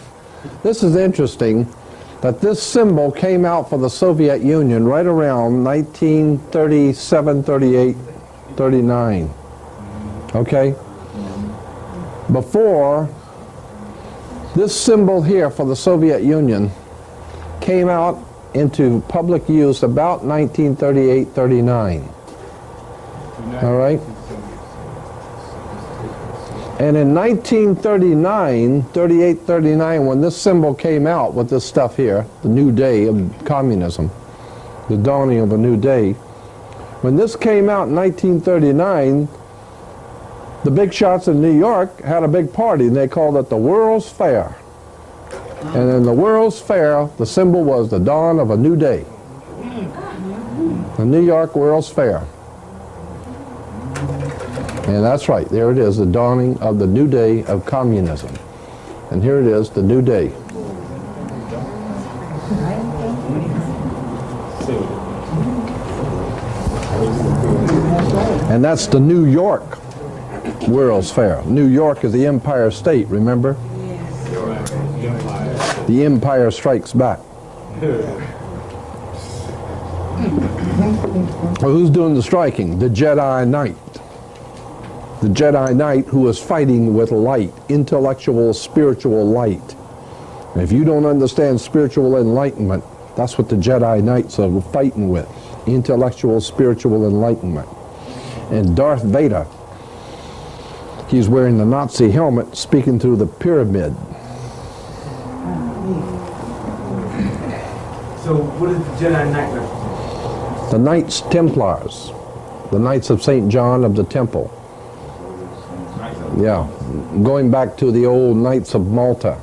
this is interesting, that this symbol came out for the Soviet Union right around 1937, 38, 39. Okay? Before, this symbol here for the Soviet Union came out into public use about 1938, 39. All right? And in 1939, 38, 39, when this symbol came out with this stuff here, the new day of communism, the dawning of a new day, when this came out in 1939, the big shots in New York had a big party, and they called it the World's Fair. And in the World's Fair, the symbol was the dawn of a new day. The New York World's Fair. And that's right, there it is, the dawning of the new day of communism. And here it is, the new day. And that's the New York World's Fair. New York is the Empire State, remember? The Empire Strikes Back. Well, who's doing the striking? The Jedi Knight. The Jedi Knight who is fighting with light, intellectual, spiritual light. And if you don't understand spiritual enlightenment, that's what the Jedi Knights are fighting with, intellectual, spiritual enlightenment. And Darth Vader, he's wearing the Nazi helmet, speaking through the pyramid.
So what does the Jedi Knight represent?
The Knights Templars, the Knights of St. John of the Temple. Yeah, going back to the old Knights of Malta,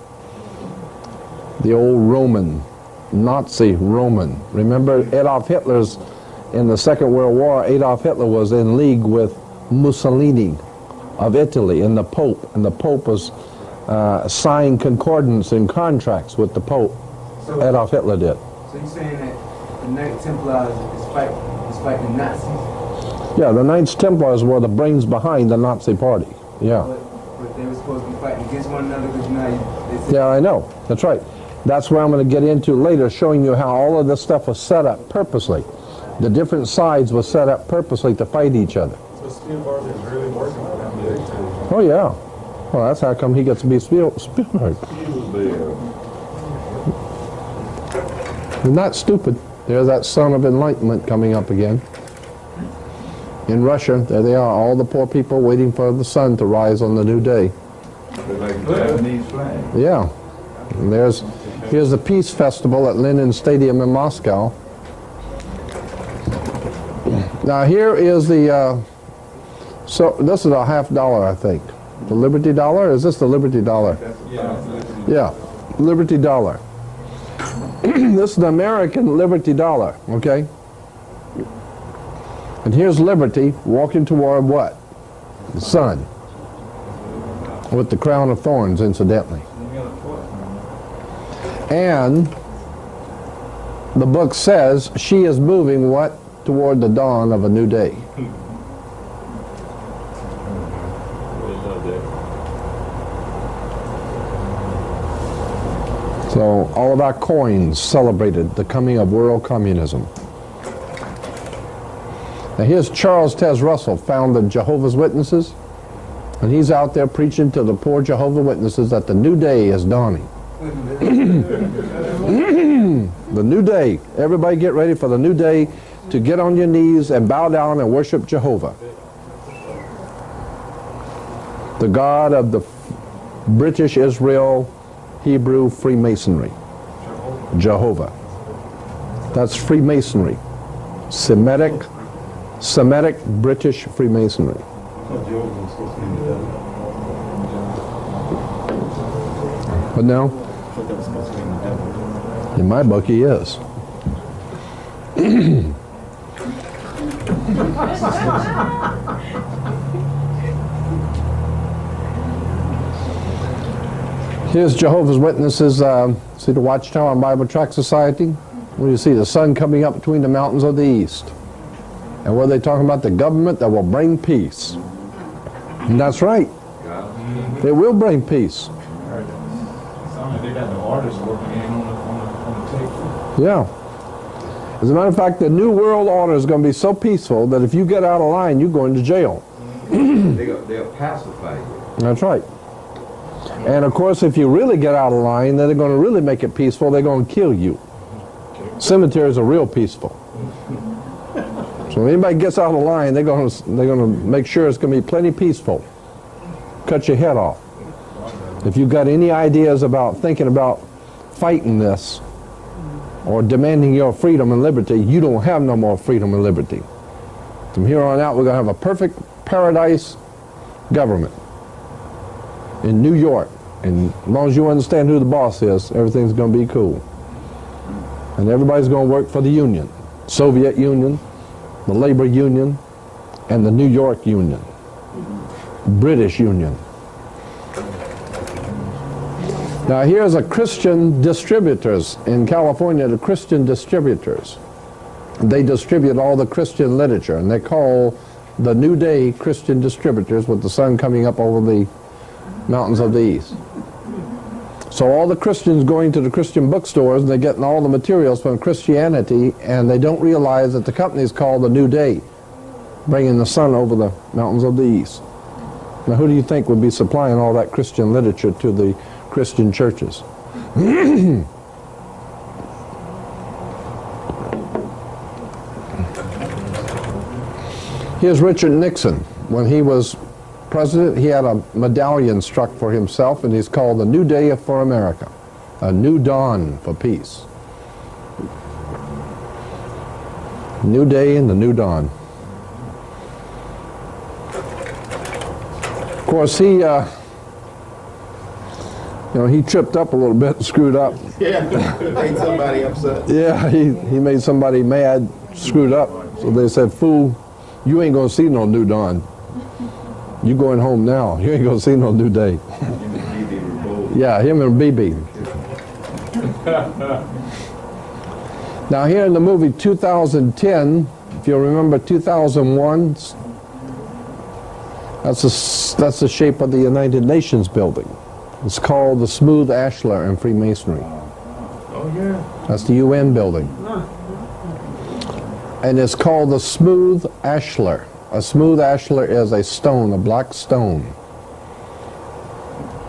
the old Roman, Nazi Roman. Remember Adolf Hitler's, in the Second World War, Adolf Hitler was in league with Mussolini of Italy and the Pope was signed concordance and contracts with the Pope.
So,
Adolf Hitler did.
So you're saying that the Knight Templars is fighting Nazis?
Yeah, the Knights Templars were the brains behind the Nazi party. Yeah.
But they were supposed to be fighting against one another because now
Yeah, I know. That's right. That's where I'm going to get into later, showing you how all of this stuff was set up purposely. The different sides were set up purposely to fight each other.
So Spielberg is really working for them.
Oh, yeah. Well, that's how come he gets to be Spielberg.
He was there.
They're not stupid. There's that son of enlightenment coming up again. In Russia, there they are, all the poor people waiting for the sun to rise on the new day.
They're like the Japanese flag.
Yeah. And here's the Peace Festival at Lenin Stadium in Moscow. Now here is the, so this is a $50, I think. The Liberty Dollar? Is this the Liberty Dollar? Yeah, Liberty Dollar. This is the American Liberty Dollar, okay? And here's Liberty walking toward what? The sun. With the crown of thorns, incidentally. And the book says she is moving what? Toward the dawn of a new day. So all of our coins celebrated the coming of world communism. Now here's Charles Tez Russell, founded Jehovah's Witnesses, and he's out there preaching to the poor Jehovah's Witnesses that the new day is dawning. The new day. Everybody get ready for the new day to get on your knees and bow down and worship Jehovah, the God of the British Israel Hebrew Freemasonry. Jehovah. That's Freemasonry. Semitic British Freemasonry. But now, in my book, he is. Here's Jehovah's Witnesses. See the Watchtower and Bible Tract Society? Where you see the sun coming up between the mountains of the east. And what are they talking about? The government that will bring peace. And that's right. It will bring peace.
They got the artists working in on the tape.
Yeah. As a matter of fact, the New World Order is going to be so peaceful that if you get out of line, you go into jail.
They'll pacify you.
That's right. And of course, if you really get out of line, then they're going to really make it peaceful. They're going to kill you. Cemeteries are real peaceful. So if anybody gets out of line, they're going to make sure it's going to be plenty peaceful. Cut your head off. If you've got any ideas about thinking about fighting this or demanding your freedom and liberty, you don't have no more freedom and liberty. From here on out, we're going to have a perfect paradise government in New York. And as long as you understand who the boss is, everything's going to be cool. And everybody's going to work for the Union. Soviet Union, the Labor Union, and the New York Union. British Union. Now here's a Christian distributors in California, the Christian distributors. They distribute all the Christian literature, and they call the New Day Christian distributors with the sun coming up over the mountains of the east. So all the Christians going to the Christian bookstores, and they're getting all the materials from Christianity, and they don't realize that the company is called the New Day, bringing the sun over the mountains of the east. Now who do you think would be supplying all that Christian literature to the Christian churches? Here's Richard Nixon. When he was president, he had a medallion struck for himself, and he's called the New Day for America, a new dawn for peace. New day and the new dawn. Of course, he tripped up a little bit and screwed up.
Yeah, made somebody upset.
Yeah, he made somebody mad, screwed up. So they said, "Fool, you ain't gonna see no new dawn. You going home now. You ain't gonna see no new day." Yeah, him and BB. Now here in the movie 2010, if you remember 2001, that's the shape of the United Nations building. It's called the Smooth Ashlar in Freemasonry.
Oh yeah.
That's the UN building. And it's called the Smooth Ashlar. A smooth ashlar is a stone, a black stone.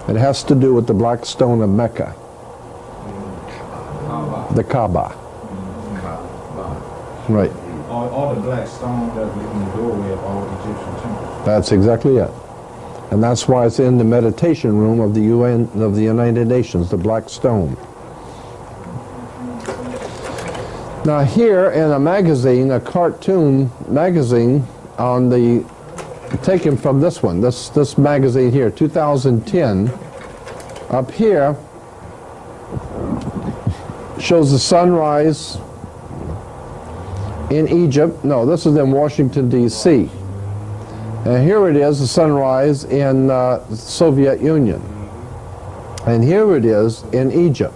It has to do with the black stone of Mecca. The Kaaba. Right.
All the black stones that was in the doorway of all Egyptian temples.
That's exactly it. And that's why it's in the meditation room of the UN, of the United Nations, the black stone. Now here in a magazine, a cartoon magazine, on the, taken from this one, this magazine here, 2010, up here shows the sunrise in Egypt. No, this is in Washington, D.C. And here it is, the sunrise in the Soviet Union. And here it is in Egypt.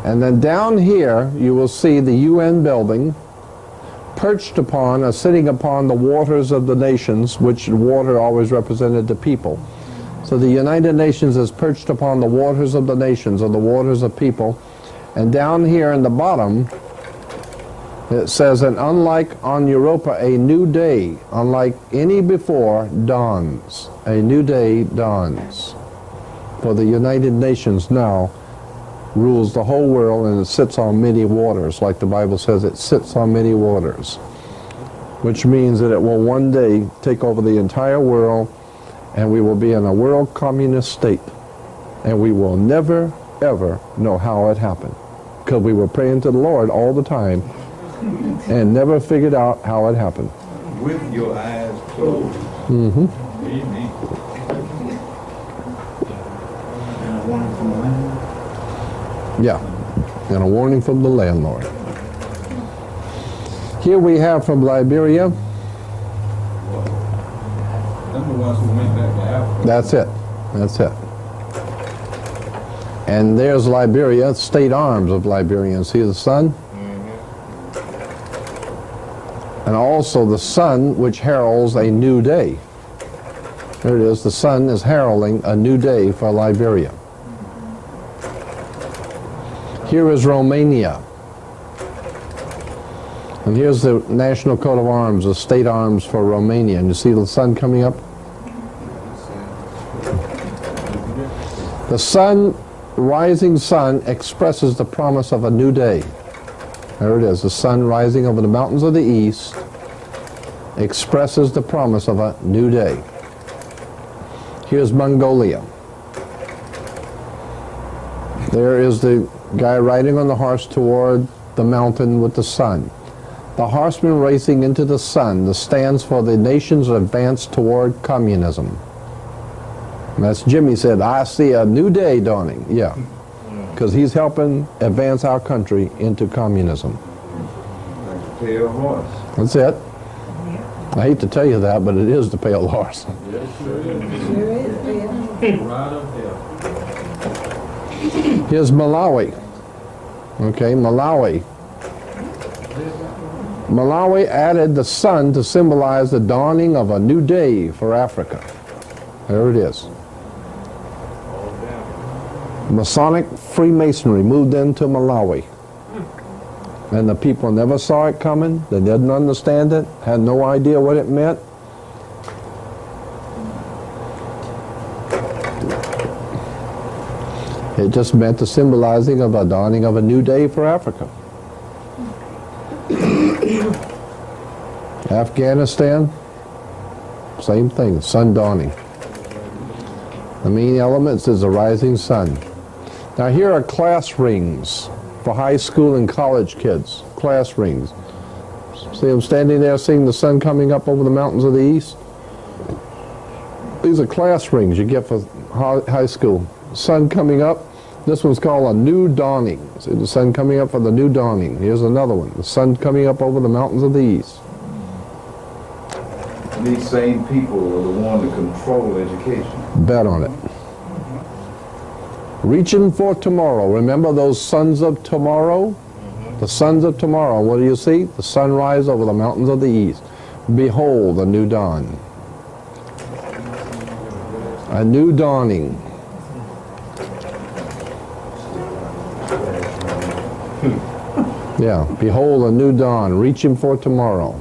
And then down here, you will see the UN building perched upon or sitting upon the waters of the nations, which water always represented the people. So the United Nations is perched upon the waters of the nations, or the waters of people. And down here in the bottom, it says, and unlike on Europa, a new day, unlike any before, dawns. A new day dawns. For the United Nations now rules the whole world, and it sits on many waters, like the Bible says it sits on many waters, which means that it will one day take over the entire world, and we will be in a world communist state, and we will never, ever know how it happened, because we were praying to the Lord all the time and never figured out how it happened.
With your eyes closed.
Mm-hmm.
Amen.
Yeah, and a warning from the landlord. Here we have from Liberia.
Them the ones who went back to Africa.
That's it. That's it. And there's Liberia, state arms of Liberia. See the sun? And also the sun, which heralds a new day. There it is. The sun is heralding a new day for Liberia. Here is Romania. And here's the national coat of arms, the state arms for Romania. And you see the sun coming up? The sun, rising sun, expresses the promise of a new day. There it is. The sun rising over the mountains of the east expresses the promise of a new day. Here's Mongolia. There is the guy riding on the horse toward the mountain with the sun. The horseman racing into the sun. This stands for the nation's advance toward communism. And that's Jimmy said, I see a new day dawning. Yeah, because he's helping advance our country into communism.
Like a pale horse.
That's it. I hate to tell you that, but it is the pale horse.
Yes, sure is. Right up there.
Here's Malawi. Okay, Malawi. Malawi added the sun to symbolize the dawning of a new day for Africa. There it is. Masonic Freemasonry moved into Malawi. And the people never saw it coming. They didn't understand it, had no idea what it meant. It just meant the symbolizing of a dawning of a new day for Africa. Afghanistan, same thing, sun dawning. The main elements is the rising sun. Now here are class rings for high school and college kids. Class rings. See them standing there seeing the sun coming up over the mountains of the east? These are class rings you get for high school. Sun coming up. This one's called a new dawning. See the sun coming up for the new dawning. Here's another one. The sun coming up over the mountains of the east.
These same people are the ones that control education.
Bet on it. Reaching for tomorrow. Remember those sons of tomorrow? The sons of tomorrow. What do you see? The sunrise over the mountains of the east. Behold, a new dawn. A new dawning. Yeah, behold a new dawn, reaching for tomorrow.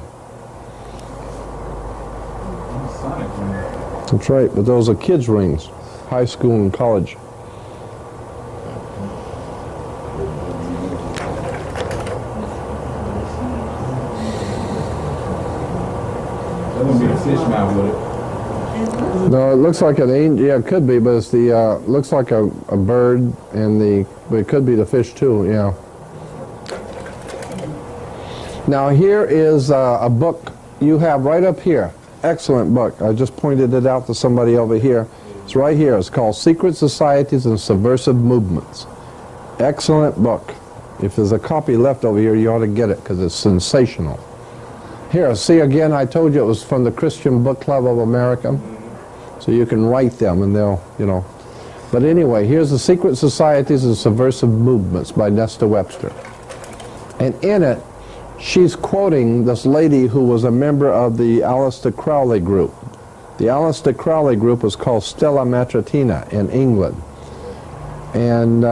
That's right, but those are kids' rings, high school and college.
That wouldn't be a fish mouth, would it?
No, it looks like an angel. Yeah, it could be, but it's the looks like a bird, and but it could be the fish too. Yeah. Now here is a book you have right up here. Excellent book. I just pointed it out to somebody over here. It's right here. It's called Secret Societies and Subversive Movements. Excellent book. If there's a copy left over here, you ought to get it because it's sensational. Here, see again, I told you it was from the Christian Book Club of America. So you can write them and they'll, you know. But anyway, here's The Secret Societies and Subversive Movements by Nesta Webster. And in it, she's quoting this lady who was a member of the Aleister Crowley group. The Aleister Crowley group was called Stella Matritina in England. And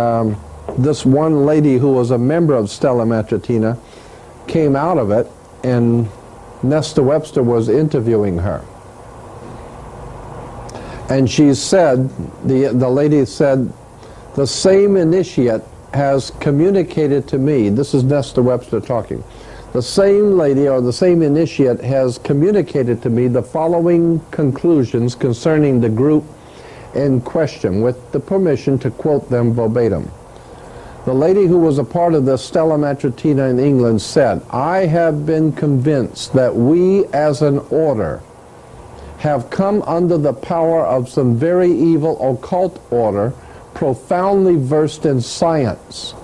this one lady who was a member of Stella Matritina came out of it, and Nesta Webster was interviewing her. And she said, the lady said, the same initiate has communicated to me, this is Nesta Webster talking, the same lady or the same initiate has communicated to me the following conclusions concerning the group in question, with the permission to quote them verbatim. The lady who was a part of the Stella Matritina in England said, I have been convinced that we as an order have come under the power of some very evil occult order, profoundly versed in science,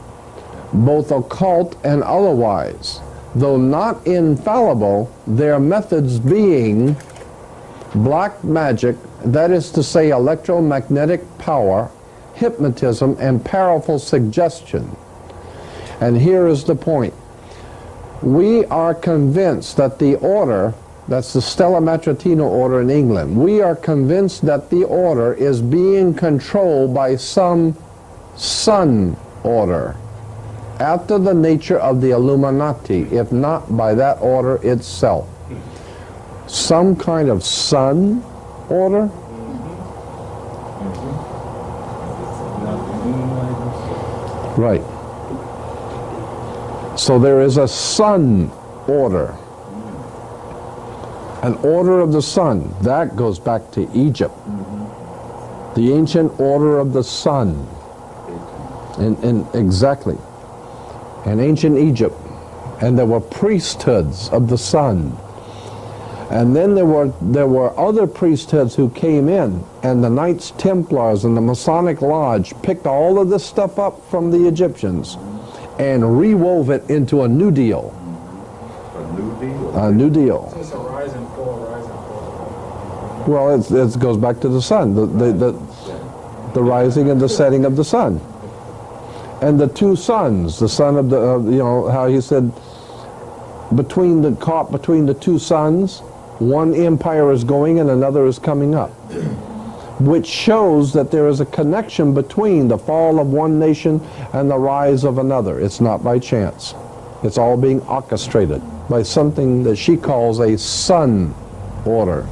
both occult and otherwise, though not infallible, their methods being black magic, that is to say electromagnetic power, hypnotism, and powerful suggestion. And here is the point. We are convinced that the order, that's the Stella Matritina order in England, we are convinced that the order is being controlled by some sun order, after the nature of the Illuminati, if not by that order itself. Some kind of sun order? Right. So there is a sun order. An order of the sun. That goes back to Egypt. The ancient order of the sun. Exactly. In ancient Egypt. And there were priesthoods of the sun. And then there were other priesthoods who came in, and the Knights Templars and the Masonic Lodge picked all of this stuff up from the Egyptians and rewove it into a new deal.
A new deal?
A new deal.
It's a rise and fall, rise and fall.
Well, it goes back to the sun, the rising and the setting of the sun. And the two suns, the sun of the, you know, how he said, between the two suns, one empire is going and another is coming up, which shows that there is a connection between the fall of one nation and the rise of another. It's not by chance. It's all being orchestrated by something that she calls a sun order.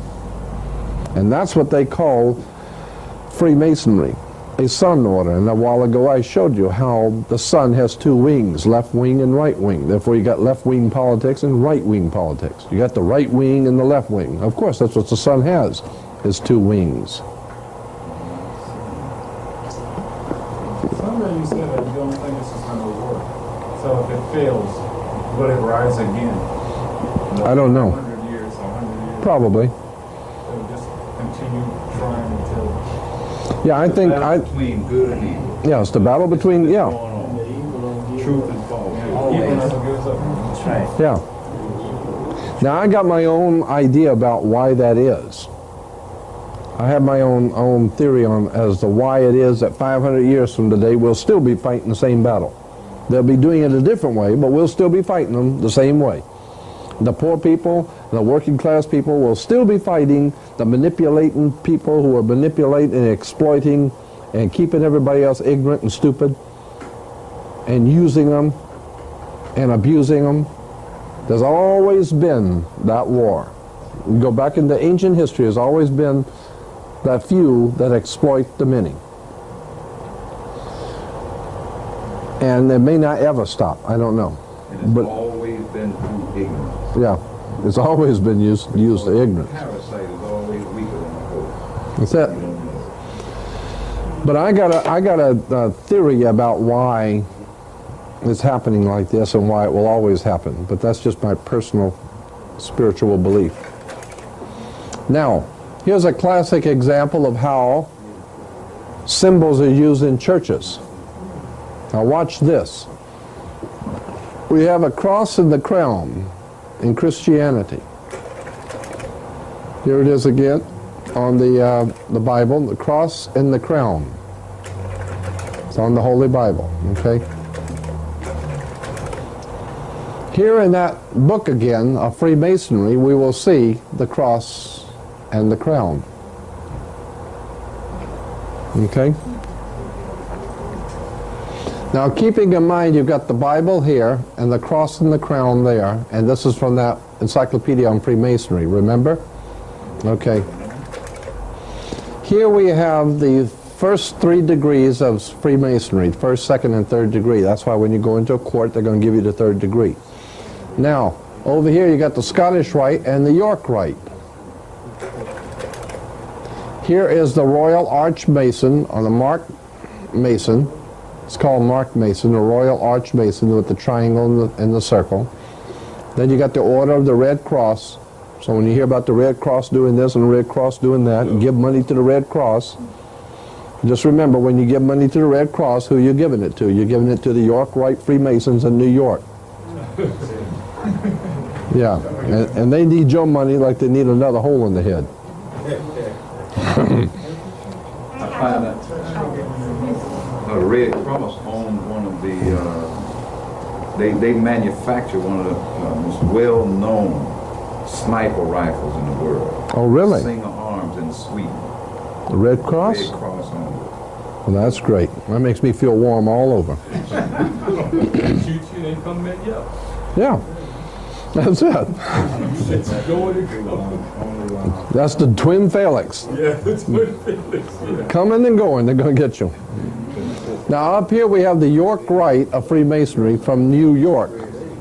And that's what they call Freemasonry, a sun order. And a while ago I showed you how the sun has two wings, left wing and right wing. Therefore you got left wing politics and right wing politics. You got the right wing and the left wing. Of course, that's what the sun has, is two wings.
Somewhere you said that you don't think this is going to work. So if it fails, will it rise again?
I don't know.
100 years, 100 years.
Probably.
It'll just continue trying until...
Yeah, I think
between good and evil.
Yeah, it's the battle between, yeah.
Truth and false.
That's right.
Yeah. Now I got my own idea about why that is. I have my own theory on as to why it is that 500 years from today we'll still be fighting the same battle. They'll be doing it a different way, but we'll still be fighting them the same way. The poor people, the working class people will still be fighting the manipulating people who are manipulating and exploiting and keeping everybody else ignorant and stupid and using them and abusing them. There's always been that war. You go back into ancient history, there's always been that few that exploit the many. And it may not ever stop, I don't know.
And it's always been through ignorance.
Yeah, it's always been used to ignorance.
The parasite is always weaker than the host.
That's it. But I got a theory about why it's happening like this and why it will always happen. But that's just my personal spiritual belief. Now, here's a classic example of how symbols are used in churches. Now watch this. We have a cross and the crown in Christianity. Here it is again on the Bible, the cross and the crown. It's on the Holy Bible, okay? Here in that book again of Freemasonry, we will see the cross and the crown. Okay? Now, keeping in mind you've got the Bible here and the cross and the crown there, and this is from that Encyclopedia on Freemasonry, remember? Okay. Here we have the first 3 degrees of Freemasonry, first, second, and third degree. That's why when you go into a court, they're going to give you the third degree. Now, over here you got the Scottish Rite and the York Rite. Here is the Royal Arch Mason, or the Mark Mason. It's called Mark Mason, the Royal Arch Mason with the triangle and the circle. Then you got the Order of the Red Cross. So when you hear about the Red Cross doing this and the Red Cross doing that, and give money to the Red Cross, just remember when you give money to the Red Cross, who you're giving it to. You're giving it to the York Rite Freemasons in New York. Yeah, and they need your money like they need another hole in the head.
I find that the Red Cross owned one of the, they manufacture one of the most well-known sniper rifles in the world.
Oh, really?
Singer Arms in Sweden.
The Red Cross?
Red Cross owned it.
Well, that's great. That makes me feel warm all over.
Shoot you, they come back up.
Yeah, that's it. That's the twin Felix.
Yeah, the twin Felix. Yeah.
Coming and going, they're going to get you. Now up here we have the York Rite of Freemasonry from New York,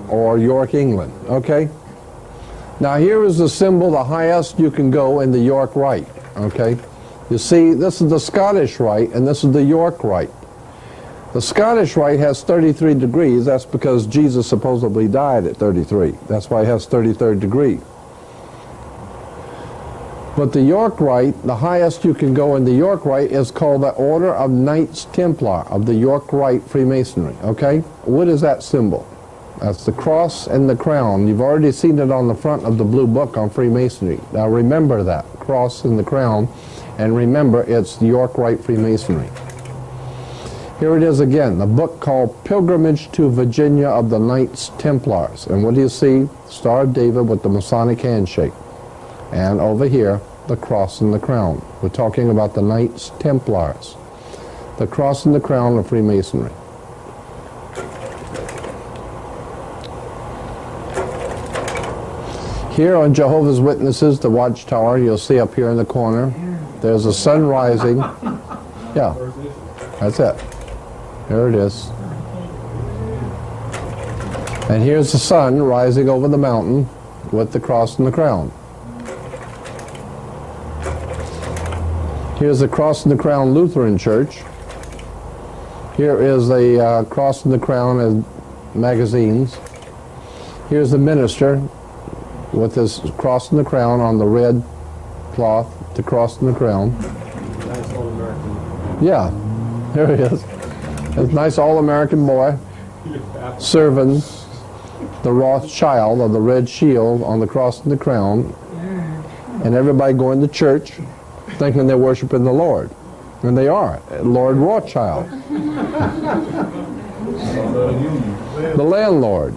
or York, England, okay? Now here is the symbol, the highest you can go in the York Rite, okay? You see, this is the Scottish Rite, and this is the York Rite. The Scottish Rite has 33 degrees. That's because Jesus supposedly died at 33. That's why it has 33rd degree. But the York Rite, the highest you can go in the York Rite, is called the Order of Knights Templar of the York Rite Freemasonry, okay? What is that symbol? That's the cross and the crown. You've already seen it on the front of the blue book on Freemasonry. Now remember that, cross and the crown, and remember it's the York Rite Freemasonry. Here it is again, the book called Pilgrimage to Virginia of the Knights Templars. And what do you see? Star of David with the Masonic handshake. And over here, the cross and the crown. We're talking about the Knights Templars. The cross and the crown of Freemasonry. Here on Jehovah's Witnesses, the Watchtower, you'll see up here in the corner, there's a sun rising. Yeah, that's it. There it is. And here's the sun rising over the mountain with the cross and the crown. Here's the Cross and the Crown Lutheran Church. Here is the Cross and the Crown and magazines. Here's the minister with his cross and the crown on the red cloth, the cross and the crown.
Nice old American.
Yeah, there he is. This nice all-American boy serving the Rothschild of the red shield on the cross and the crown, and everybody going to church thinking they're worshiping the Lord. And they are, Lord Rothschild. The landlord.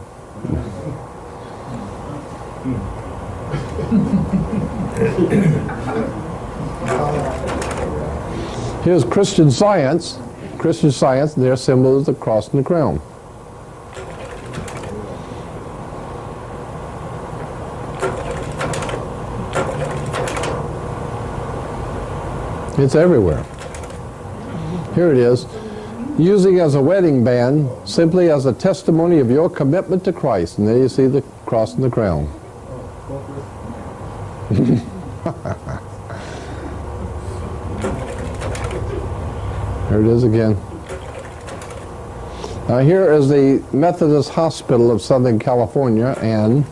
Here's Christian Science. Christian Science, their symbol is the cross and the crown. It's everywhere. Here it is. Using as a wedding band, simply as a testimony of your commitment to Christ. And there you see the cross and the crown. Here it is again. Now here is the Methodist Hospital of Southern California, and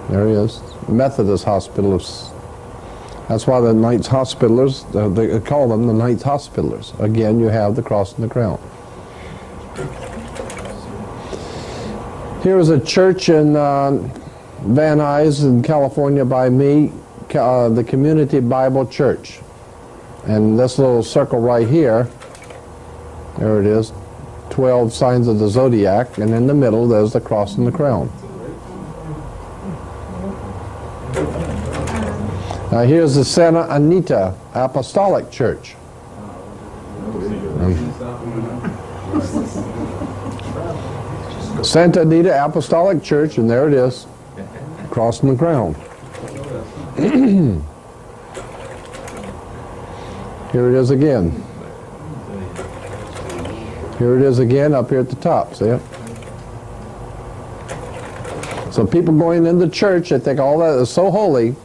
there he is, Methodist Hospital of. That's why the Knights Hospitallers, they call them the Knights Hospitallers. Again, you have the cross and the crown. Here is a church in Van Nuys in California by me, the Community Bible Church. And this little circle right here There it is. 12 signs of the zodiac, and in the middle there's the cross and the crown. Now here's the Santa Anita Apostolic Church. Santa Anita Apostolic Church, and there it is, cross and the crown. Here it is again. Here it is again up here at the top, see it? So people going into church, they think all that is so holy,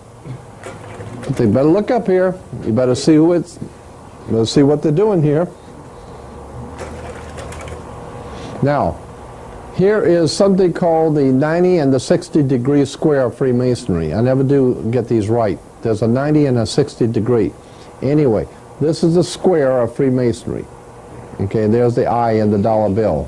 but they better look up here. You better see who it's, better see what they're doing here. Now, here is something called the 90 and the 60 degree square of Freemasonry. I never do get these right. There's a 90 and a 60 degree. Anyway, this is the square of Freemasonry. Okay, there's the I in the dollar bill.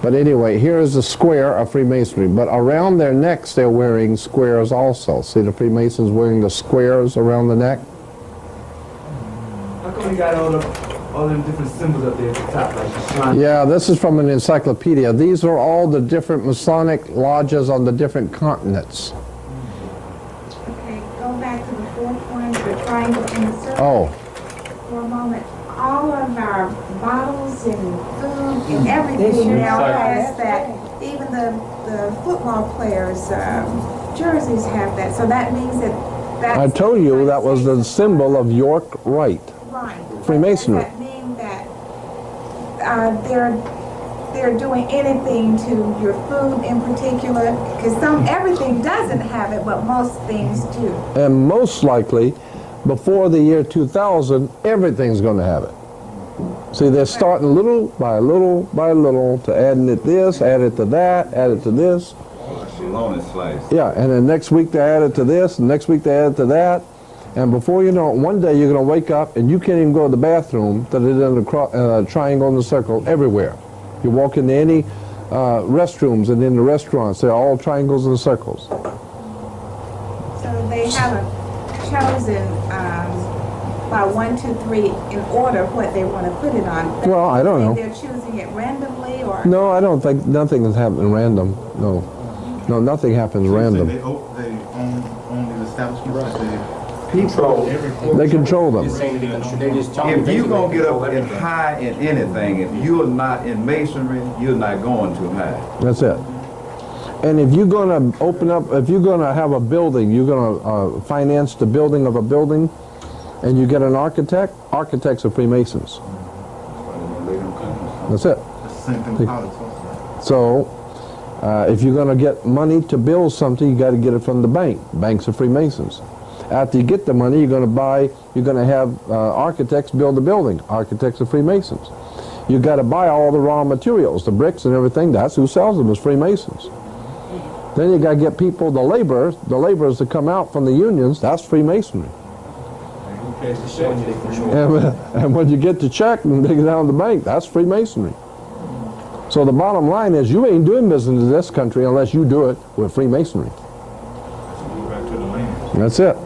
But anyway, here is the square of Freemasonry. But around their necks, they're wearing squares also. See the Freemasons wearing the squares around the neck?
How come we got all them different symbols up there at the top, like the shrine?
Yeah, this is from an encyclopedia. These are all the different Masonic lodges on the different continents.
Okay, go back to the fourth one, the triangle and the circle.
Oh.
For a moment, all of our bottles and food and everything now has that. Even the football players' jerseys have that. So that means that that's...
I told you that was the symbol of York Rite.
Right.
Freemasonry.
Does that mean that they're doing anything to your food in particular? Because everything doesn't have it, but most things do.
And most likely, before the year 2000, everything's going to have it. See, they're starting little by little by little to adding it this, add it to that, add it to this.
Bologna slice.
Yeah, and then next week they add it to this, and next week they add it to that. And before you know it, one day you're going to wake up and you can't even go to the bathroom that is in the triangle and the circle everywhere. You walk into any restrooms and in the restaurants, they're all triangles and circles.
So they haven't chosen by 1, 2, 3 in order what they want to put it on.
Well, I don't know.
They're choosing it randomly, or
No, I don't think nothing is happening random. No, no, nothing happens random.
They own these establishments.
They control them.
If you're going to get up in high in anything, if you're not in masonry, you're not going too high.
That's it. And if you're going to open up, if you're going to have a building, you're going to finance the building of a building, and you get an architect, architects are Freemasons. That's it. So, if you're going to get money to build something, you got to get it from the bank. Banks are Freemasons. After you get the money, you're going to have architects build the building. Architects are Freemasons. You've got to buy all the raw materials, the bricks and everything. That's who sells them, is Freemasons. Then you got to get people, the laborers that come out from the unions. That's Freemasonry. And when you get the check and dig it down the bank, that's Freemasonry. So the bottom line is, you ain't doing business in this country unless you do it with Freemasonry. That's it.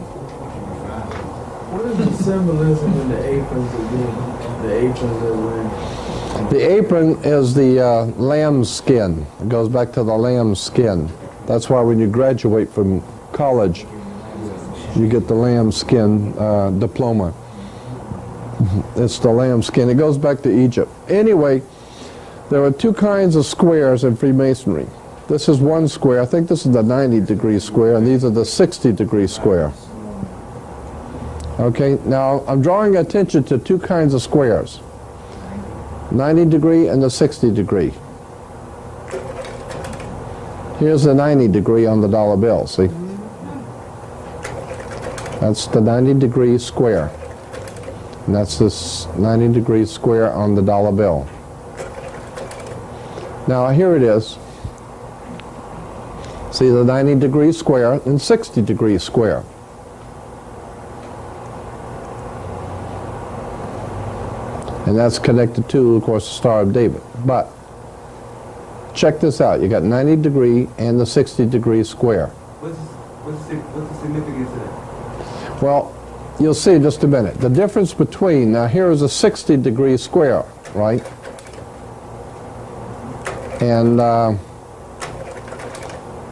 What is the symbolism in the aprons again? The aprons they're wearing?
The apron is the lamb's skin. It goes back to the lamb's skin. That's why when you graduate from college, you get the lamb's skin diploma. It's the lamb's skin. It goes back to Egypt. Anyway, there are two kinds of squares in Freemasonry. This is one square. I think this is the 90-degree square, and these are the 60-degree square. Okay, now I'm drawing attention to two kinds of squares. 90-degree and the 60-degree. Here's the 90-degree on the dollar bill, see? That's the 90-degree square. And that's this 90-degree square on the dollar bill. Now here it is. See the 90-degree square and 60-degree square. And that's connected to, of course, the Star of David. But check this out. You got 90-degree and the 60-degree square.
What's the significance of that?
Well, you'll see in just a minute. The difference between, now here is a 60-degree square, right? And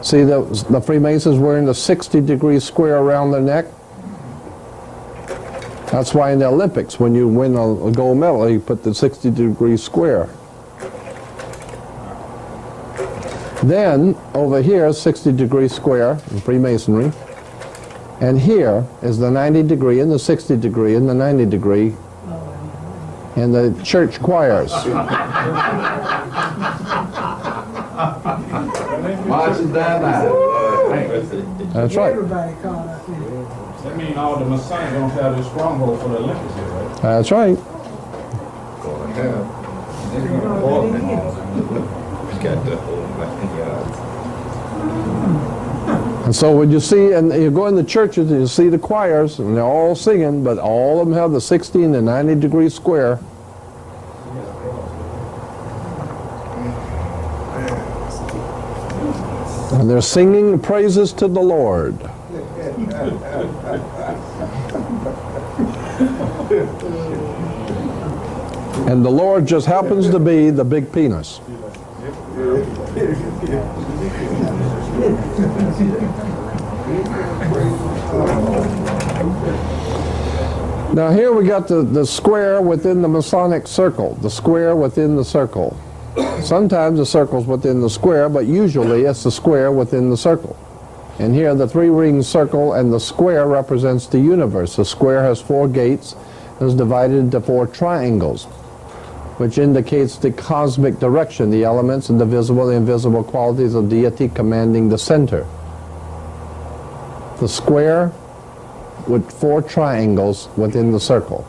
see the Freemasons wearing the 60-degree square around their neck? That's why in the Olympics, when you win a gold medal, you put the 60-degree square. Then, over here, 60-degree square in Freemasonry. And here is the 90-degree and the 60-degree and the 90-degree in the church choirs.
Marches down now.
That's right.
Everybody called up here.
That means all the Masonics don't have this stronghold for the Olympics here, right?
That's right. And so when you see, and you go in the churches and you see the choirs, and they're all singing, but all of them have the 60 and the 90-degree square. And they're singing praises to the Lord. And the Lord just happens to be the big penis. Now here we got the square within the Masonic circle, the square within the circle. Sometimes the circle's within the square, but usually it's the square within the circle. And here the three-ring circle and the square represents the universe. The square has 4 gates and is divided into 4 triangles, which indicates the cosmic direction, the elements and the visible and invisible qualities of deity commanding the center. The square with 4 triangles within the circle.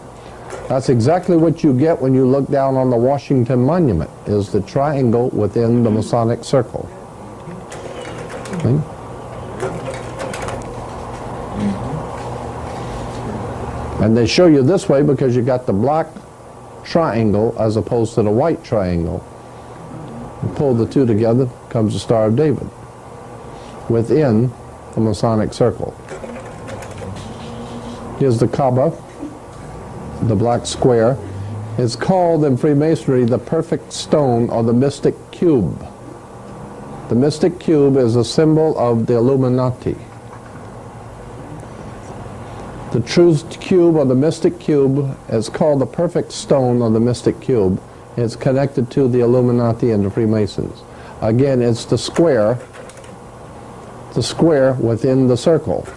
That's exactly what you get when you look down on the Washington Monument, is the triangle within the Masonic circle. Okay? And they show you this way because you got the black triangle as opposed to the white triangle. You pull the two together, comes the Star of David within the Masonic circle. Here's the Kaaba, the black square. It's called in Freemasonry the perfect stone or the mystic cube. The mystic cube is a symbol of the Illuminati. The truth cube or the mystic cube is called the perfect stone or the mystic cube. It's connected to the Illuminati and the Freemasons. Again, it's the square within the circle.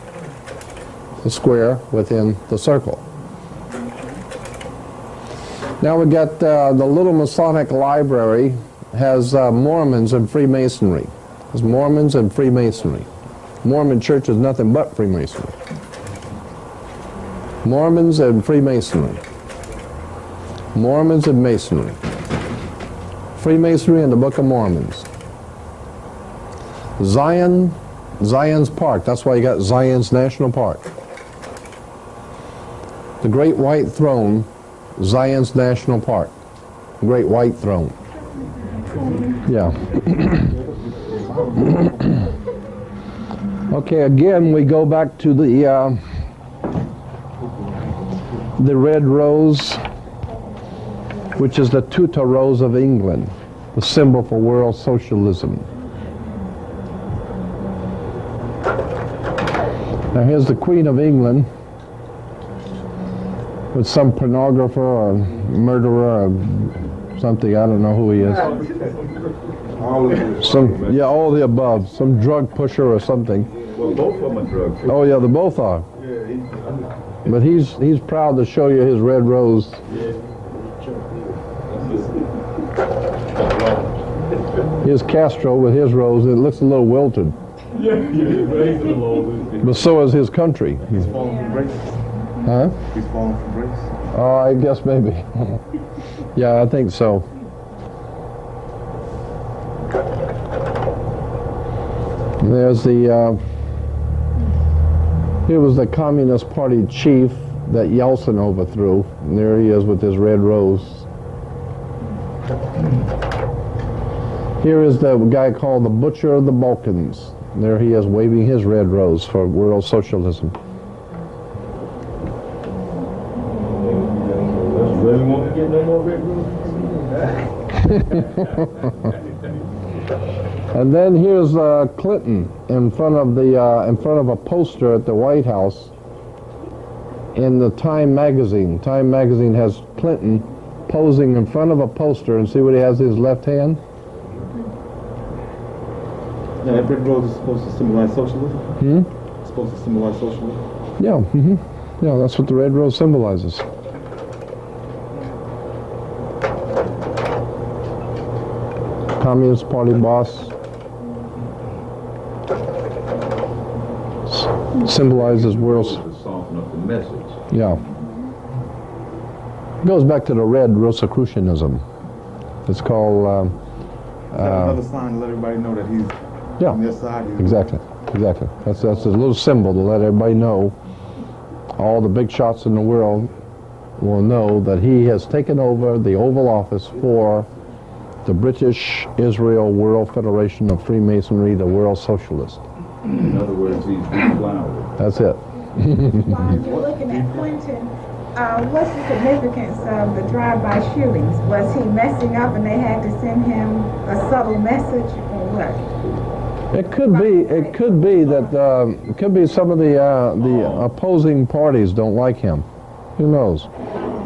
The square within the circle. Now we got the little Masonic library has Mormons and Freemasonry. There's Mormons and Freemasonry. Mormon church is nothing but Freemasonry. Mormons and Freemasonry. Mormons and Masonry. Freemasonry and the Book of Mormons. Zion's Park. That's why you got Zion's National Park. The Great White Throne, Zion's National Park. Great White Throne. Yeah. Okay, again we go back to the red rose, which is the tuta rose of England, the symbol for world socialism. Now here's the Queen of England with some pornographer or murderer or something, I don't know who he is. Yeah, all the above. Some drug pusher or something.
Well, both of them are drug pushers.
Oh yeah, they both are. But he's proud to show you his red rose. Here's Castro with his rose. It looks a little wilted. But so is his country.
He's fallen from grace.
Huh?
He's fallen from grace.
Oh, I guess maybe. Yeah, I think so. There's the, here was the Communist Party chief that Yeltsin overthrew. And there he is with his red rose. Here is the guy called the Butcher of the Balkans. And there he is waving his red rose for world socialism.
get no more red roses.
And then here's Clinton in front of a poster at the White House in the Time magazine. Time magazine has Clinton posing in front of a poster, and see what he has in his left hand?
Yeah, that red rose is supposed to symbolize socialism?
Hmm?
It's supposed to symbolize socialism?
Yeah, yeah, that's what the red rose symbolizes. Communist Party boss. Symbolizes world.
To soften up the message.
Yeah. Goes back to the red Rosicrucianism. It's called.
Another sign to let everybody know that he's on their side.
Exactly. Exactly. That's a little symbol to let everybody know. All the big shots in the world will know that he has taken over the Oval Office for the British Israel World Federation of Freemasonry, the World Socialist.
In other words, he's deflowered.
That's it.
While you're looking at Clinton, what's the significance of the drive-by shootings? Was he messing up and they had to send him a subtle message, or what?
It could be. It could be that. It could be some of the opposing parties don't like him. Who knows?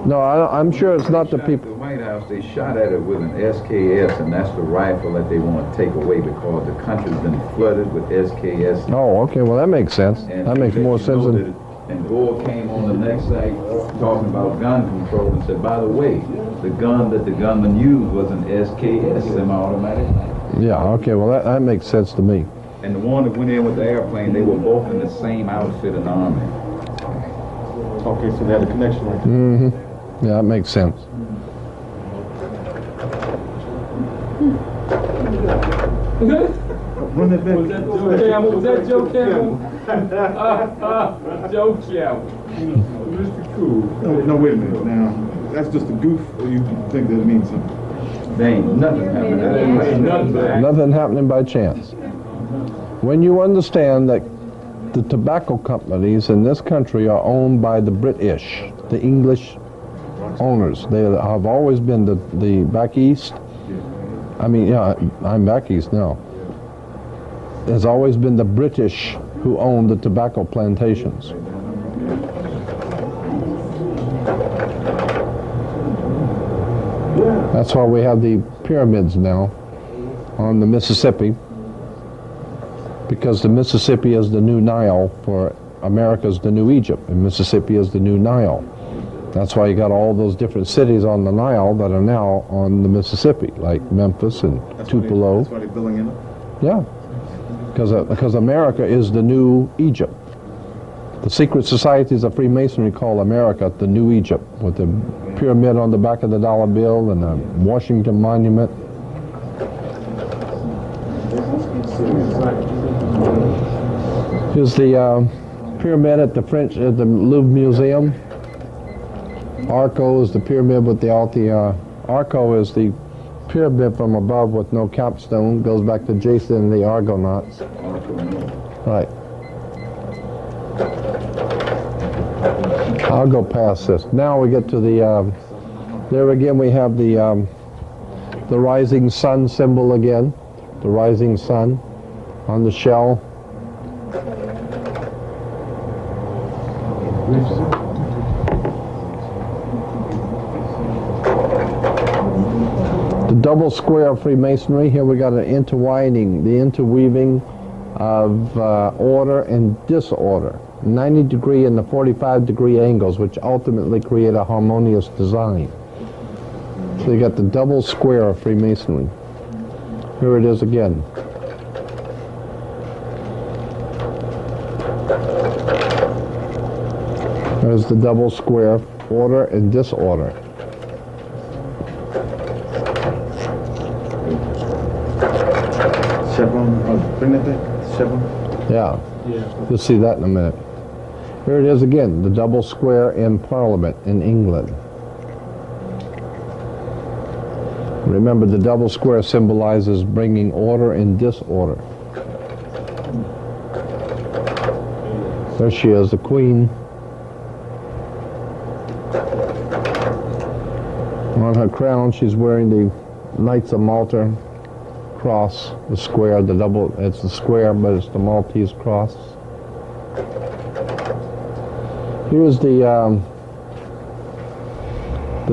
No, I'm sure it's not the people.
The White House, they shot at it with an SKS, and that's the rifle that they want to take away because the country's been flooded with SKS.
Oh, okay. Well, that makes sense.
And
That makes more sense than.
And Gore came on the next night talking about gun control and said, by the way, the gun that the gunman used was an SKS, semi-automatic.
Yeah. Okay. Well, that makes sense to me.
And the one that went in with the airplane, they were both in the same outfit in the Army.
Okay, so they had a connection right there.
Mm-hmm. Yeah, that makes sense.
Run it back.
Was that Joe Camel? Joe Camel. Mr. Cool.
No, wait a minute. Now, that's just a goof, or you think that means something?
There ain't nothing happening.
Nothing happening by chance. When you understand that the tobacco companies in this country are owned by the British, the English owners. They have always been the back east. I mean, yeah, I'm back east now. There's always been the British who own the tobacco plantations. That's why we have the pyramids now on the Mississippi, because the Mississippi is the new Nile for America's the new Egypt, and Mississippi is the new Nile. That's why you got all those different cities on the Nile that are now on the Mississippi, like Memphis and Tupelo.
That's why they're building it up?
Yeah, because America is the new Egypt. The secret societies of Freemasonry call America the new Egypt, with the pyramid on the back of the dollar bill and the Washington Monument. Here's the pyramid at the Louvre Museum. Arco is the pyramid with the Arco is the pyramid from above with no capstone. Goes back to Jason and the Argonauts. Right. I'll go past this. Now we get to the. There again we have the rising sun symbol again. The rising sun on the shell. The double square of Freemasonry. Here we got an intertwining, the interweaving of order and disorder. 90-degree and the 45-degree angles, which ultimately create a harmonious design. So you got the double square of Freemasonry. Here it is again. There's the double square, order and disorder.
Chevron, bring that back, chevron.
Yeah, you'll see that in a minute. Here it is again, the double square in Parliament in England. Remember, the double square symbolizes bringing order and disorder. There she is, the Queen. On her crown, she's wearing the Knights of Malta cross, the square, the double, it's the square, but it's the Maltese cross. Here's the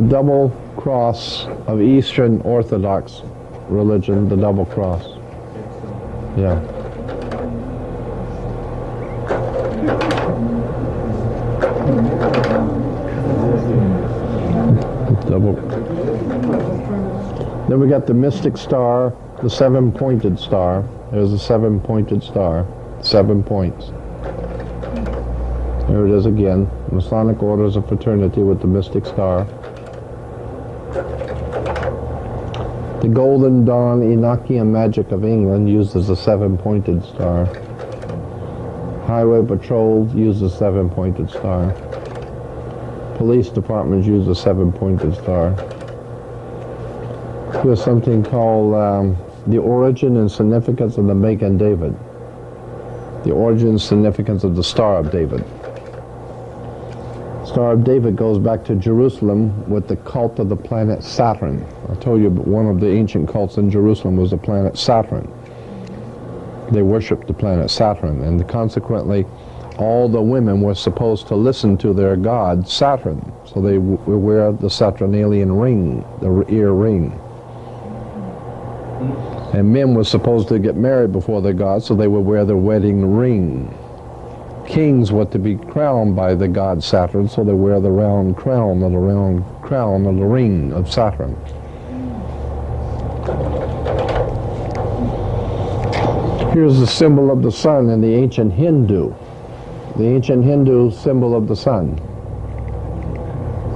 double cross of Eastern Orthodox religion, the double cross. Yeah. Double. Then we got the mystic star, the seven-pointed star. There's a seven-pointed star, 7 points. There it is again, Masonic Orders of Fraternity with the mystic star. The Golden Dawn Enochian Magic of England uses a seven-pointed star. Highway Patrol uses a seven-pointed star. Police departments use a seven-pointed star. There's something called the origin and significance of the Magen David. The origin and significance of the Star of David. Star of David goes back to Jerusalem with the cult of the planet Saturn. I told you one of the ancient cults in Jerusalem was the planet Saturn. They worshipped the planet Saturn, and consequently all the women were supposed to listen to their god Saturn. So they wear the Saturnalian ring, the ear ring. And men were supposed to get married before their god, so they would wear their wedding ring. Kings were to be crowned by the god Saturn, so they wear the round crown of the ring of Saturn. Here's the symbol of the sun in the ancient Hindu. The ancient Hindu symbol of the sun.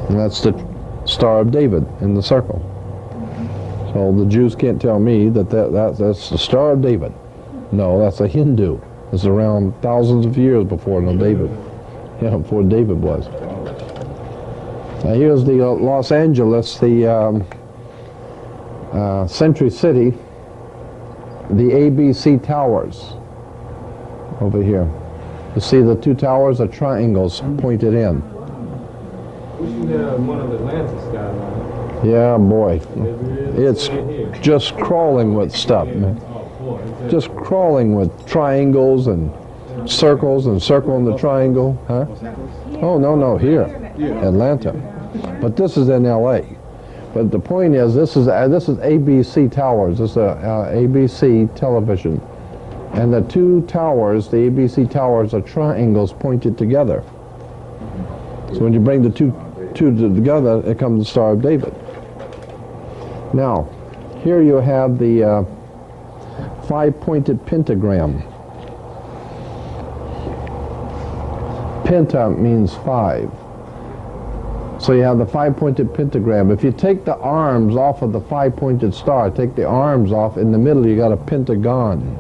And that's the Star of David in the circle. So the Jews can't tell me that that's the Star of David. No, that's a Hindu. It's around thousands of years before David. Yeah, before David was. Now here's the Los Angeles, the Century City, the ABC Towers over here. You see the two towers are triangles pointed in.
We should have one of the Atlantis skyline.
Yeah, boy. It's just crawling with stuff, man. Just crawling with triangles and circles and circle in the triangle. Huh? Oh, no, here. Atlanta. But this is in LA. But the point is, this is ABC Towers. This is ABC television. And the two towers, the ABC towers, are triangles pointed together. So when you bring the two together, it comes the Star of David. Now, here you have the five-pointed pentagram. Penta means five. So you have the five-pointed pentagram. If you take the arms off of the five-pointed star, take the arms off, in the middle you got a pentagon.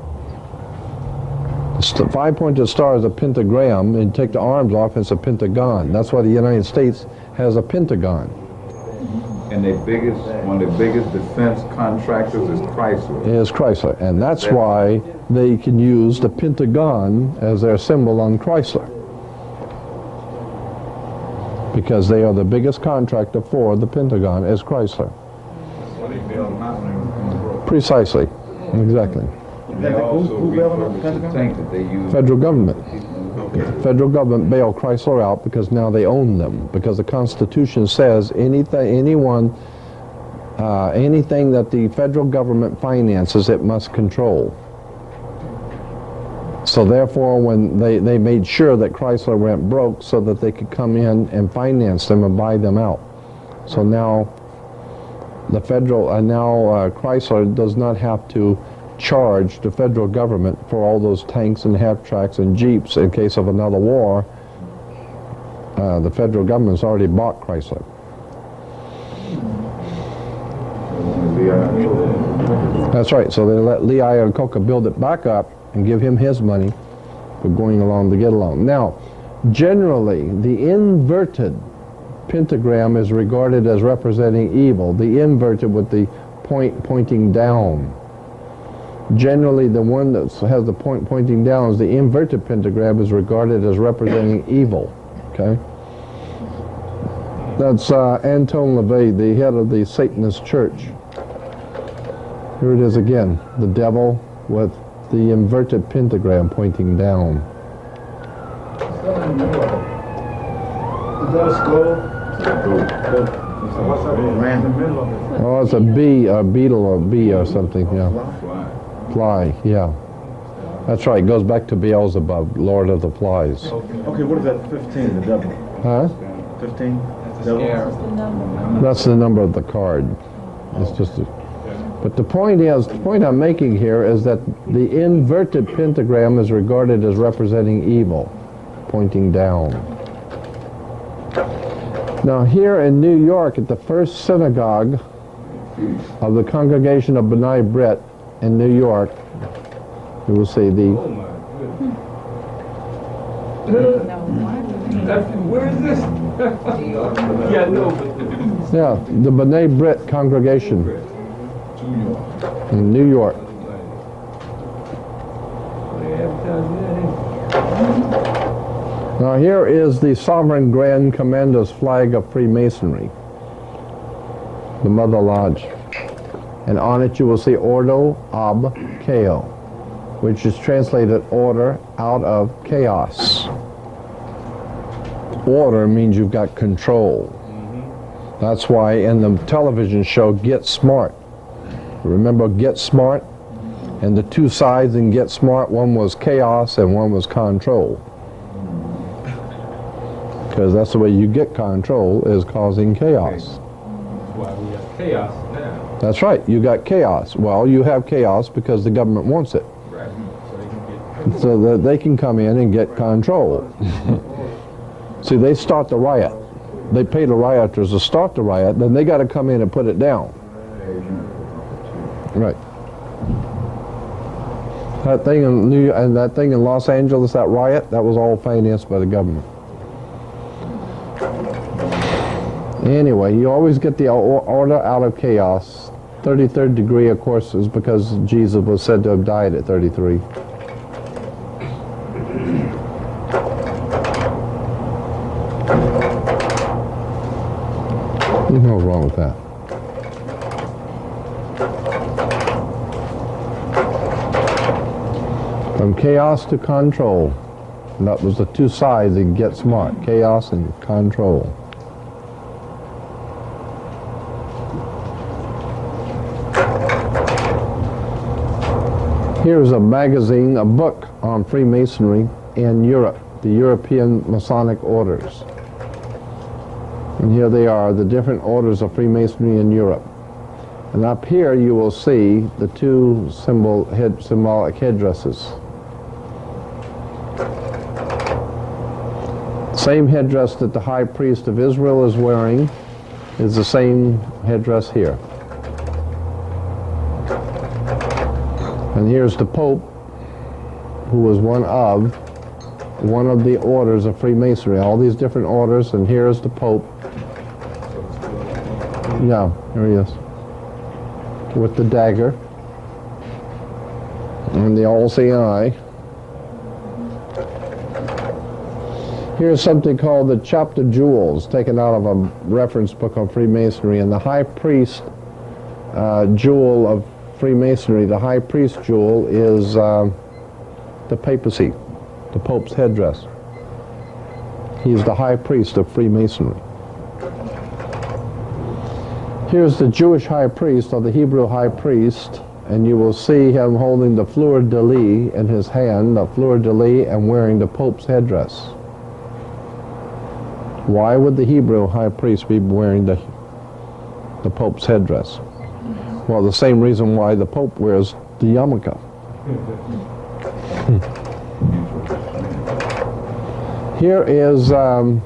The five-pointed star is a pentagram, and take the arms off, it's a pentagon. That's why the United States has a pentagon.
And one of the biggest defense contractors is Chrysler.
Is Chrysler, and that's why they can use the pentagon as their symbol on Chrysler. Because they are the biggest contractor for the Pentagon as Chrysler. Precisely, exactly. Federal government. Federal government bailed Chrysler out because now they own them. Because the Constitution says anything that the federal government finances, it must control. So therefore, when they made sure that Chrysler went broke so that they could come in and finance them and buy them out. So now the Chrysler does not have to charge the federal government for all those tanks and half-tracks and jeeps in case of another war. The federal government's already bought Chrysler. That's right. So they let Lee Iacocca build it back up and give him his money for going along to get along. Now, generally, the inverted pentagram is regarded as representing evil. The inverted with the point pointing down. Generally, the one that has the point pointing down is the inverted pentagram is regarded as representing evil. Okay? That's Anton LaVey, the head of the Satanist church. Here it is again, the devil with the inverted pentagram pointing down.
Is that a skull?
What's up in the middle of it?
Oh, it's a bee, a beetle, or bee or something, yeah. Fly, yeah. That's right, it goes back to Beelzebub, Lord of the Flies.
Okay, what is that, 15, the devil?
Huh?
15?
That's the number of the card. It's just a, but the point I'm making here is that the inverted pentagram is regarded as representing evil, pointing down. Now here in New York, at the first synagogue of the congregation of B'nai B'rith in New York, you will see the...
Where is this? Yeah, no, but...
Yeah, the B'nai B'rith congregation in New York. Now here is the Sovereign Grand Commander's flag of Freemasonry, the Mother Lodge. And on it you will see Ordo Ab Chao, which is translated order out of chaos. Order means you've got control. That's why in the television show Get Smart, remember Get Smart? And the two sides in Get Smart, one was chaos and one was control. Because that's the way you get control, is causing chaos.
That's why we have chaos now.
That's right, you got chaos. Well, you have chaos because the government wants it.
Right.
So that they can come in and get control. See, they start the riot. They pay the rioters to start the riot, then they got to come in and put it down. Right. That thing in that thing in Los Angeles, that riot, that was all financed by the government. Anyway, you always get the order out of chaos. 33rd degree, of course, is because Jesus was said to have died at 33. There's no wrong with that. From chaos to control. And that was the two sides in Get Smart, chaos and control. Here's a magazine, a book on Freemasonry in Europe, the European Masonic orders. And here they are, the different orders of Freemasonry in Europe. And up here you will see the two symbolic headdresses. Same headdress that the high priest of Israel is wearing is the same headdress here. And here's the Pope, who was one of the orders of Freemasonry, all these different orders, and here's the Pope. Yeah, here he is, with the dagger and the all-seeing eye. Here's something called the Chapter Jewels, taken out of a reference book on Freemasonry, and the high priest jewel of Freemasonry, the high priest jewel, is the papacy, the Pope's headdress. He's the high priest of Freemasonry. Here's the Jewish high priest, or the Hebrew high priest, and you will see him holding the fleur-de-lis in his hand, the fleur-de-lis, and wearing the Pope's headdress. Why would the Hebrew high priest be wearing the Pope's headdress? Well, the same reason why the Pope wears the yarmulke. Here is a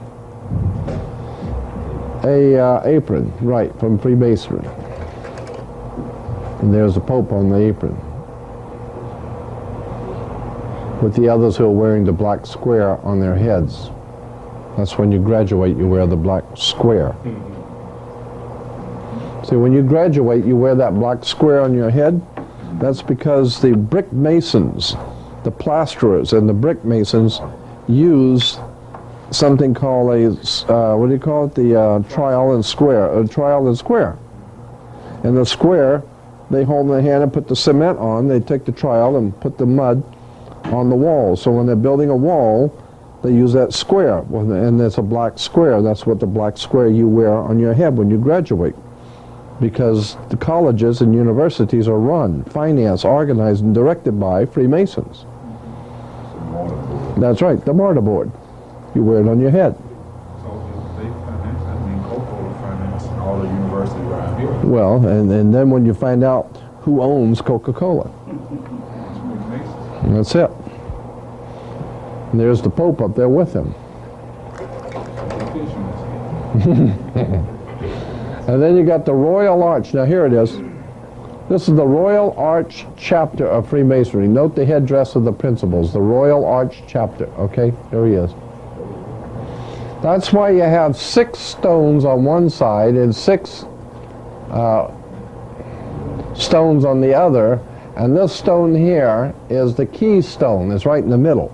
apron, right, from Freemasonry. And there's the Pope on the apron, with the others who are wearing the black square on their heads. That's when you graduate, you wear the black square. See, when you graduate, you wear that black square on your head. That's because the brick masons, the plasterers and the brick masons, use something called a, what do you call it? The trial and square. A trial and square. And the square, they hold in their hand and put the cement on. They take the trial and put the mud on the wall. So when they're building a wall, they use that square. And there's a black square. That's what the black square you wear on your head when you graduate. Because the colleges and universities are run, financed, organized, and directed by Freemasons. That's right, the martyr board. You wear it on your head.
So they finance, I mean, Coca-Cola finance all the universities around here.
Well, and then when you find out who owns Coca-Cola. That's it. And there's the Pope up there with him. And then you got the Royal Arch. Now here it is. This is the Royal Arch chapter of Freemasonry. Note the headdress of the principals. The Royal Arch chapter. Okay, there he is. That's why you have 6 stones on one side and 6 stones on the other. And this stone here is the keystone. It's right in the middle.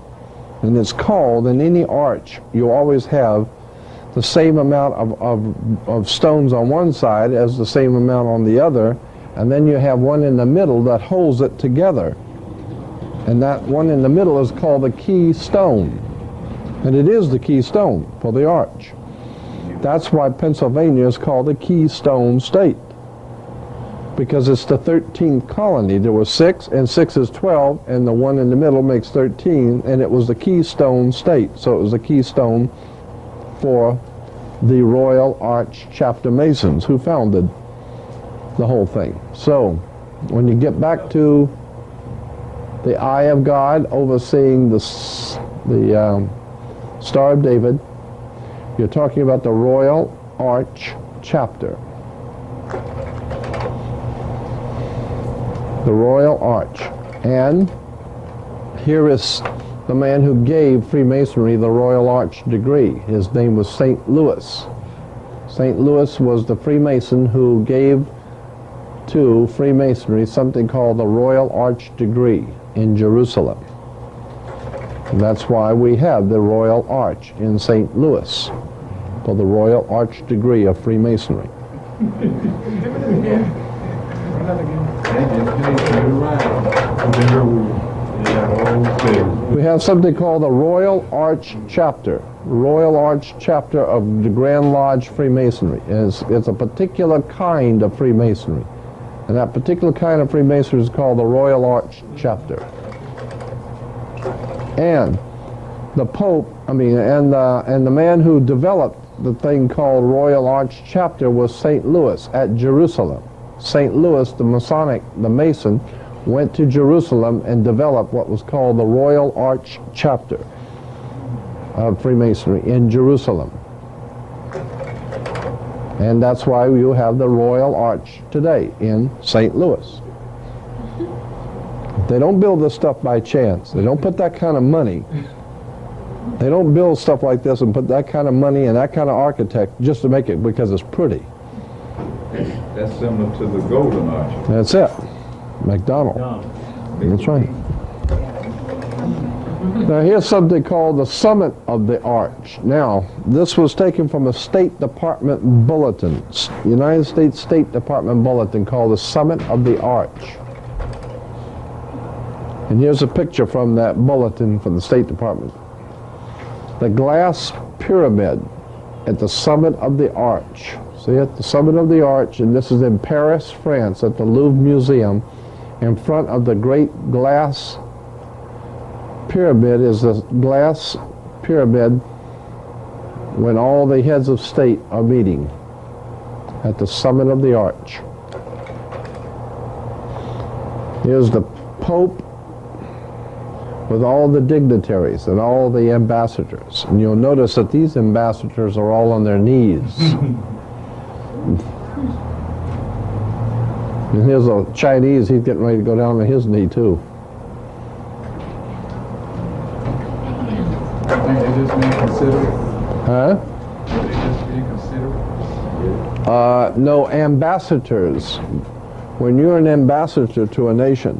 And it's called, in any arch, you always have the same amount of stones on one side as the same amount on the other, and then you have one in the middle that holds it together. And that one in the middle is called the keystone. And it is the keystone for the arch. That's why Pennsylvania is called the Keystone State, because it's the 13th colony. There were 6, and 6 is 12, and the one in the middle makes 13, and it was the Keystone State. So it was the keystone for the Royal Arch Chapter Masons who founded the whole thing. So when you get back to the Eye of God overseeing the Star of David, you're talking about the Royal Arch Chapter. The Royal Arch. And here is the man who gave Freemasonry the Royal Arch degree. His name was St. Louis. St. Louis was the Freemason who gave to Freemasonry something called the Royal Arch degree in Jerusalem. And that's why we have the Royal Arch in St. Louis, for the Royal Arch degree of Freemasonry. We have something called the Royal Arch Chapter. Royal Arch Chapter of the Grand Lodge Freemasonry. It's a particular kind of Freemasonry. And that particular kind of Freemasonry is called the Royal Arch Chapter. And the Pope, and the man who developed the thing called Royal Arch Chapter was St. Louis at Jerusalem. St. Louis, the Mason, went to Jerusalem and developed what was called the Royal Arch Chapter of Freemasonry in Jerusalem. And that's why you have the Royal Arch today in St. Louis. They don't build this stuff by chance. They don't put that kind of money. They don't build stuff like this and put that kind of money and that kind of architect just to make it because it's pretty.
That's similar to the Golden Arch.
That's it. McDonald. That's right. Now here's something called the Summit of the Arch. Now, this was taken from a State Department bulletin, United States State Department bulletin called the Summit of the Arch. And here's a picture from that bulletin from the State Department. The glass pyramid at the summit of the arch. See, at the summit of the arch, and this is in Paris, France, at the Louvre Museum, in front of the great glass pyramid is the glass pyramid when all the heads of state are meeting at the summit of the arch. Here's the Pope with all the dignitaries and all the ambassadors. And you'll notice that these ambassadors are all on their knees. And here's a Chinese, he's getting ready to go down on his knee too. Huh? No, ambassadors. When you're an ambassador to a nation,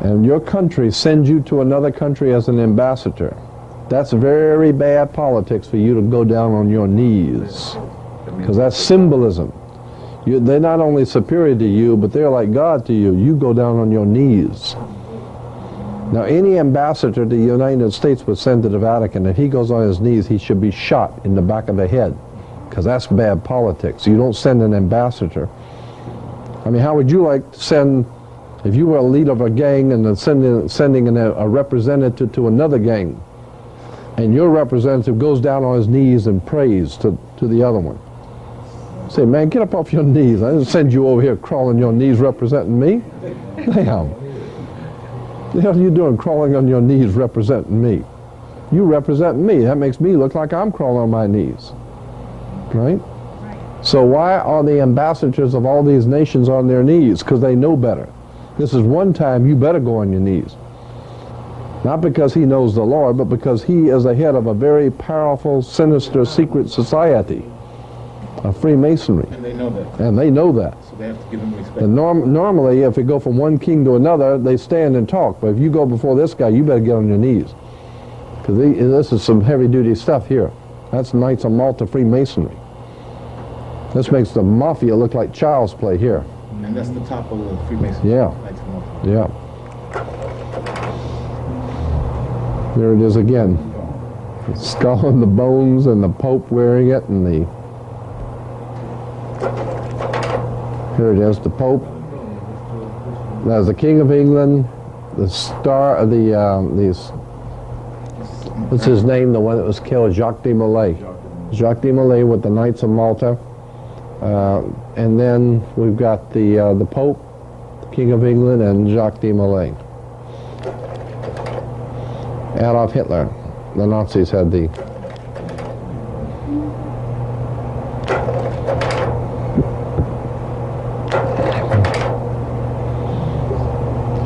and your country sends you to another country as an ambassador, That's very bad politics for you to go down on your knees, because that's symbolism. They're not only superior to you, but they're like God to you. You go down on your knees. Now, any ambassador to the United States would send to the Vatican. If he goes on his knees, he should be shot in the back of the head, because that's bad politics. You don't send an ambassador. I mean, how would you like to send, if you were a leader of a gang and then sending a representative to another gang, and your representative goes down on his knees and prays to the other one? Say, man, get up off your knees. I didn't send you over here crawling on your knees representing me. Damn. The hell are you doing crawling on your knees representing me? You represent me. That makes me look like I'm crawling on my knees. Right? So why are the ambassadors of all these nations on their knees? Because they know better. This is one time you better go on your knees. Not because he knows the Lord, but because he is the head of a very powerful, sinister, secret society of Freemasonry.
And they know that.
And they know that.
So they have to give him respect.
And normally, if you go from one king to another, they stand and talk. But if you go before this guy, you better get on your knees. Because this is some heavy-duty stuff here. That's Knights of Malta Freemasonry. This makes the mafia look like child's play here.
And that's the top of the Freemasonry.
Yeah. Yeah. There it is again. The skull and the bones and the Pope wearing it, and the... Here it is, the Pope. There's the King of England, the star of what's his name, the one that was killed, Jacques de Molay. Jacques de Molay with the Knights of Malta. And then we've got the Pope, the King of England, and Jacques de Molay. Adolf Hitler. The Nazis had the...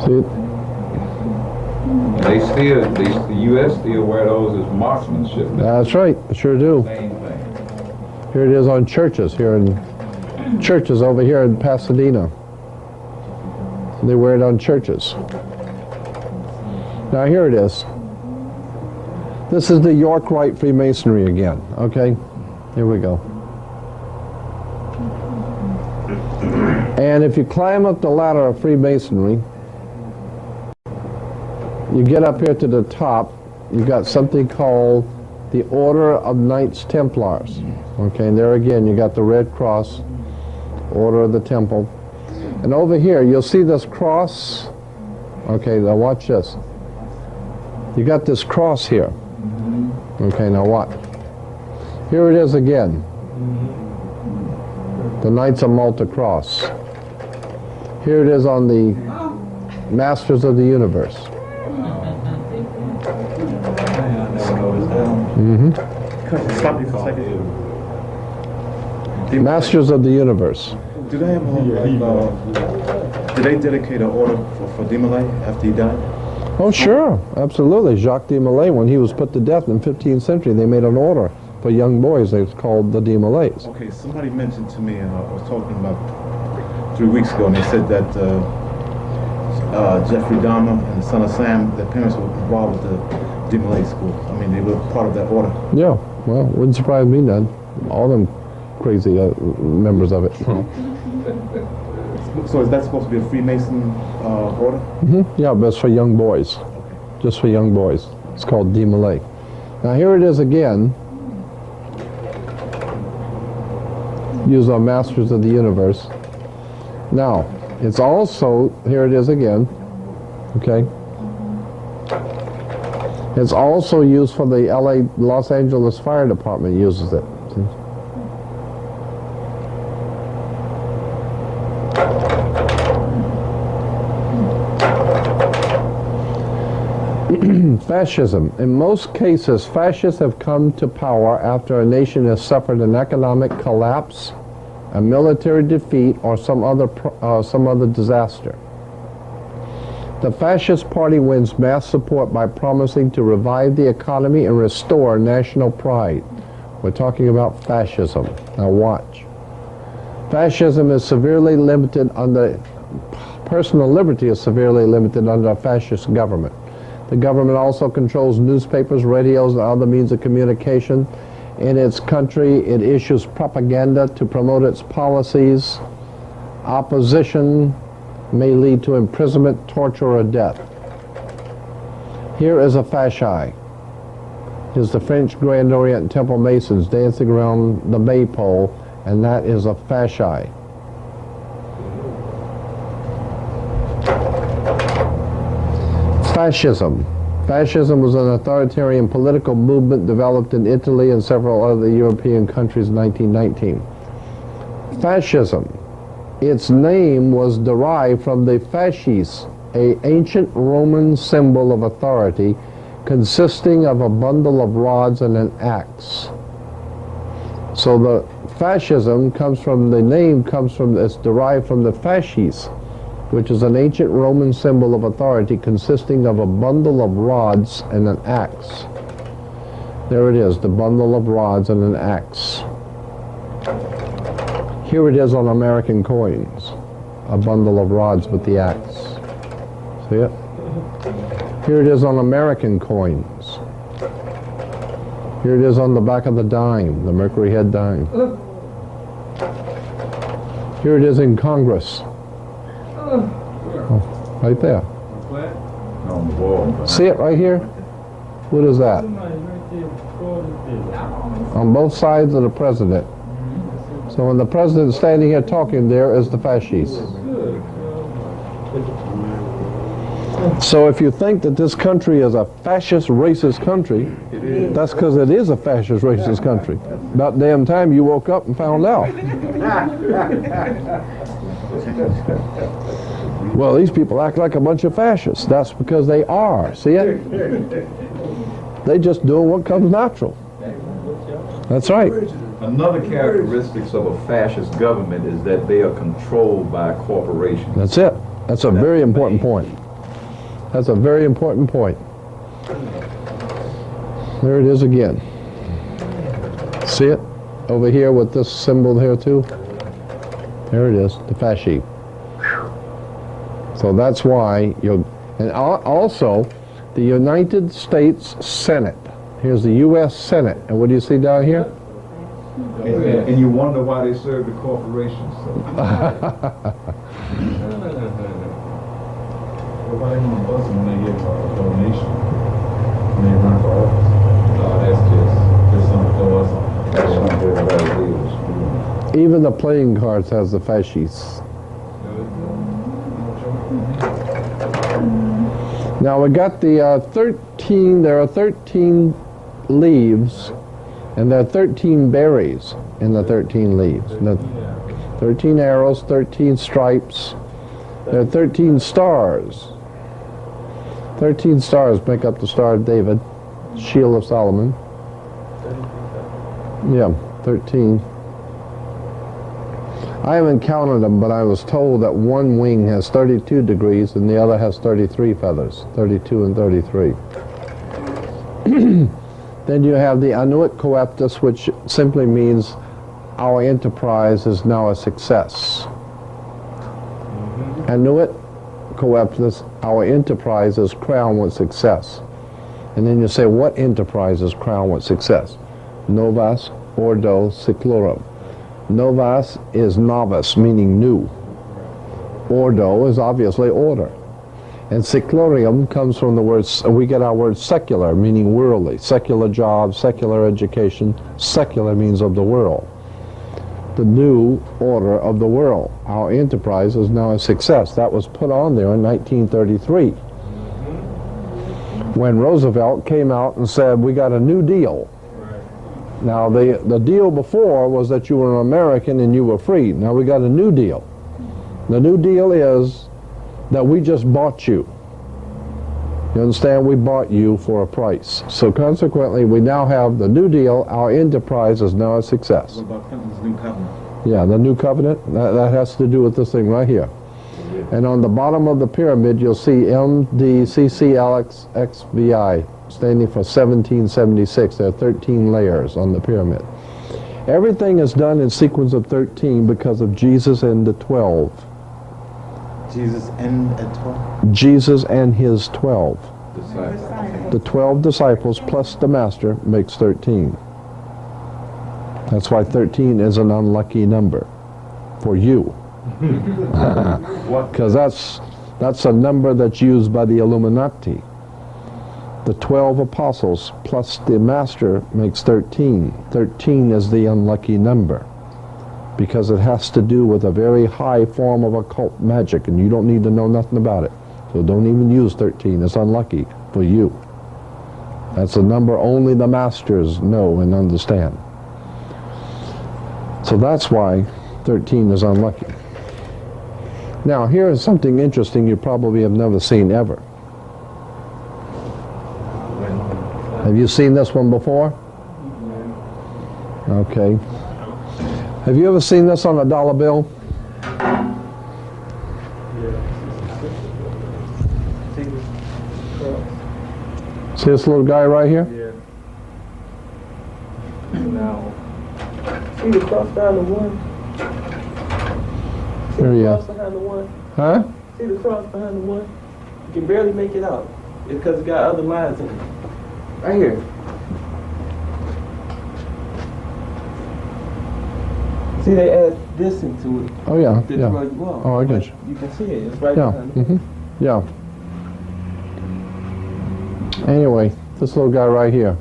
See it?
They still, the U.S. still wear those as marksmanship.
That's right, sure do.
Same thing.
Here it is on churches, churches over here in Pasadena. They wear it on churches. Now here it is. This is the York Rite Freemasonry again, okay? Here we go. And if you climb up the ladder of Freemasonry, you get up here to the top, you've got something called the Order of Knights Templars. Okay, and there again, you got the Red Cross, Order of the Temple. And over here, you'll see this cross. Okay, now watch this. You got this cross here. Okay, now what? Here it is again. The Knights of Malta Cross. Here it is on the Masters of the Universe.
Stop you for a second.
Masters of the Universe.
Do they have did they dedicate an order for de Molay after he died?
Oh, sure. Absolutely. Jacques de Molay, when he was put to death in the 15th century, they made an order for young boys. They was called the de Molays.
Okay, somebody mentioned to me, I was talking about 3 weeks ago, and they said that Jeffrey Dahmer and the son of Sam, their parents were involved with the de Molay school. I mean, they were part of that order.
Yeah, well, wouldn't surprise me none. All them crazy members of it.
So is that supposed to be a Freemason order?
Yeah, but it's for young boys. Just for young boys. It's called de Molay. Now here it is again. Use our Masters of the Universe. Now, it's also, here it is again, okay? It's also used for the Los Angeles Fire Department uses it. See? Fascism. In most cases, fascists have come to power after a nation has suffered an economic collapse, a military defeat, or some other disaster. The fascist party wins mass support by promising to revive the economy and restore national pride. We're talking about fascism. Now watch. Fascism is severely limited under, personal liberty is severely limited under a fascist government. The government also controls newspapers, radios, and other means of communication. In its country, it issues propaganda to promote its policies. Opposition may lead to imprisonment, torture, or death. Here is a fasci. Here's the French Grand Orient Temple Masons dancing around the maypole, and that is a fasci. Fascism. Fascism was an authoritarian political movement developed in Italy and several other European countries in 1919. Fascism. Its name was derived from the fasces, an ancient Roman symbol of authority consisting of a bundle of rods and an axe. So the fascism comes from, the name comes from, it's derived from the fasces, which is an ancient Roman symbol of authority consisting of a bundle of rods and an axe. There it is, the bundle of rods and an axe. Here it is on American coins, a bundle of rods with the axe. See it? Here it is on American coins. Here it is on the back of the dime, the Mercury head dime. Here it is in Congress. Oh, right there.
On the wall.
See it right here? What is that? On both sides of the president. So when the president's standing here talking, there is the fasces. So if you think that this country is a fascist, racist country, that's because it is a fascist, racist country. About damn time you woke up and found out. Well, these people act like a bunch of fascists. That's because they are. See it? They just doing what comes natural. That's right.
Another characteristic of a fascist government is that they are controlled by corporations.
That's it. That's a very important point. That's a very important point. There it is again. See it? Over here with this symbol here too. There it is, the fasci. So that's why and also the United States Senate. Here's the U.S. Senate. And what do you see down here?
And you wonder why they serve the corporations.
Why they gonna bust them when they give a donation when they run for office? No, that's just something for us.
That's something everybody believes.
Even the playing cards has the fasces. Now we got the 13, there are 13 leaves, and there are 13 berries in the 13 leaves. 13 arrows, 13 stripes, there are 13 stars. 13 stars make up the Star of David, Shield of Solomon. Yeah, 13. I haven't counted them, but I was told that one wing has 32 degrees and the other has 33 feathers, 32 and 33. Then you have the Anuit Coeptus, which simply means our enterprise is now a success. Anuit Coeptus, our enterprise is crowned with success. And then you say, what enterprise is crowned with success? Novas Ordo Seclorum. Novas is novice, meaning new. Ordo is obviously order. And seclorium comes from the word, we get our word secular, meaning worldly. Secular job, secular education. Secular means of the world. The new order of the world. Our enterprise is now a success. That was put on there in 1933. When Roosevelt came out and said, we got a new deal. Now, the deal before was that you were an American and you were free. Now we got a new deal. The new deal is that we just bought you. You understand? We bought you for a price. So consequently, we now have the new deal. Our enterprise is now a success.
What about Clinton's new covenant?
Yeah, the new covenant, that has to do with this thing right here. And on the bottom of the pyramid, you'll see MDCCLXXVI, standing for 1776. There are 13 layers on the pyramid. Everything is done in sequence of 13 because of Jesus and the 12.
Jesus and 12?
Jesus and his 12.
disciples.
The 12 disciples plus the master makes 13. That's why 13 is an unlucky number for you. Because that's a number that's used by the Illuminati. The 12 apostles plus the master makes 13. 13 is the unlucky number because it has to do with a very high form of occult magic, and you don't need to know nothing about it. So don't even use 13. It's unlucky for you. That's a number only the masters know and understand. So that's why 13 is unlucky. Now, here is something interesting you probably have never seen ever. Have you seen this one before? Okay. Have you ever seen this on a dollar bill? See this little guy right here?
Yeah. Now, see the cross behind the one? See
Here
the
he
cross
is.
behind the one?
Huh?
See the cross behind the one? You can barely make it out. It's because it got other lines in it. Right here. See, they add this into it.
Oh yeah,
to
yeah.
destroy the wall.
Oh, I get you.
You can see it. It's right
Yeah.
behind it.
Yeah. Anyway, this little guy right here.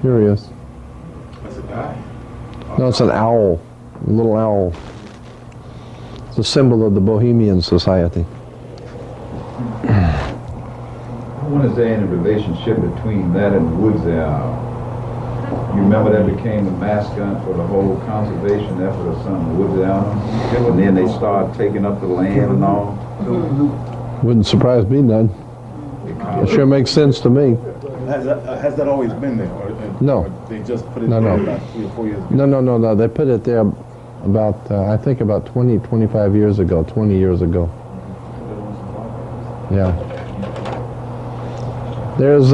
Here he is.
That's a guy.
No, it's an owl. A little owl. It's a symbol of the Bohemian Society.
When is there any relationship between that and the woods owl? You remember that became the mascot for the whole conservation effort or something, the woods owl? And then they started taking up the land and all.
Wouldn't surprise me none. It sure makes sense to me.
Has that always been there?
No.
Or they just put it
No,
there
no.
about 3 or 4 years ago?
No. They put it there about, I think about 20, 25 years ago, 20 years ago. Yeah. There's,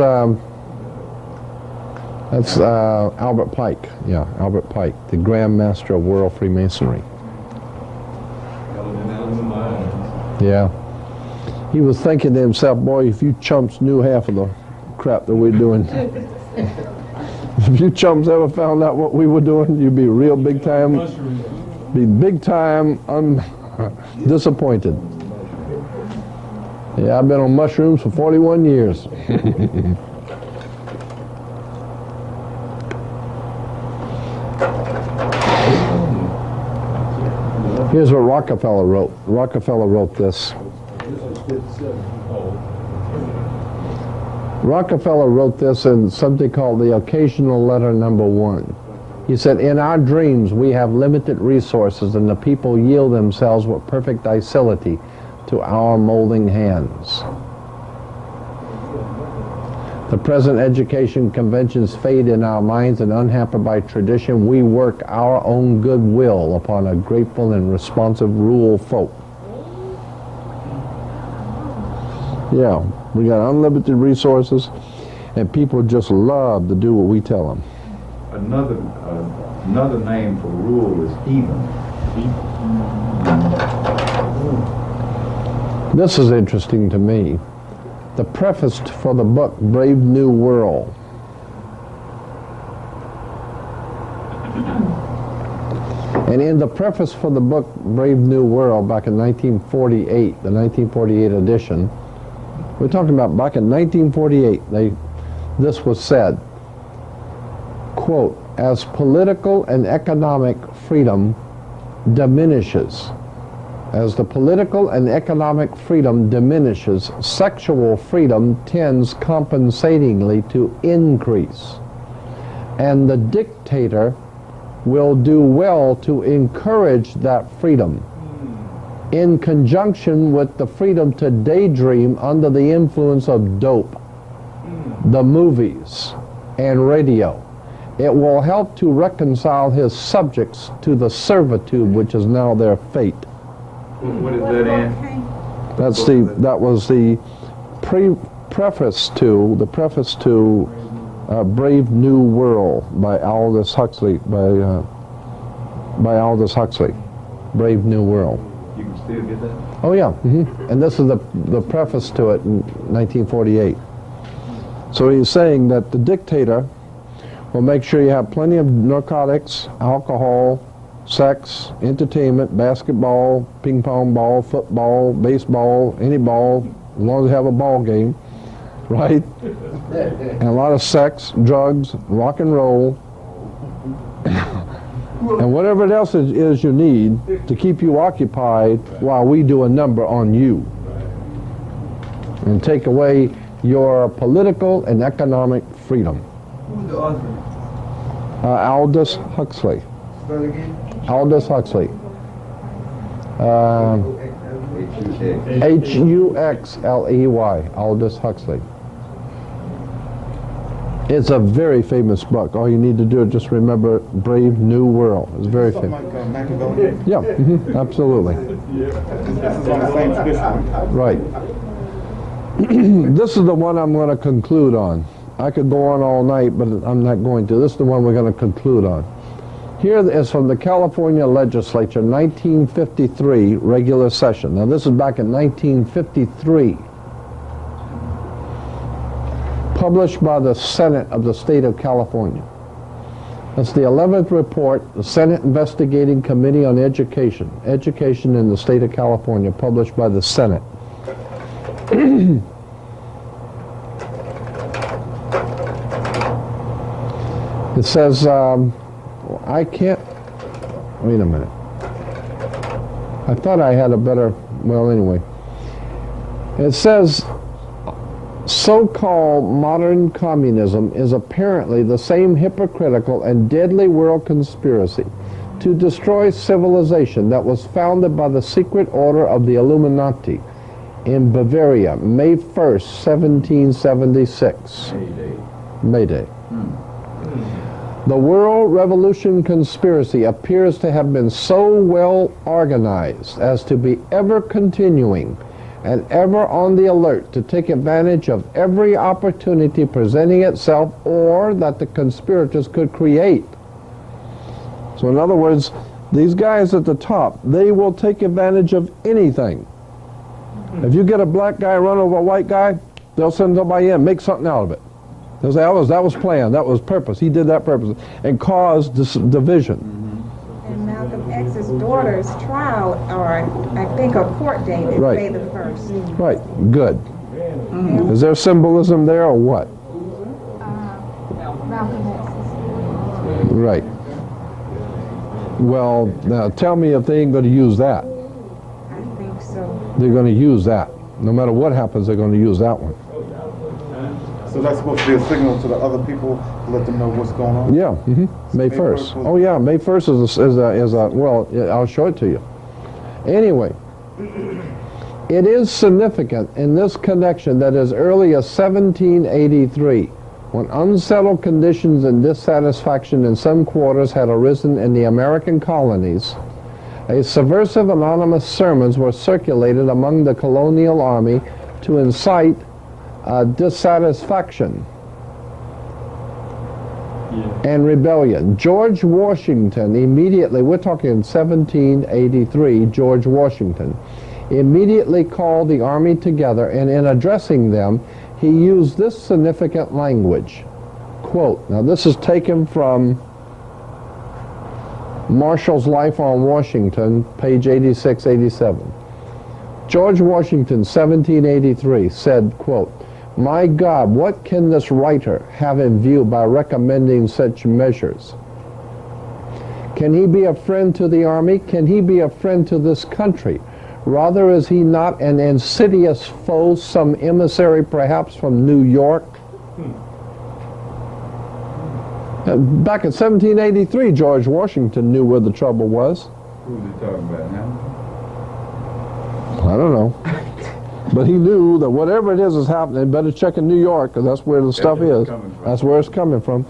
that's Albert Pike. Yeah, Albert Pike, the Grand Master of World Freemasonry. Yeah. He was thinking to himself, boy, if you chumps knew half of the crap that we're doing. If you chumps ever found out what we were doing, you'd be real big time, disappointed. Yeah, I've been on mushrooms for 41 years. Here's what Rockefeller wrote. Rockefeller wrote this. Rockefeller wrote this in something called the Occasional Letter Number 1. He said, in our dreams we have limited resources and the people yield themselves with perfect docility to our molding hands. The present education conventions fade in our minds, and unhampered by tradition, we work our own goodwill upon a grateful and responsive rural folk. Yeah, we got unlimited resources, and people just love to do what we tell them.
Another name for rule is heathen.
This is interesting to me. The preface for the book Brave New World. And in the preface for the book Brave New World back in 1948, the 1948 edition, we're talking about back in 1948, this was said, quote, as political and economic freedom diminishes, as the political and economic freedom diminishes, sexual freedom tends compensatingly to increase. And the dictator will do well to encourage that freedom in conjunction with the freedom to daydream under the influence of dope, the movies, and radio. It will help to reconcile his subjects to the servitude which is now their fate.
What is that in?
That was the preface to Brave New World by Aldous Huxley. By Aldous Huxley, Brave New World.
You can You still get that?
Oh yeah, and this is the preface to it in 1948. So he's saying that the dictator will make sure you have plenty of narcotics, alcohol, sex, entertainment, basketball, ping pong ball, football, baseball, any ball, as long as you have a ball game, right? And a lot of sex, drugs, rock and roll, and whatever else it is you need to keep you occupied while we do a number on you and take away your political and economic freedom.
Who's the author?
Aldous Huxley.
Spell again?
Aldous Huxley. Huxley. Aldous Huxley. It's a very famous book. All you need to do is just remember Brave New World. It's very famous.
Something like Machiavelli?
Yeah, absolutely.
This is on the same tradition.
Right. This is the one I'm going to conclude on. I could go on all night, but I'm not going to. This is the one we're going to conclude on. Here is from the California Legislature, 1953 regular session. Now this is back in 1953. Published by the Senate of the state of California. That's the 11th report, the Senate Investigating Committee on Education. Education in the state of California, published by the Senate. It says, I can't, wait a minute. I thought I had a better, well anyway. It says, so-called modern communism is apparently the same hypocritical and deadly world conspiracy to destroy civilization that was founded by the secret order of the Illuminati in Bavaria, May 1st, 1776. May Day. The World Revolution conspiracy appears to have been so well organized as to be ever continuing and ever on the alert to take advantage of every opportunity presenting itself or that the conspirators could create. So in other words, these guys at the top, they will take advantage of anything. If you get a black guy run over a white guy, they'll send somebody in, make something out of it. They'll say, that was planned, that was purpose, he did that purpose, and cause this division.
And Malcolm X's daughter's trial, or I think a court date is
Right.
May the 1st.
Right, good. Is there symbolism there or what?
Malcolm X's.
Right. Well, now tell me if they ain't going to use that.
I think so.
They're going to use that. No matter what happens, they're going to use that one.
So that's supposed to be a signal to the other people to let them know what's going on?
Yeah, May 1st. Oh yeah, May 1st is a well, I'll show it to you. Anyway, it is significant in this connection that as early as 1783, when unsettled conditions and dissatisfaction in some quarters had arisen in the American colonies, a subversive anonymous sermons were circulated among the colonial army to incite dissatisfaction and rebellion. George Washington immediately, we're talking 1783, George Washington immediately called the army together, and in addressing them, he used this significant language. Quote, now this is taken from Marshall's Life on Washington, page 86, 87. George Washington, 1783, said, quote, "My God, what can this writer have in view by recommending such measures? Can he be a friend to the army? Can he be a friend to this country? Rather, is he not an insidious foe, some emissary perhaps from New York?" Back in 1783, George Washington knew where the trouble was.
Who's he talking about now?
I don't know. But he knew that whatever it is happening, better check in New York, because that's where the stuff is. That's where it's coming from.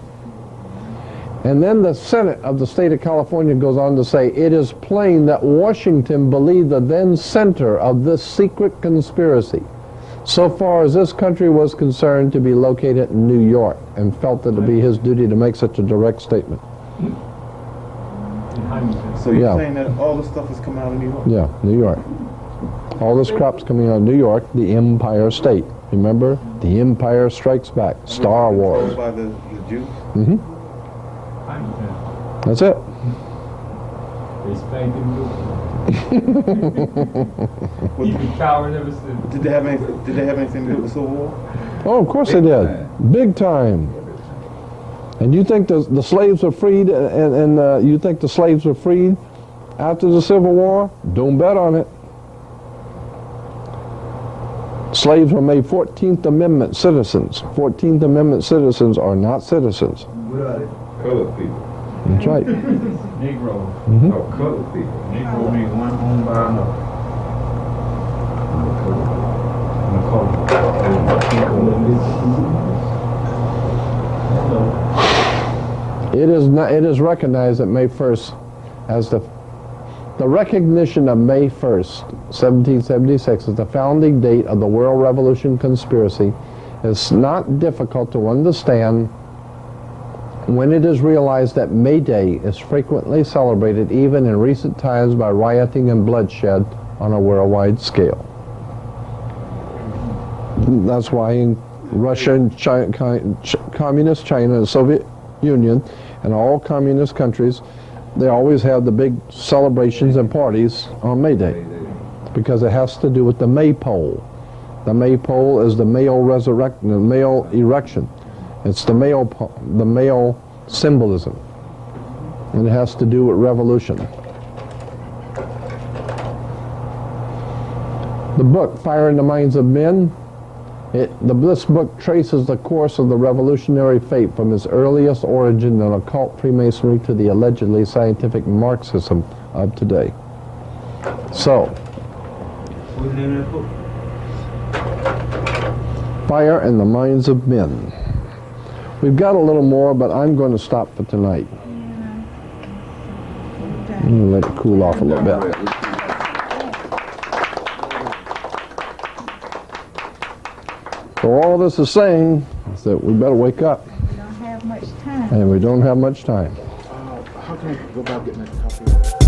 And then the Senate of the state of California goes on to say, it is plain that Washington believed the then center of this secret conspiracy, so far as this country was concerned, to be located in New York, and felt it to be his duty to make such a direct statement.
So you're
Yeah.
saying that all this stuff is coming out of New York?
Yeah, New York. All this crop's coming out of New York, the Empire State. Remember? The Empire Strikes Back. Star Wars.
Controlled by the Jews?
Mm-hmm. That's it.
They spanked him. He's been coward ever since.
Did they have anything to do with the Civil War?
Oh, of course they did. Big time. And you think the slaves were freed, and you think the slaves were freed after the Civil War? Don't bet on it. Slaves were made 14th Amendment citizens. 14th Amendment citizens are not citizens.
What are they?
Colored people.
That's right.
Negroes.
Mhm.
No, colored people.
Negro means one owned by another.
It is recognized that May 1st as the recognition of May 1st, 1776 as the founding date of the World Revolution conspiracy is not difficult to understand when it is realized that May Day is frequently celebrated even in recent times by rioting and bloodshed on a worldwide scale. That's why in Russia and China, Communist China, the Soviet Union, and all communist countries, they always have the big celebrations and parties on May Day because it has to do with the maypole. The maypole is the male resurrection, the male erection. It's the male symbolism, and it has to do with revolution. The book, Fire in the Minds of Men, this book traces the course of the revolutionary fate from its earliest origin in occult Freemasonry to the allegedly scientific Marxism of today. So,
What's the name of that book?
Fire in the Minds of Men. We've got a little more, but I'm going to stop for tonight. I'm going to let it cool off a little bit. So all this is saying is that we better wake up.
We don't have much time.
And we don't have much time.
How can I go about getting a copy of it?